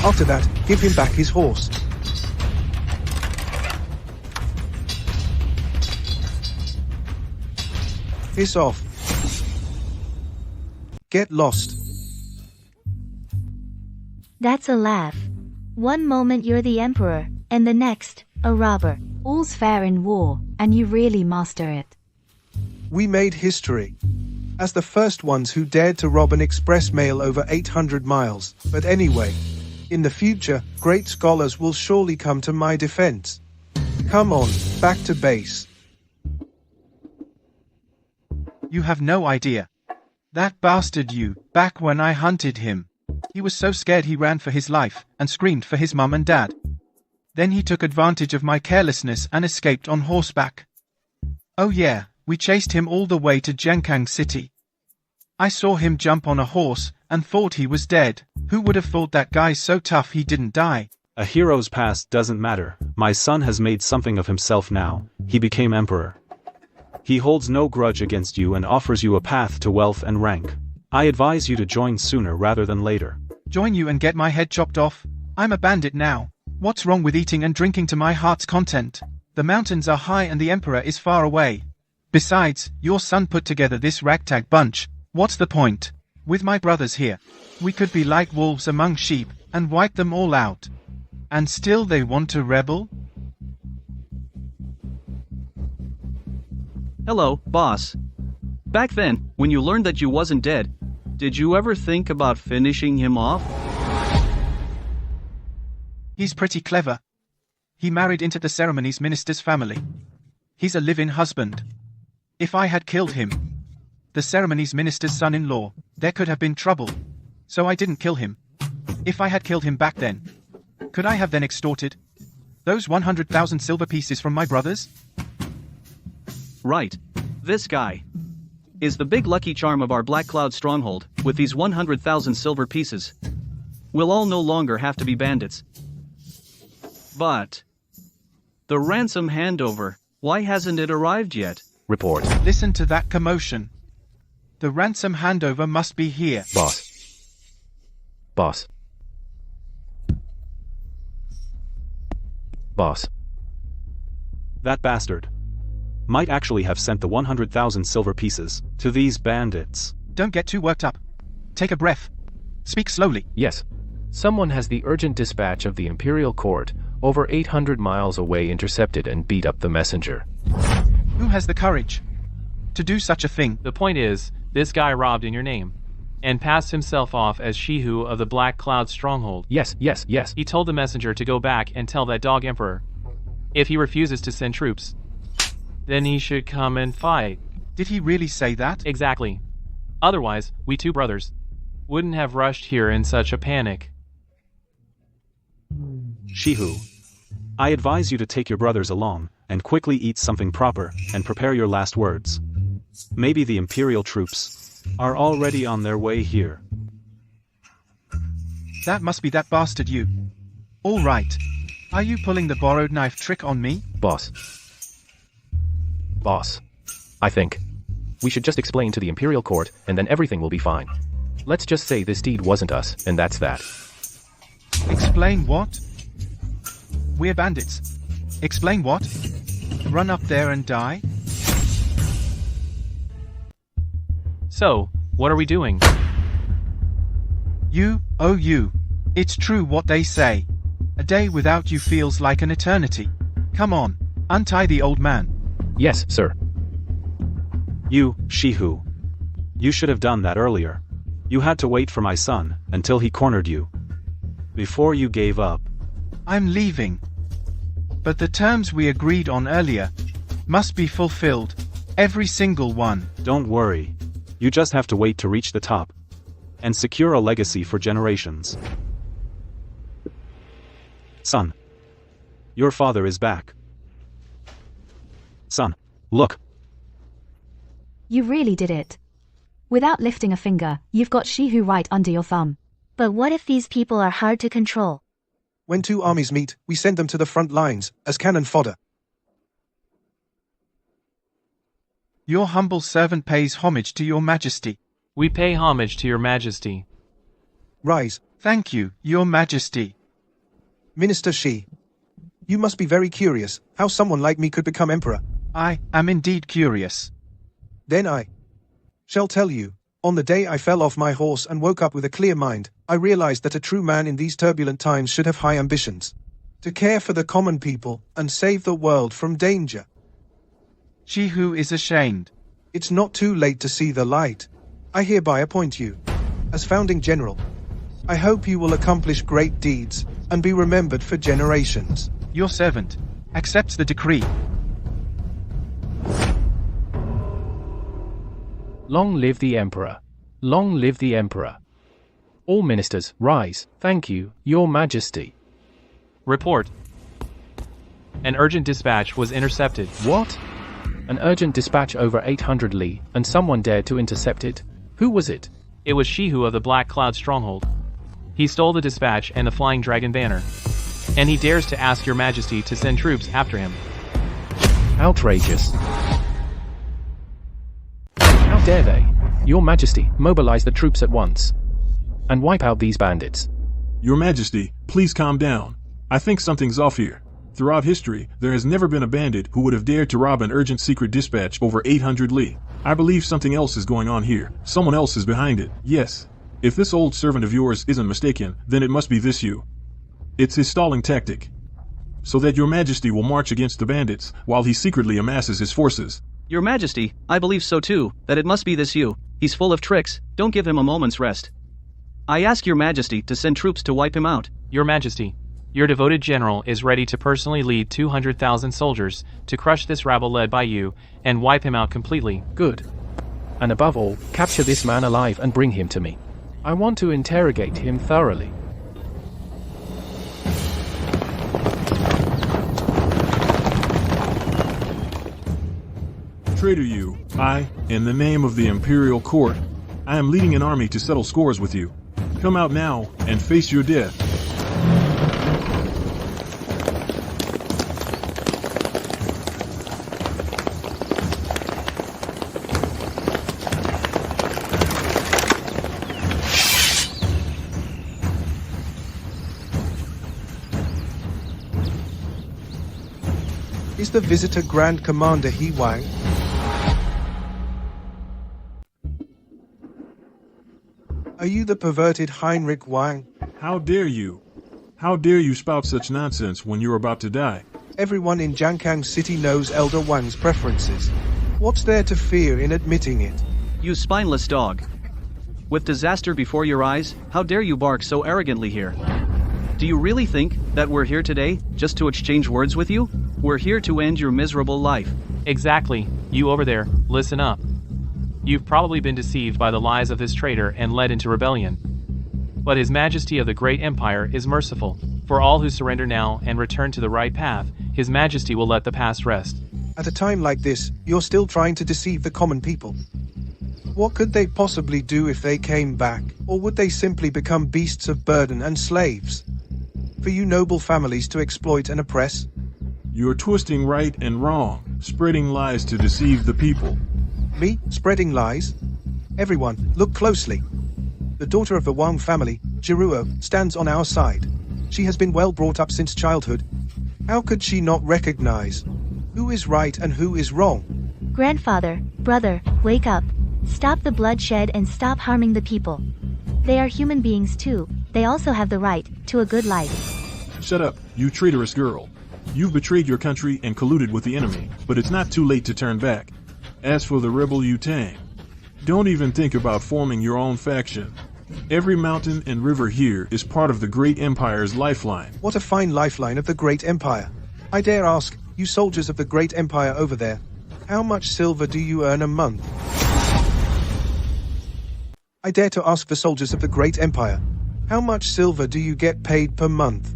After that, give him back his horse. Piss off. Get lost. That's a laugh. One moment you're the emperor, and the next, a robber. All's fair in war, and you really master it. We made history. As the first ones who dared to rob an express mail over 800 miles. But anyway, in the future, great scholars will surely come to my defense. Come on, back to base. You have no idea. That bastard you, back when I hunted him. He was so scared he ran for his life, and screamed for his mum and dad. Then he took advantage of my carelessness and escaped on horseback. Oh yeah, we chased him all the way to Jiankang City. I saw him jump on a horse, and thought he was dead. Who would have thought that guy's so tough he didn't die? A hero's past doesn't matter. My son has made something of himself now. He became emperor. He holds no grudge against you and offers you a path to wealth and rank. I advise you to join sooner rather than later. Join you and get my head chopped off? I'm a bandit now. What's wrong with eating and drinking to my heart's content? The mountains are high and the emperor is far away. Besides, your son put together this ragtag bunch. What's the point? With my brothers here, we could be like wolves among sheep, and wipe them all out. And still they want to rebel? Hello, boss. Back then, when you learned that you wasn't dead, did you ever think about finishing him off? He's pretty clever. He married into the ceremonies minister's family. He's a live-in husband. If I had killed him, the ceremonies minister's son-in-law, there could have been trouble. So I didn't kill him. If I had killed him back then, could I have then extorted those 100,000 silver pieces from my brothers? Right. This guy is the big lucky charm of our Black Cloud stronghold. With these 100,000 silver pieces, we'll all no longer have to be bandits. But the ransom handover, why hasn't it arrived yet? Report. Listen to that commotion. The ransom handover must be here. Boss. Boss. Boss. That bastard might actually have sent the 100,000 silver pieces to these bandits. Don't get too worked up. Take a breath. Speak slowly. Yes. Someone has the urgent dispatch of the Imperial Court over 800 miles away intercepted and beat up the messenger. Who has the courage to do such a thing? The point is, this guy robbed in your name, and passed himself off as Shihu of the Black Cloud stronghold. Yes. He told the messenger to go back and tell that dog emperor, if he refuses to send troops, then he should come and fight. Did he really say that? Exactly. Otherwise, we two brothers wouldn't have rushed here in such a panic. Shihu, I advise you to take your brothers along, and quickly eat something proper, and prepare your last words. Maybe the Imperial troops are already on their way here. That must be that bastard you. All right. Are you pulling the borrowed knife trick on me? Boss. I think we should just explain to the Imperial Court, and then everything will be fine. Let's just say this deed wasn't us, and that's that. Explain what? We're bandits. Explain what? Run up there and die? So, what are we doing? You. It's true what they say. A day without you feels like an eternity. Come on, untie the old man. Yes, sir. You, Shihu. You should have done that earlier. You had to wait for my son until he cornered you. Before you gave up. I'm leaving. But the terms we agreed on earlier must be fulfilled. Every single one. Don't worry. You just have to wait to reach the top and secure a legacy for generations. Son. Your father is back. Son, look. You really did it. Without lifting a finger, you've got Shihu right under your thumb. But what if these people are hard to control? When two armies meet, we send them to the front lines, as cannon fodder. Your humble servant pays homage to your majesty. We pay homage to your majesty. Rise. Thank you, your majesty. Minister Shi. You must be very curious, how someone like me could become emperor. I am indeed curious. Then I shall tell you. On the day I fell off my horse and woke up with a clear mind, I realized that a true man in these turbulent times should have high ambitions. To care for the common people, and save the world from danger. Shihu is ashamed. It's not too late to see the light. I hereby appoint you as founding general. I hope you will accomplish great deeds, and be remembered for generations. Your servant accepts the decree. Long live the Emperor. Long live the Emperor. All ministers, rise. Thank you, Your Majesty. Report. An urgent dispatch was intercepted. What? An urgent dispatch over 800 li, and someone dared to intercept it? Who was it? It was Shihu of the Black Cloud Stronghold. He stole the dispatch and the Flying Dragon banner. And he dares to ask Your Majesty to send troops after him. Outrageous. How dare they? Your Majesty, mobilize the troops at once. And wipe out these bandits. Your Majesty, please calm down. I think something's off here. Throughout history, there has never been a bandit who would have dared to rob an urgent secret dispatch over 800 li. I believe something else is going on here. Someone else is behind it. Yes. If this old servant of yours isn't mistaken, then it must be this you. It's his stalling tactic. So that Your Majesty will march against the bandits, while he secretly amasses his forces. Your Majesty, I believe so too, that it must be this you. He's full of tricks, don't give him a moment's rest. I ask Your Majesty to send troops to wipe him out. Your Majesty, your devoted general is ready to personally lead 200,000 soldiers to crush this rabble led by you and wipe him out completely. Good. And above all, capture this man alive and bring him to me. I want to interrogate him thoroughly. Traitor you, in the name of the Imperial Court, I am leading an army to settle scores with you. Come out now and face your death. Is the visitor Grand Commander He Wang? Are you the perverted Heinrich Wang? How dare you? How dare you spout such nonsense when you're about to die? Everyone in Jiankang City knows Elder Wang's preferences. What's there to fear in admitting it? You spineless dog. With disaster before your eyes, how dare you bark so arrogantly here? Do you really think that we're here today just to exchange words with you? We're here to end your miserable life. Exactly. You over there, listen up. You've probably been deceived by the lies of this traitor and led into rebellion. But His Majesty of the Great Empire is merciful. For all who surrender now and return to the right path, His Majesty will let the past rest. At a time like this, you're still trying to deceive the common people. What could they possibly do if they came back? Or would they simply become beasts of burden and slaves? For you noble families to exploit and oppress? You're twisting right and wrong, spreading lies to deceive the people. Me? Spreading lies? Everyone, look closely. The daughter of the Wang family, Jiruo, stands on our side. She has been well brought up since childhood. How could she not recognize who is right and who is wrong? Grandfather, brother, wake up. Stop the bloodshed and stop harming the people. They are human beings too. They also have the right to a good life. Shut up, you traitorous girl. You've betrayed your country and colluded with the enemy, but it's not too late to turn back. As for the rebel you Tang, don't even think about forming your own faction. Every mountain and river here is part of the Great Empire's lifeline. What a fine lifeline of the Great Empire. I dare ask, you soldiers of the Great Empire over there, how much silver do you earn a month? I dare to ask the soldiers of the Great Empire, how much silver do you get paid per month?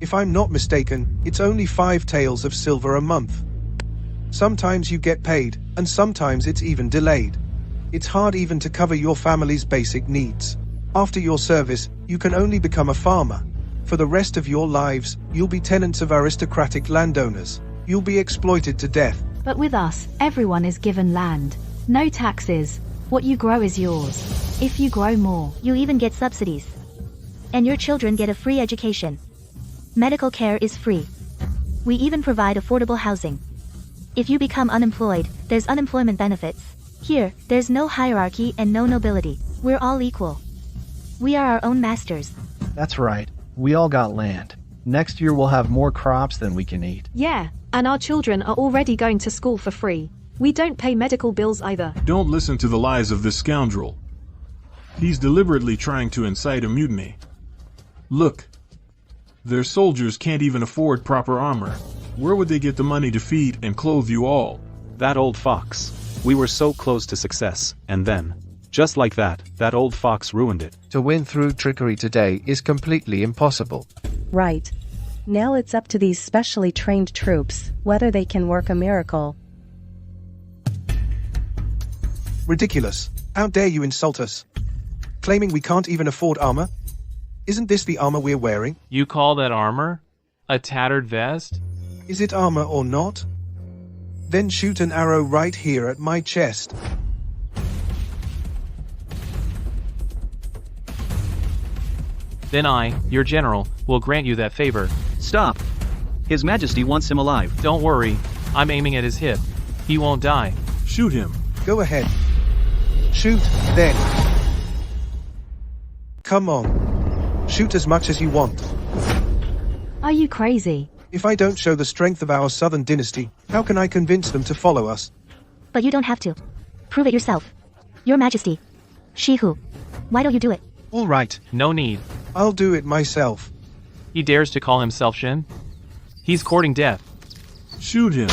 If I'm not mistaken, it's only 5 taels of silver a month. Sometimes you get paid, and sometimes it's even delayed. It's hard even to cover your family's basic needs. After your service, you can only become a farmer. For the rest of your lives, you'll be tenants of aristocratic landowners. You'll be exploited to death. But with us, everyone is given land. No taxes. What you grow is yours. If you grow more, you even get subsidies. And your children get a free education. Medical care is free. We even provide affordable housing. If you become unemployed, there's unemployment benefits. Here, there's no hierarchy and no nobility. We're all equal. We are our own masters. That's right. We all got land. Next year we'll have more crops than we can eat. Yeah, and our children are already going to school for free. We don't pay medical bills either. Don't listen to the lies of this scoundrel. He's deliberately trying to incite a mutiny. Look, their soldiers can't even afford proper armor. Where would they get the money to feed and clothe you all? That old fox. We were so close to success, and then, Just like that, that old fox ruined it. To win through trickery today is completely impossible. Right. Now it's up to these specially trained troops, whether they can work a miracle. Ridiculous. How dare you insult us? Claiming we can't even afford armor? Isn't this the armor we're wearing? You call that armor? A tattered vest? Is it armor or not? Then shoot an arrow right here at my chest. Then I, your general, will grant you that favor. Stop. His Majesty wants him alive. Don't worry, I'm aiming at his hip. He won't die. Shoot him. Go ahead. Shoot, then. Come on. Shoot as much as you want. Are you crazy? If I don't show the strength of our southern dynasty, how can I convince them to follow us? But you don't have to. Prove it yourself. Your Majesty. She-Who. Why don't you do it? All right. No need. I'll do it myself. He dares to call himself Shin? He's courting death. Shoot him.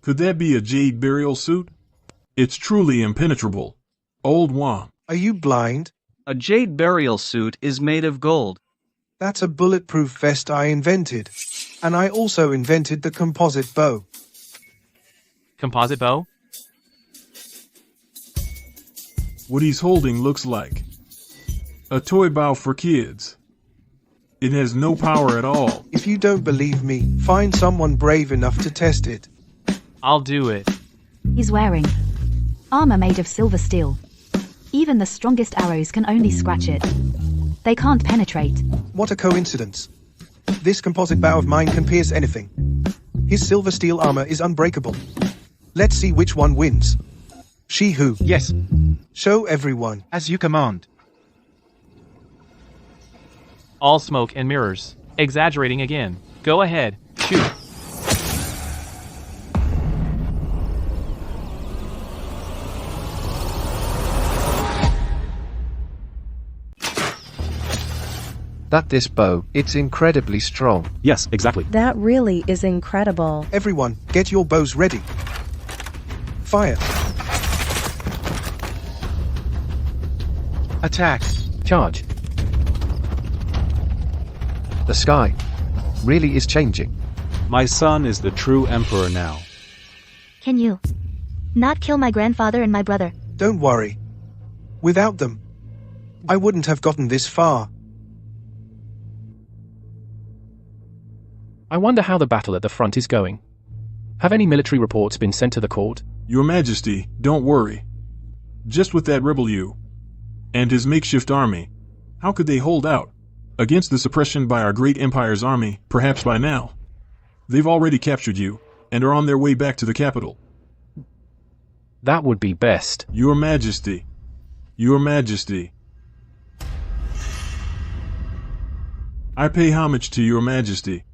Could that be a jade burial suit? It's truly impenetrable. Old Wang. Are you blind? A jade burial suit is made of gold. That's a bulletproof vest I invented. And I also invented the composite bow. Composite bow? What he's holding looks like a toy bow for kids. It has no power at all. If you don't believe me, find someone brave enough to test it. I'll do it. He's wearing armor made of silver steel. Even the strongest arrows can only scratch it. They can't penetrate. What a coincidence. This composite bow of mine can pierce anything. His silver steel armor is unbreakable. Let's see which one wins. She-Who. Yes. Show everyone. As you command. All smoke and mirrors. Exaggerating again. Go ahead. Shoot. This bow, it's incredibly strong. Yes, exactly. That really is incredible. Everyone, get your bows ready. Fire. Attack. Charge. The sky really is changing. My son is the true emperor now. Can you not kill my grandfather and my brother? Don't worry. Without them, I wouldn't have gotten this far. I wonder how the battle at the front is going. Have any military reports been sent to the court? Your Majesty, don't worry. Just with that rebel you and his makeshift army, how could they hold out against the suppression by our great empire's army, perhaps by now? They've already captured you and are on their way back to the capital. That would be best. Your Majesty. Your Majesty. I pay homage to Your Majesty.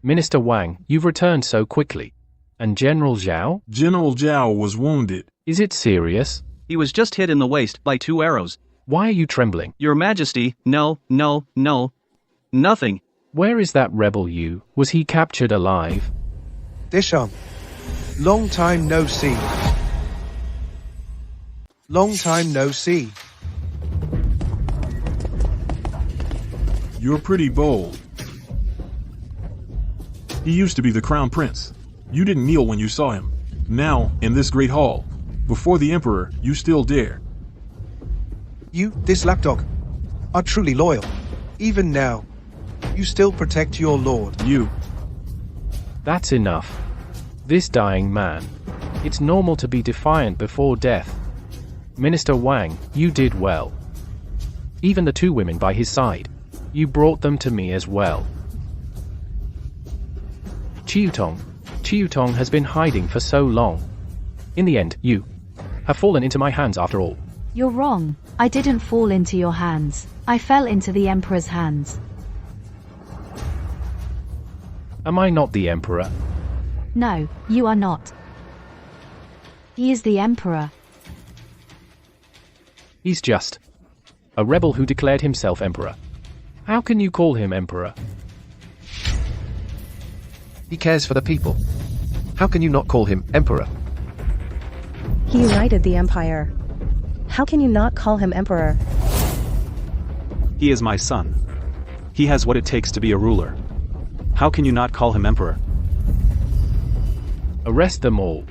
Minister Wang, you've returned so quickly. And General Zhao? General Zhao was wounded. Is it serious? He was just hit in the waist by 2 arrows. Why are you trembling? Your Majesty, no. Nothing. Where is that rebel you? Was he captured alive? Desham. Long time no see. Long time no see. You're pretty bold. He used to be the crown prince. You didn't kneel when you saw him. Now, in this great hall, before the emperor, you still dare. You, this lapdog, are truly loyal. Even now, you still protect your lord. You. That's enough. This dying man. It's normal to be defiant before death. Minister Wang, you did well. Even the 2 women by his side. You brought them to me as well. Chiutong has been hiding for so long. In the end, you have fallen into my hands after all. You're wrong. I didn't fall into your hands. I fell into the Emperor's hands. Am I not the Emperor? No, you are not. He is the Emperor. He's just a rebel who declared himself Emperor. How can you call him Emperor? He cares for the people. How can you not call him emperor? He united the empire. How can you not call him emperor? He is my son. He has what it takes to be a ruler. How can you not call him emperor? Arrest them all.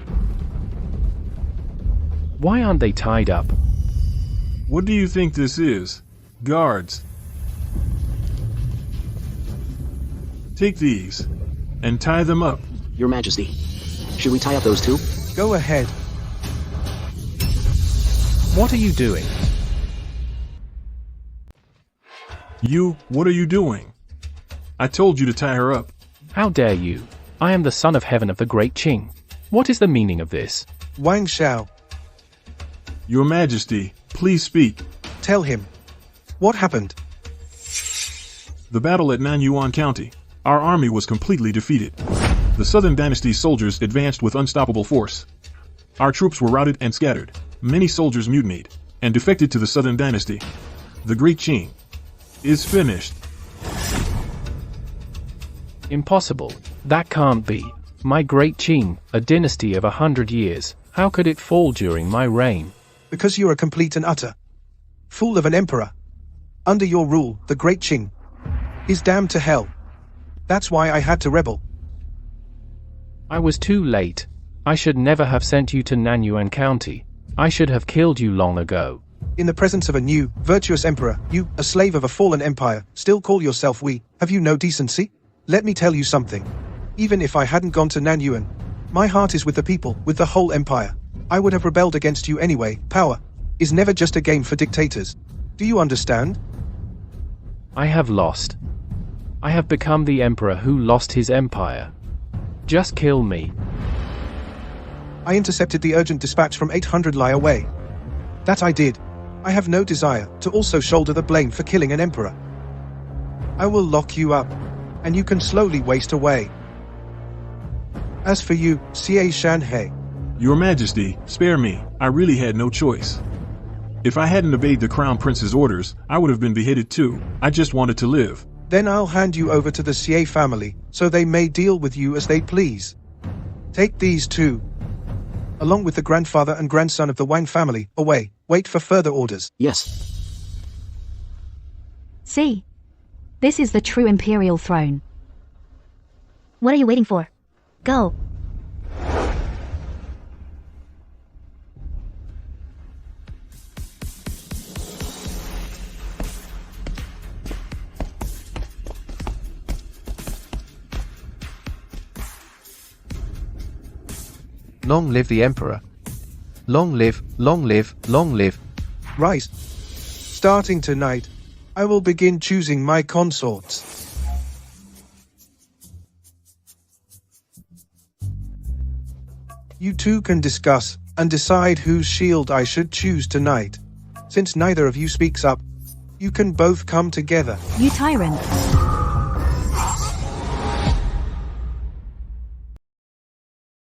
Why aren't they tied up? What do you think this is? Guards. Take these and tie them up. Your Majesty, should we tie up those two? Go ahead. What are you doing? What are you doing? I told you to tie her up. How dare you? I am the son of heaven of the great Qing. What is the meaning of this? Wang Shao, Your Majesty, please speak. tell him. What happened? The battle at Nanyuan County. Our army was completely defeated. The Southern Dynasty's soldiers advanced with unstoppable force. Our troops were routed and scattered. Many soldiers mutinied and defected to the Southern Dynasty. The Great Qing is finished. Impossible. That can't be. My great Qing, a dynasty of 100 years, how could it fall during my reign? Because you're a complete and utter fool of an emperor. Under your rule, the Great Qing is damned to hell. That's why I had to rebel. I was too late. I should never have sent you to Nanyuan County. I should have killed you long ago. In the presence of a new, virtuous emperor, you, a slave of a fallen empire, still call yourself we. Have you no decency? Let me tell you something. Even if I hadn't gone to Nanyuan, my heart is with the people, with the whole empire. I would have rebelled against you anyway. Power is never just a game for dictators. Do you understand? I have lost. I have become the emperor who lost his empire. Just kill me. I intercepted the urgent dispatch from 800 li away. That I did. I have no desire to also shoulder the blame for killing an emperor. I will lock you up, and you can slowly waste away. As for you, Xie Shanhei, Your Majesty, spare me. I really had no choice. If I hadn't obeyed the Crown Prince's orders, I would have been beheaded too. I just wanted to live. then I'll hand you over to the Xie family, so they may deal with you as they please. Take these two, along with the grandfather and grandson of the Wang family, away. Wait for further orders. Yes. See? This is the true imperial throne. What are you waiting for? Go. Long live the Emperor. Long live, long live, long live. Right. Starting tonight, I will begin choosing my consorts. You two can discuss and decide whose shield I should choose tonight. Since neither of you speaks up, you can both come together. You tyrant.